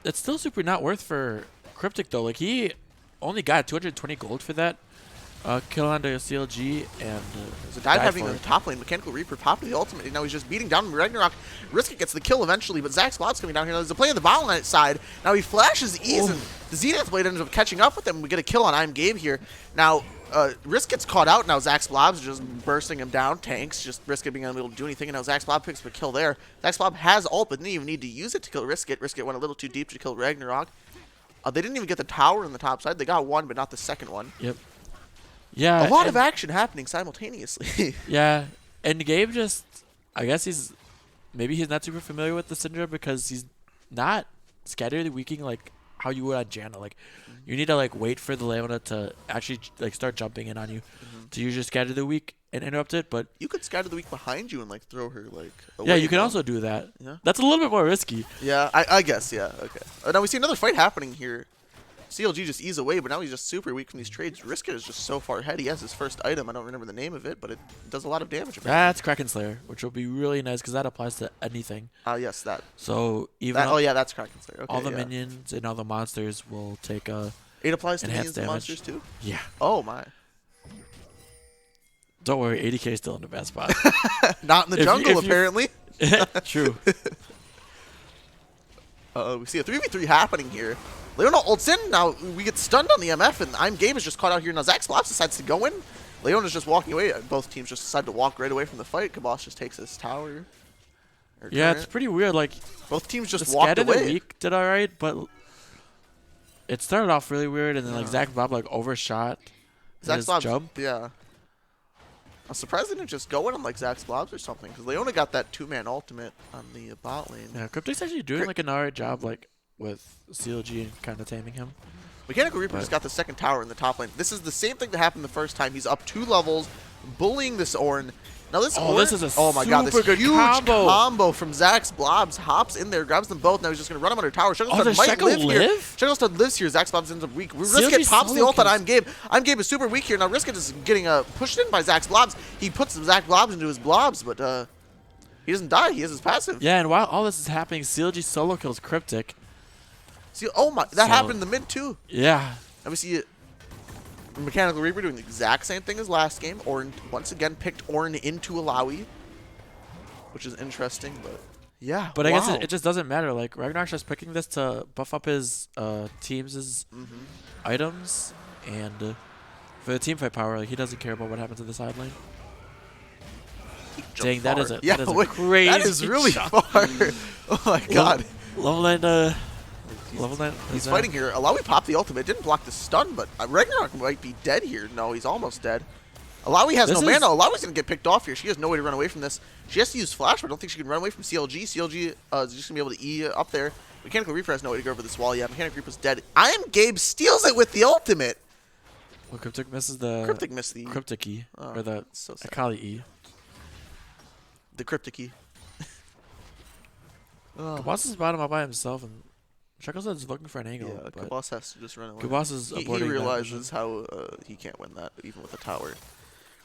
It's still super not worth for Cryptic though. Like he only got 220 gold for that kill onto CLG and There's a dive having for in it. the top lane. Mechanical Reaper popped the ultimate, and now he's just beating down Ragnarok. Riskit gets the kill eventually, but Zach's Blob's coming down here. Now there's a play on the bottom line side. Now he flashes Ease, and the Zenith Blade ends up catching up with him. We get a kill on I'm Gabe here. Now, Risk gets caught out. Now Zach's Blob's just bursting him down. Tanks, just Riskit being unable to do anything, and now Zach's Blob picks up a kill there. Zach's Blob has ult, but didn't even need to use it to kill Riskit. Riskit went a little too deep to kill Ragnarok. They didn't even get the tower on the top side. They got one, but not the second one. Yep. Yeah. A lot of action happening simultaneously. Yeah, and Gabe just, I guess maybe he's not super familiar with the Syndra because he's not scatter weaking like how you would on Janna. Like, you need to like wait for the Leona to actually like start jumping in on you to use your scatter the weak and interrupt it. But you could scatter the weak behind you and like throw her like away. yeah, you can also do that. Yeah. That's a little bit more risky. Yeah, I guess, yeah, okay. Now we see another fight happening here. CLG just ease away, but now he's just super weak from these trades. Riskit is just so far ahead. He has his first item. I don't remember the name of it, but it does a lot of damage. That's Kraken Slayer, which will be really nice because that applies to anything. Yes, that. So even oh yeah, that's Kraken Slayer. Okay, all the yeah. minions and all the monsters will take a. It applies to enhanced minions and damage. monsters too? Yeah. Oh my. Don't worry, 80k is still in the best spot. Not in the jungle, apparently. True. We see a 3v3 happening here. Leona ults in. Now we get stunned on the MF, and I'm Game is just caught out here. Now Zach Slops decides to go in. Leona's just walking away. Both teams just decide to walk right away from the fight. Kabos just takes his tower. Yeah, it's pretty weird. Like both teams just the walked Scat of away. the week did alright, but it started off really weird, and then like Zach Bob like overshot Zach his Slops, jump. yeah. I'm surprised they didn't just go in on like Zach's Blobs or something, because Leona got that 2-man ultimate on the bot lane. Yeah, Cryptic's actually doing like an alright job like with CLG and kind of taming him. Mechanical Reaper just got the second tower in the top lane. This is the same thing that happened the first time. He's up 2 levels, bullying this Ornn. Now this Ornn, this is a oh my god, this super good huge combo. from Zach's Blobs. Hops in there, grabs them both. Now he's just going to run him under tower. Oh, does might Sheko live here. live? Shekostud lives here. Zach's Blobs ends up weak. CLG Riskit pops the solo ult on kills. I'm Gabe. I'm Gabe is super weak here. Now Riskit is getting pushed in by Zach's Blobs. He puts Zach Blobs into his Blobs, but he doesn't die. He has his passive. Yeah, and while all this is happening, CLG solo kills Cryptic. See, oh my, that happened in the mid too. Yeah. And we see Mechanical Reaper doing the exact same thing as last game. Ornn once again picked Ornn into Alawi, which is interesting, but yeah. But I guess it just doesn't matter. Like Ragnar's just picking this to buff up his team's items, and for the team fight power, like he doesn't care about what happens in the side lane. Dang, that is a crazy. That is really shot. far. Oh my god. Level 9. Level 9. He's fighting here. Alawi popped the ultimate. Didn't block the stun, but Ragnarok might be dead here. No, he's almost dead. Alawi has no mana. Alawi's going to get picked off here. She has no way to run away from this. She has to use Flash, but I don't think she can run away from CLG. CLG is just going to be able to E up there. Mechanical Reaper has no way to go over this wall. Yeah, Mechanical Reaper's dead. I am Gabe steals it with the ultimate. Well, Cryptic misses the... Cryptic missed the... Cryptic E. Oh, or the so sad. Akali E. The Cryptic E. Kabas is bottom up by himself, and Shekosud's looking for an angle. Yeah, Kabas has to just run away. Kabas is he avoiding realizes how he can't win that, even with a tower.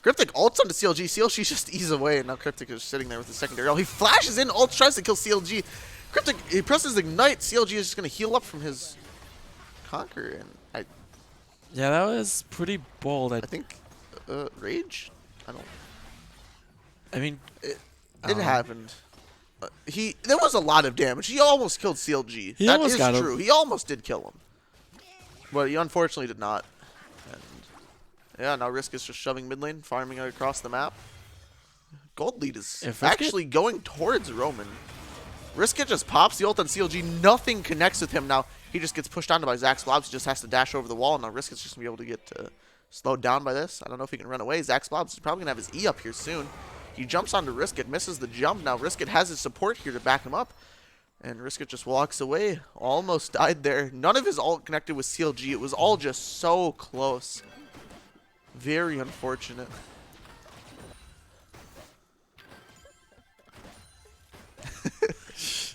Cryptic ults onto CLG. CLG just ease away, and now Cryptic is sitting there with the secondary. Oh, he flashes in, ult tries to kill CLG. Cryptic, he presses Ignite. CLG is just going to heal up from his Conquer, and yeah, that was pretty bold. I think Rage? I mean, it happened. There was a lot of damage. He almost killed CLG. That is true. He almost did kill him. But he unfortunately did not. And yeah, now Risk is just shoving mid lane, farming it across the map. Gold lead is actually going towards Roman. Riskit just pops the ult on CLG. Nothing connects with him now. He just gets pushed onto by Zach's Blobs. He just has to dash over the wall. And now Riskit's just going to be able to get slowed down by this. I don't know if he can run away. Zach's Blobs is probably going to have his E up here soon. He jumps onto Riskit, misses the jump. Now Riskit has his support here to back him up. And Riskit just walks away. Almost died there. None of his ult connected with CLG. It was all just so close. Very unfortunate.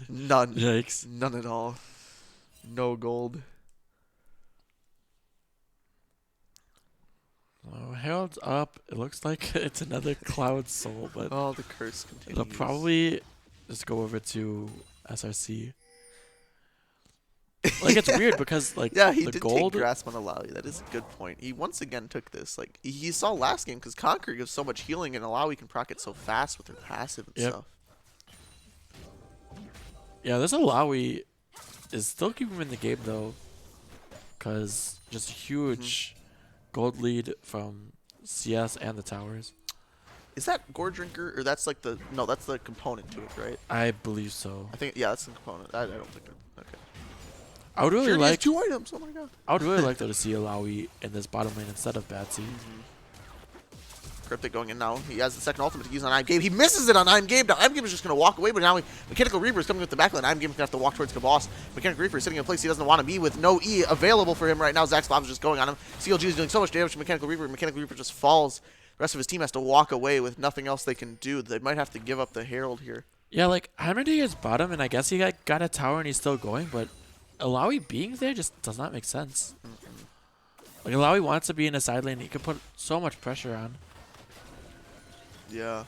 None. Yikes. None at all. No gold. Oh, Herald's up. It looks like it's another Cloud Soul, but oh, the curse continues. It'll probably just go over to SRC. Like it's weird because like he the did gold take grasp on Alawi. That is a good point. He once again took this. Like he saw last game because Conquer gives so much healing and Alawi can proc it so fast with her passive and stuff. Yeah, this Alawi is still keeping him in the game though, because just a huge gold lead from CS and the towers. Is that Gore Drinker or that's like that's the component to it, right? I believe so. I think that's the component. I don't think okay. I would really like 2 items. Oh my god. I would really like though to see Alawi in this bottom lane instead of Batsy. Cryptic going in now. He has the second ultimate to use on I'm Gabe. He misses it on I'm Gabe. Now I'm Gabe is just going to walk away, but now Mechanical Reaper is coming with the backline. I'm Gabe is going to have to walk towards Kabas. Mechanical Reaper is sitting in a place he doesn't want to be with no E available for him right now. Zach's Bob is just going on him. CLG is doing so much damage to Mechanical Reaper. Mechanical Reaper just falls. The rest of his team has to walk away with nothing else they can do. They might have to give up the Herald here. Yeah, like Heimerdinger is bottom, and I guess he got a tower and he's still going, but Alawi being there just does not make sense. Like Alawi wants to be in a side lane. He could put so much pressure on. Yeah.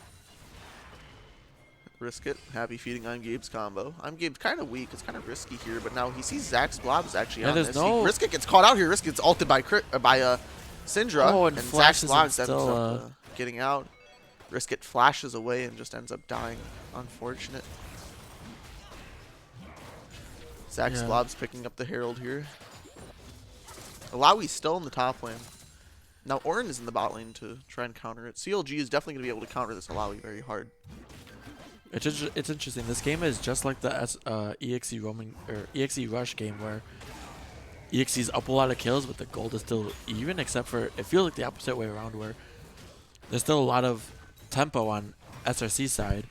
Risk it. Happy feeding on Gabe's combo. I'm Gabe's kind of weak. It's kind of risky here, but now he sees Zach's Blobs actually on this. Risk it gets caught out here. Risk gets ulted by Syndra, and Zach's Blobs ends up getting out. Risk it flashes away and just ends up dying. Unfortunate. Zach's Blobs picking up the Herald here. Alawi's still in the top lane. Now Ornn is in the bot lane to try and counter it. CLG is definitely going to be able to counter this Alawi very hard. It's interesting. This game is just like the EXE roaming or EXE rush game where EXE's up a lot of kills, but the gold is still even. Except for it feels like the opposite way around, where there's still a lot of tempo on SRC side.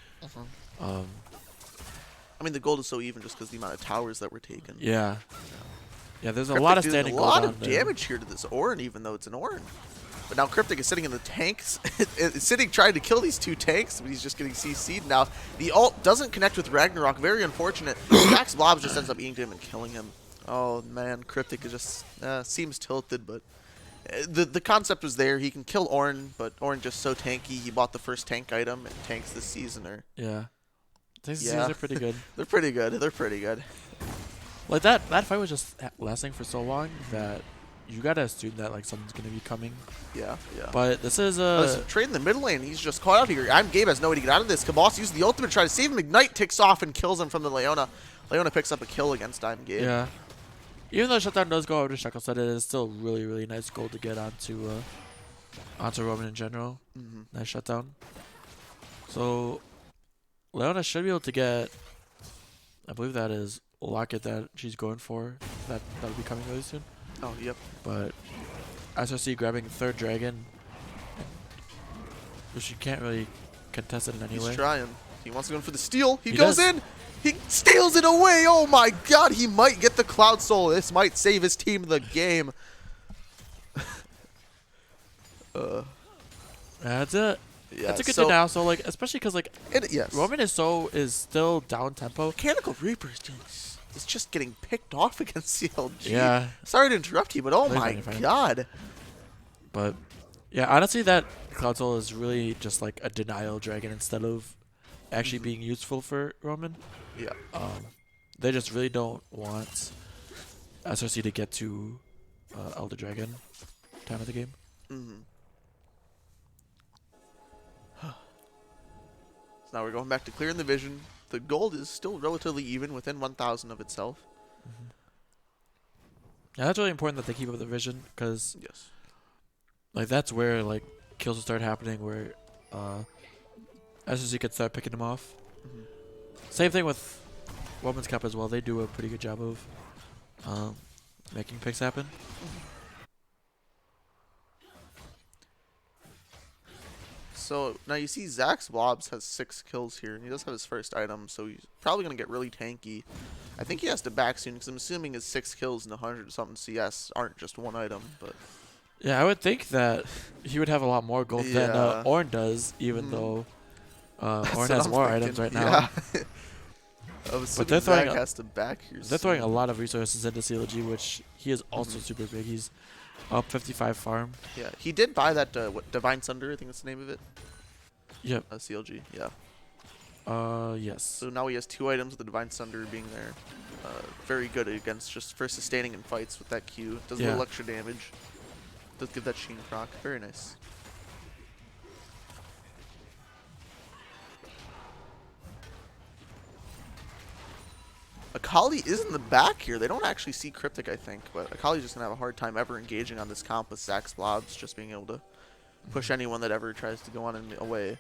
I mean, the gold is so even just because the amount of towers that were taken. Yeah. Yeah, there's a Cryptic lot of doing standing a gold lot on of there. damage here to this Ornn, even though it's an Ornn. But now Cryptic is sitting in the tanks, sitting trying to kill these two tanks, but he's just getting CC'd now. The ult doesn't connect with Ragnarok, very unfortunate. Max Blobs just ends up eating to him and killing him. Oh man, Cryptic is just seems tilted, but the concept was there. He can kill Ornn, but Ornn just so tanky. He bought the first tank item, and tanks this season are Tanks this season are pretty good. They're pretty good. They're pretty good. Like that fight was just lasting for so long that you gotta assume that like something's gonna be coming. Yeah. But this is trade in the mid lane. He's just caught out here. I'm Gabe has no way to get out of this. Kabos uses the ultimate to try to save him. Ignite ticks off and kills him from the Leona. Leona picks up a kill against I'm Gabe. Yeah. Even though shutdown does go over to Shekel said, it is still really, really nice gold to get onto Roman in general. Nice shutdown. So Leona should be able to get, I believe that is Locket that she's going for. That'll be coming really soon. Oh, yep. But SRC grabbing third dragon, which you can't really contest it in any way. He's trying. He wants to go for the steal. He does. goes in. He steals it away. Oh my god, he might get the Cloud Soul. This might save his team the game. That's it. Yeah, that's a good thing now. So like, especially because like, yes. Roman is still down tempo. Mechanical Reaper is just getting picked off against CLG. Yeah. Sorry to interrupt you, but oh my god. But yeah, honestly, that Cloud Soul is really just like a denial dragon instead of actually being useful for Roman. Yeah. They just really don't want SRC to get to Elder Dragon time of the game. So now we're going back to clearing the vision. The gold is still relatively even, within 1,000 of itself. Yeah, that's really important that they keep up the vision, because yes, like that's where like kills will start happening, where SRC could start picking them off. Same thing with Women's Cup as well. They do a pretty good job of making picks happen. So now you see Zach's Blobs has 6 kills here, and he does have his first item, so he's probably going to get really tanky. I think he has to back soon, because I'm assuming his 6 kills and 100-something CS aren't just one item. But yeah, I would think that he would have a lot more gold than Ornn does, even though Ornn has more items right now. Yeah. But they're throwing has to back here. They're throwing a lot of resources into CLG, which he is also super big. He's up 55 farm. Yeah, he did buy that what, Divine Sunder, I think that's the name of it. Yep. CLG, yeah. Yes. So now he has 2 items with the Divine Sunder being there. Very good against just for sustaining in fights with that Q. Does a little extra damage. Does give that Sheen proc. Very nice. Akali is in the back here. They don't actually see Cryptic, I think, but Akali's just going to have a hard time ever engaging on this comp with Zach's Blobs, just being able to push anyone that ever tries to go on and away.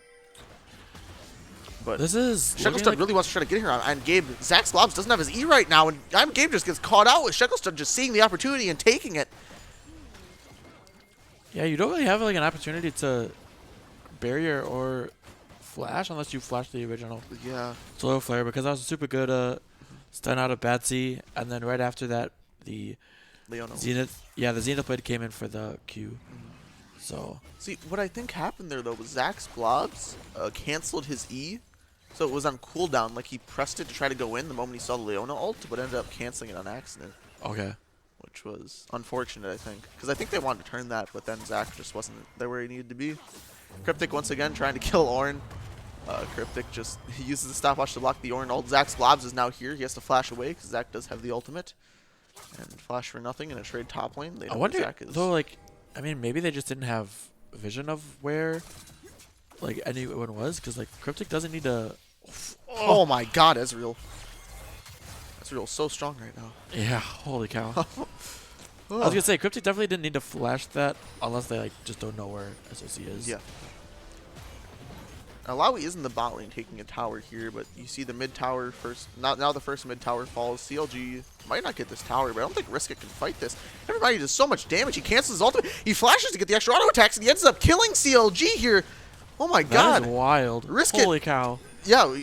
But this is Shekelstud really wants to try to get here on, and Gabe, Zach's Blobs doesn't have his E right now, and Gabe just gets caught out with Shekelstud just seeing the opportunity and taking it. Yeah, you don't really have like an opportunity to barrier or flash unless you flash the original. Yeah. Slow flare, because that was a super good stun out of Batsy, and then right after that the Leona. Zenith. Yeah, the Zenith blade came in for the Q. So see what I think happened there though was Zach's Blobs canceled his E, so it was on cooldown. Like he pressed it to try to go in the moment he saw the Leona ult, but ended up canceling it on accident. Okay. Which was unfortunate, I think, because I think they wanted to turn that, but then Zach just wasn't there where he needed to be. Cryptic once again trying to kill Ornn. Cryptic just he uses the stopwatch to block the Ornn ult. Zach's Blobs is now here. He has to flash away because Zach does have the ultimate. And flash for nothing in a trade top lane. They know I wonder, where Zach is. though, like, I mean, maybe they just didn't have vision of where, like, anyone was, because, like, Cryptic doesn't need to... Oh my god, Ezreal. Ezreal's so strong right now. Yeah, holy cow. I was gonna say, Cryptic definitely didn't need to flash that unless they, like, just don't know where SRC is. Yeah. Alawi is in the bot lane taking a tower here, but you see the mid tower first. Now the first mid tower falls. CLG might not get this tower, but I don't think Riskit can fight this. Everybody does so much damage. He cancels his ultimate. He flashes to get the extra auto attacks, and he ends up killing CLG here. Oh my god. That is wild. Riskit. Holy cow. Yeah,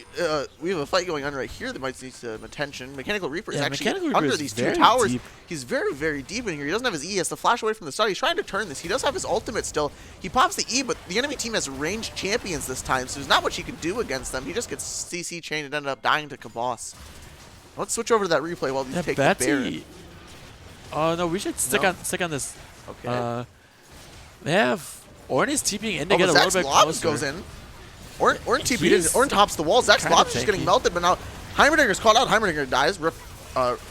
we have a fight going on right here that might need some attention. Mechanical Reaper is actually Mechanical Reaper under is these two very towers. deep. He's very, very deep in here. He doesn't have his E. He has to flash away from the start. He's trying to turn this. He does have his ultimate still. He pops the E, but the enemy team has ranged champions this time, so there's not much he can do against them. He just gets CC chained and ended up dying to Kabos. Let's switch over to that replay while we take the Baron. Oh no, we should stick on this. Okay. They have Ornn TPing in to get a little bit closer. Goes in. Ornn TP'd in. Ornn tops the wall. Zach's Blob is just getting melted, but now Heimerdinger's caught out. Heimerdinger dies.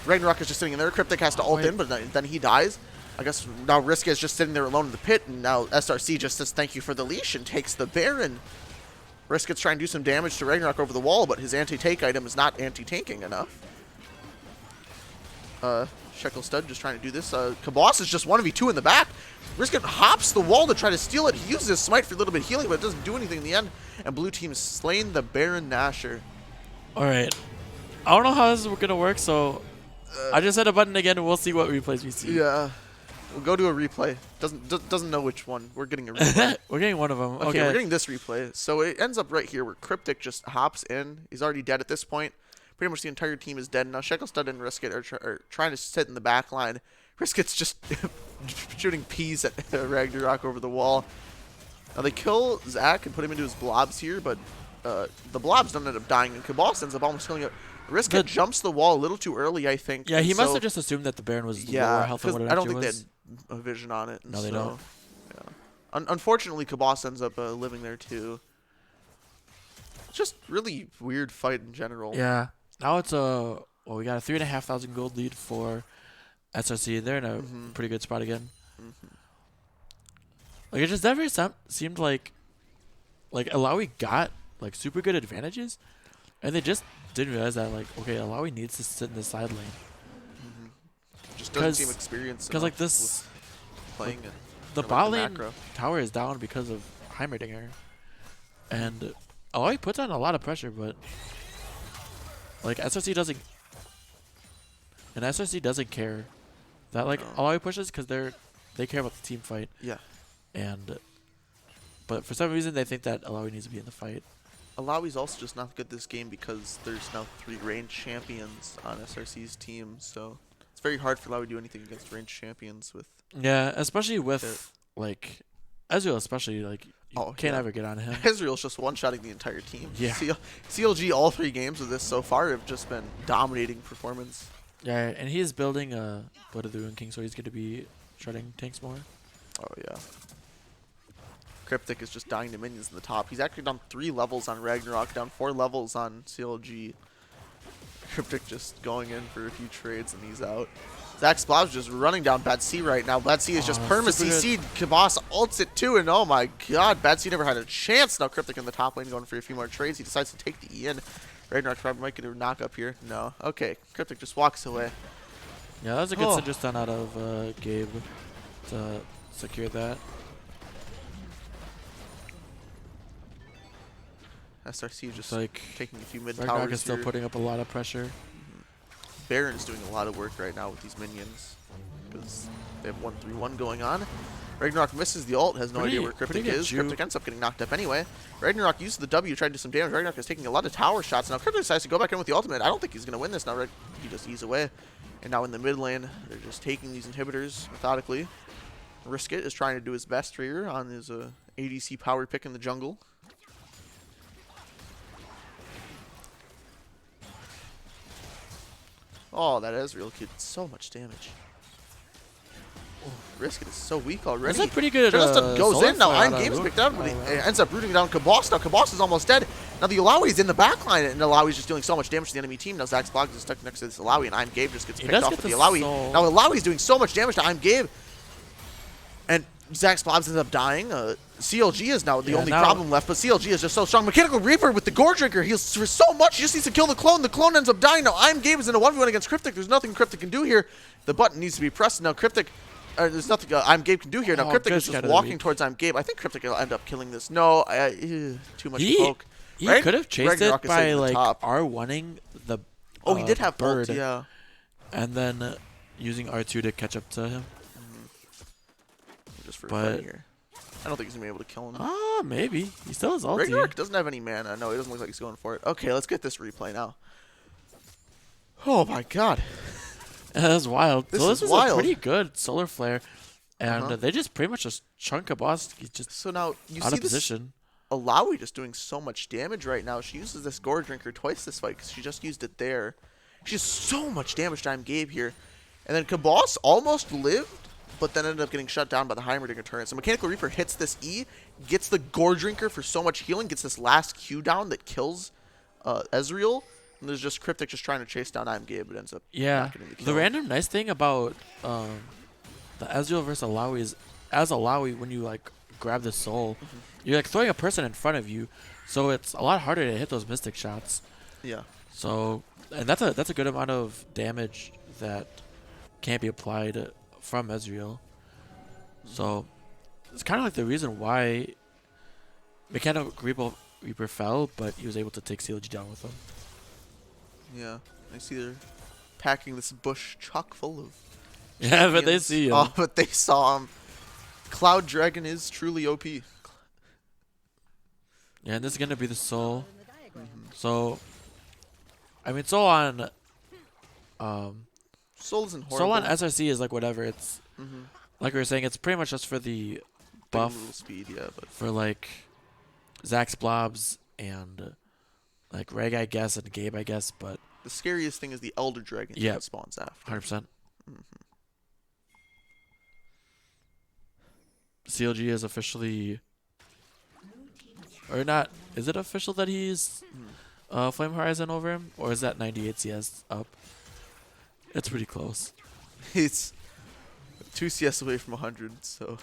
Ragnarok is just sitting in there. Cryptic has to ult in, but then he dies. I guess now Riska is just sitting there alone in the pit, and now SRC just says thank you for the leash and takes the Baron. Riskit's trying to do some damage to Ragnarok over the wall, but his anti-take item is not anti-tanking enough. Shekel Stud just trying to do this. Kabos is just 1v2 in the back. Riskit hops the wall to try to steal it. He uses his smite for a little bit of healing, but it doesn't do anything in the end. And blue team has slain the Baron Nashor. Alright. I don't know how this is going to work, so I just hit a button again and we'll see what replays we see. Yeah. We'll go to a replay. Doesn't know which one. We're getting a replay. We're getting one of them. Okay, we're getting this replay. So it ends up right here where Cryptic just hops in. He's already dead at this point. Pretty much the entire team is dead. Now Shekel Stud and Riskit are trying to sit in the back line. Riskit's just shooting peas at Ragnarok over the wall. Now they kill Zach and put him into his blobs here, but the blobs don't end up dying, and Kabos ends up almost killing it. Riskit jumps the wall a little too early, I think. Yeah, he must have just assumed that the Baron was lower health than what it I don't actually think was. they had a vision on it. No, they don't. Yeah. Unfortunately, Kabos ends up living there too. It's just really weird fight in general. Yeah. Now it's we got a 3,500 gold lead for SRC. They're in a pretty good spot again. Like it just never seemed like Alawi got like super good advantages, and they just didn't realize that okay, Alawi needs to sit in the side lane. Just doesn't seem experienced. Because like this playing it. The bot lane tower is down because of Heimerdinger, and Alawi puts on a lot of pressure, but like SRC doesn't, and SRC doesn't care that Alawi pushes because they care about the team fight. Yeah. But for some reason they think that Alawi needs to be in the fight. Alawi's also just not good this game because there's now 3 ranged champions on SRC's team, so it's very hard for Alawi to do anything against ranged champions with. Yeah, especially with Ezreal, especially you can't ever get on him. Ezreal's just one-shotting the entire team. Yeah. CLG all 3 games of this so far have just been dominating performance. Yeah, and he is building a Blood of the Ruined King, so he's going to be shredding tanks more. Oh yeah. Cryptic is just dying to minions in the top. He's actually down 3 levels on Ragnarok, down 4 levels on CLG. Cryptic just going in for a few trades and he's out. Zach Splob's just running down Bad C right now. Bad C is just perma CC'd. Kabos ults it too, and oh my god, Bad C never had a chance. Now Cryptic in the top lane going for a few more trades. He decides to take the E in. Ragnarok probably might get a knock up here. No. Okay, Cryptic just walks away. Yeah, that was a good Syndrome stun out of Gabe to secure that. SRC just taking a few mid Ragnarok towers is still here. putting up a lot of pressure. Baron's doing a lot of work right now with these minions because they have 1-3-1 going on. Ragnarok misses the ult, has no idea where Cryptic is. Cryptic ends up getting knocked up anyway. Ragnarok uses the W, trying to do some damage. Ragnarok is taking a lot of tower shots. Now Cryptic decides to go back in with the ultimate. I don't think he's going to win this now. He just ease away. And now in the mid lane, they're just taking these inhibitors methodically. Riskit is trying to do his best here on his ADC power pick in the jungle. Oh, that Ezreal kid did so much damage. Oh, Riskit is so weak already. That's pretty good. Goes in now. Iron Game's picked up, but he ends up rooting down Kabos. Now Kabos is almost dead. Now the Alawi's in the backline, and Alawi's just dealing so much damage to the enemy team. Now Zach's Blog is stuck next to this Alawi, and I'm Gabe just gets picked off with the Alawi. Now Alawi's doing so much damage to I'm Gabe, and Zach's Blobs ends up dying. CLG is now the only problem left, but CLG is just so strong. Mechanical Reaper with the Gore Drinker heals for so much. He just needs to kill the clone. The clone ends up dying. Now I'm Gabe is in a 1v1 against Cryptic. There's nothing Cryptic can do here. The button needs to be pressed. Now Cryptic There's nothing I'm Gabe can do here. Now, Oh, Cryptic good is just scout of the walking week. towards I'm Gabe. I think Cryptic will end up killing this. No, too much poke. He Right? could have chased Ragnarok it is sitting by at the like top. R1ing the Oh, he did have bird, ult, yeah. and then using R2 to catch up to him. Just for But- fun here. I don't think he's going to be able to kill him. Ah, maybe. He still has ulti. Ragnarok doesn't have any mana. No, he doesn't look like he's going for it. Okay, let's get this replay now. Oh my god. That's wild. This So is this was wild. a pretty good solar flare, and they just pretty much just chunk a boss. He's just So now you out see of position. Alawi just doing so much damage right now. She uses this Gore Drinker twice this fight because she just used it there. She has so much damage to I'm Gabe here. And then Kabos almost lived, but then ended up getting shut down by the Heimerdinger turret. So Mechanical Reaper hits this E, gets the Gore Drinker for so much healing, gets this last Q down that kills Ezreal. And there's just Cryptic just trying to chase down I'm Gabe, but ends up not getting the kill. The random nice thing about the Ezreal versus Alawi is, as Alawi, when you like grab the soul, you're like throwing a person in front of you, so it's a lot harder to hit those mystic shots. Yeah. So, and that's a good amount of damage that can't be applied from Ezreal. So, it's kind of like the reason why Mechanical Reaper fell, but he was able to take CLG down with him. Yeah. I see they're packing this bush chock full of Yeah, but they champions. see him. Oh, but they saw him. Cloud Dragon is truly OP. Yeah, and this is going to be the soul. So, I mean, soul on Soul isn't horrible. Soul on SRC is like whatever. It's like we were saying, it's pretty much just for the buff Little speed, yeah, but for like Zax's blobs and like Reg, I guess, and Gabe, I guess, but the scariest thing is the Elder Dragon that spawns after. 100%. CLG is officially, or not? Is it official that he's Flame Horizon over him, or is that 98 CS up? It's pretty close. It's 2 CS away from 100, so.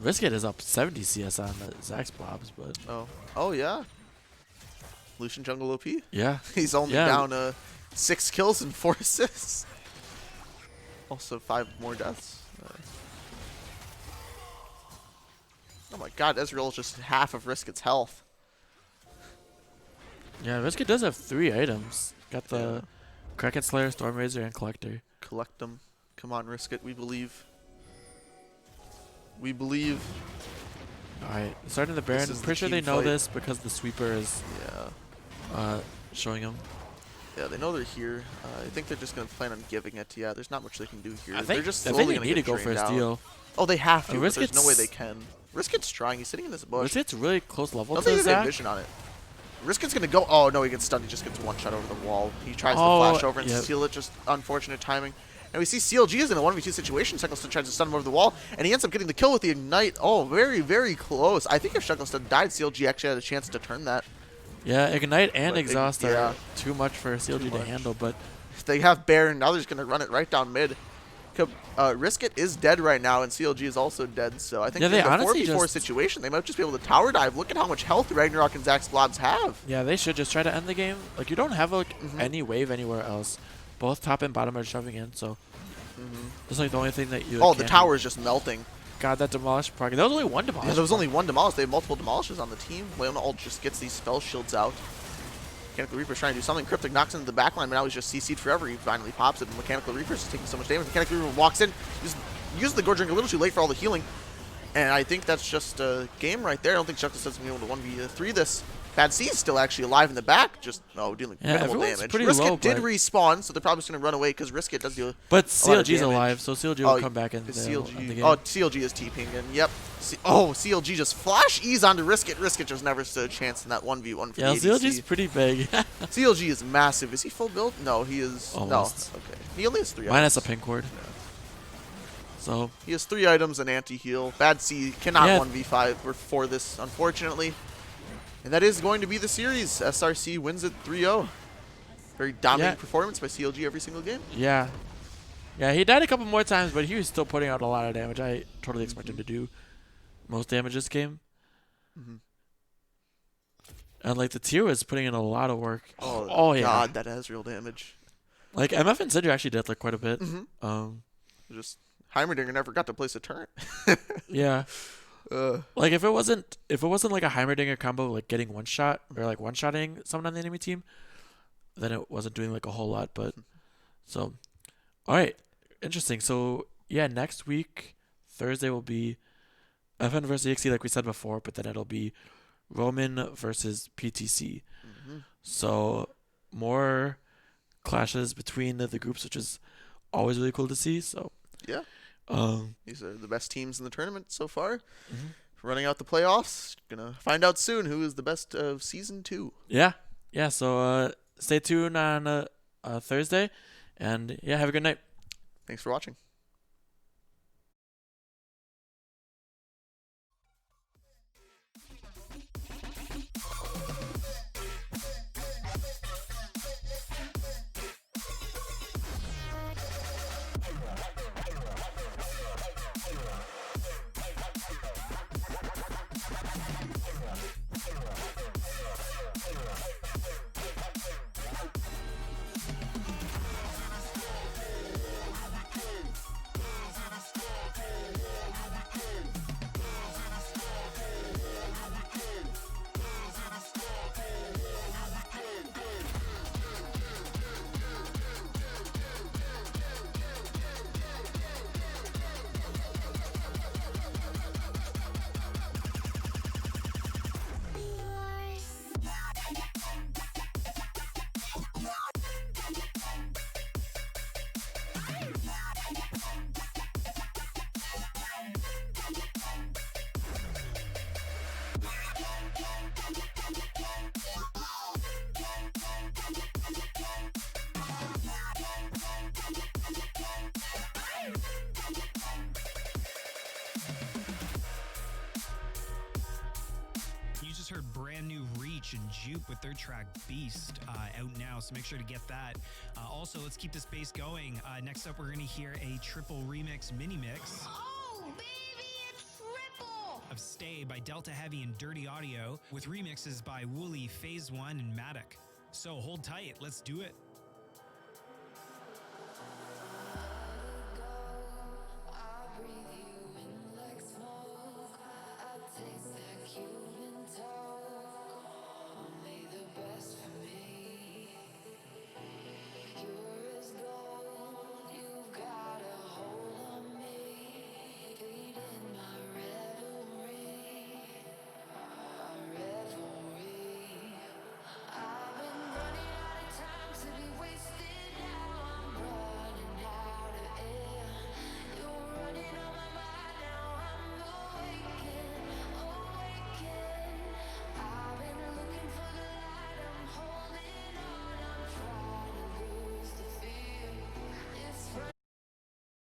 Riskit is up 70 CS on the Zax's blobs, but oh yeah. Lucian Jungle OP. Yeah, he's only down 6 kills and 4 assists. Also 5 more deaths. Oh my god, Ezreal is just half of Riskit's health. Yeah, Riskit does have 3 items. Got the Kraken Slayer, Storm Razor, and Collector. Collect them. Come on, Riskit, we believe. We believe. Alright, starting the Baron. I'm pretty sure they know this because the sweeper is showing them. Yeah, they know they're here. I think they're just going to plan on giving it. Yeah, there's not much they can do here. I think they're just they slowly going need to get go for a drained steal. out. Oh, they have to. But there's no way Riskit's- they can. Riskit's trying. He's sitting in this bush. Riskit's really close level I don't to think they have Zach. vision on it. Riskit's going to go. Oh, no, he gets stunned. He just gets one shot over the wall. He tries to flash over and steal it. Just unfortunate timing. And we see CLG is in a 1v2 situation. Shekelston tries to stun him over the wall, and he ends up getting the kill with the Ignite. Oh, very, very close. I think if Shekelston died, CLG actually had a chance to turn that. Yeah, Ignite and But Exhaust are too much for CLG to handle, but They have Baron. Now they're just going to run it right down mid. Riskit is dead right now, and CLG is also dead. So I think in they the honestly 4v4 situation, they might just be able to tower dive. Look at how much health Ragnarok and Zax's blobs have. yeah, they should just try to end the game. Like, you don't have like any wave anywhere else. Both top and bottom are shoving in, so that's like the only thing that you. Oh, the can tower do. is just melting. God, that demolish progress. There was only one demolish. Yeah, there was only one demolish. They have multiple demolishes on the team. Leona ult just gets these spell shields out. Mechanical Reaper's trying to do something. Cryptic knocks into the backline, but now he's just CC'd forever. He finally pops it, and Mechanical Reaper's just taking so much damage. Mechanical Reaper walks in, uses the Gore Drink a little too late for all the healing. And I think that's just a game right there. I don't think Chuckles doesn't be able to 1v3 this. Bad C is still actually alive in the back, just dealing minimal everyone's damage. pretty Riskit low, did but- respawn, so they're probably just going to run away because Riskit does do But a lot of CLG's damage. alive, so CLG will come back in the game. Oh, CLG is TPing in. Yep. CLG just flash ease onto Riskit. Riskit just never stood a chance in that 1v1 for Yeah, the ADC. CLG's pretty big. CLG is massive. Is he full build? No, he is. Almost. No. Okay. He only has 3 Minus a items. pink ward. So He has 3 items and anti-heal. Bad C cannot Yeah. 1v5 for this, unfortunately. And that is going to be the series. SRC wins it 3-0. Very dominating performance by CLG every single game. yeah, he died a couple more times, but he was still putting out a lot of damage. I totally expect him to do most damage this game. And like the tier was putting in a lot of work. Oh yeah. God, that has real damage. Like MF and Sidra actually did like quite a bit. Just Heimerdinger never got to place a turret. Yeah. Like if it wasn't like a Heimerdinger combo like getting one shot or like one shotting someone on the enemy team, then it wasn't doing like a whole lot. But so, all right, interesting. So yeah, next week Thursday will be FN versus EXE like we said before, but then it'll be Roman versus PTC. So more clashes between the groups, which is always really cool to see. So yeah, these are the best teams in the tournament so far. Running out the playoffs, gonna find out soon who is the best of season 2. Yeah. So stay tuned on Thursday, and yeah, have a good night. Thanks for watching. Heard brand new Reach and Jupe with their track Beast out now, so make sure to get that. Also, let's keep this bass going. Next up, we're going to hear a triple remix mini mix. Oh, baby, it's triple! Of Stay by Delta Heavy and Dirty Audio, with remixes by Wooly, Phase 1, and Matic. So hold tight, let's do it.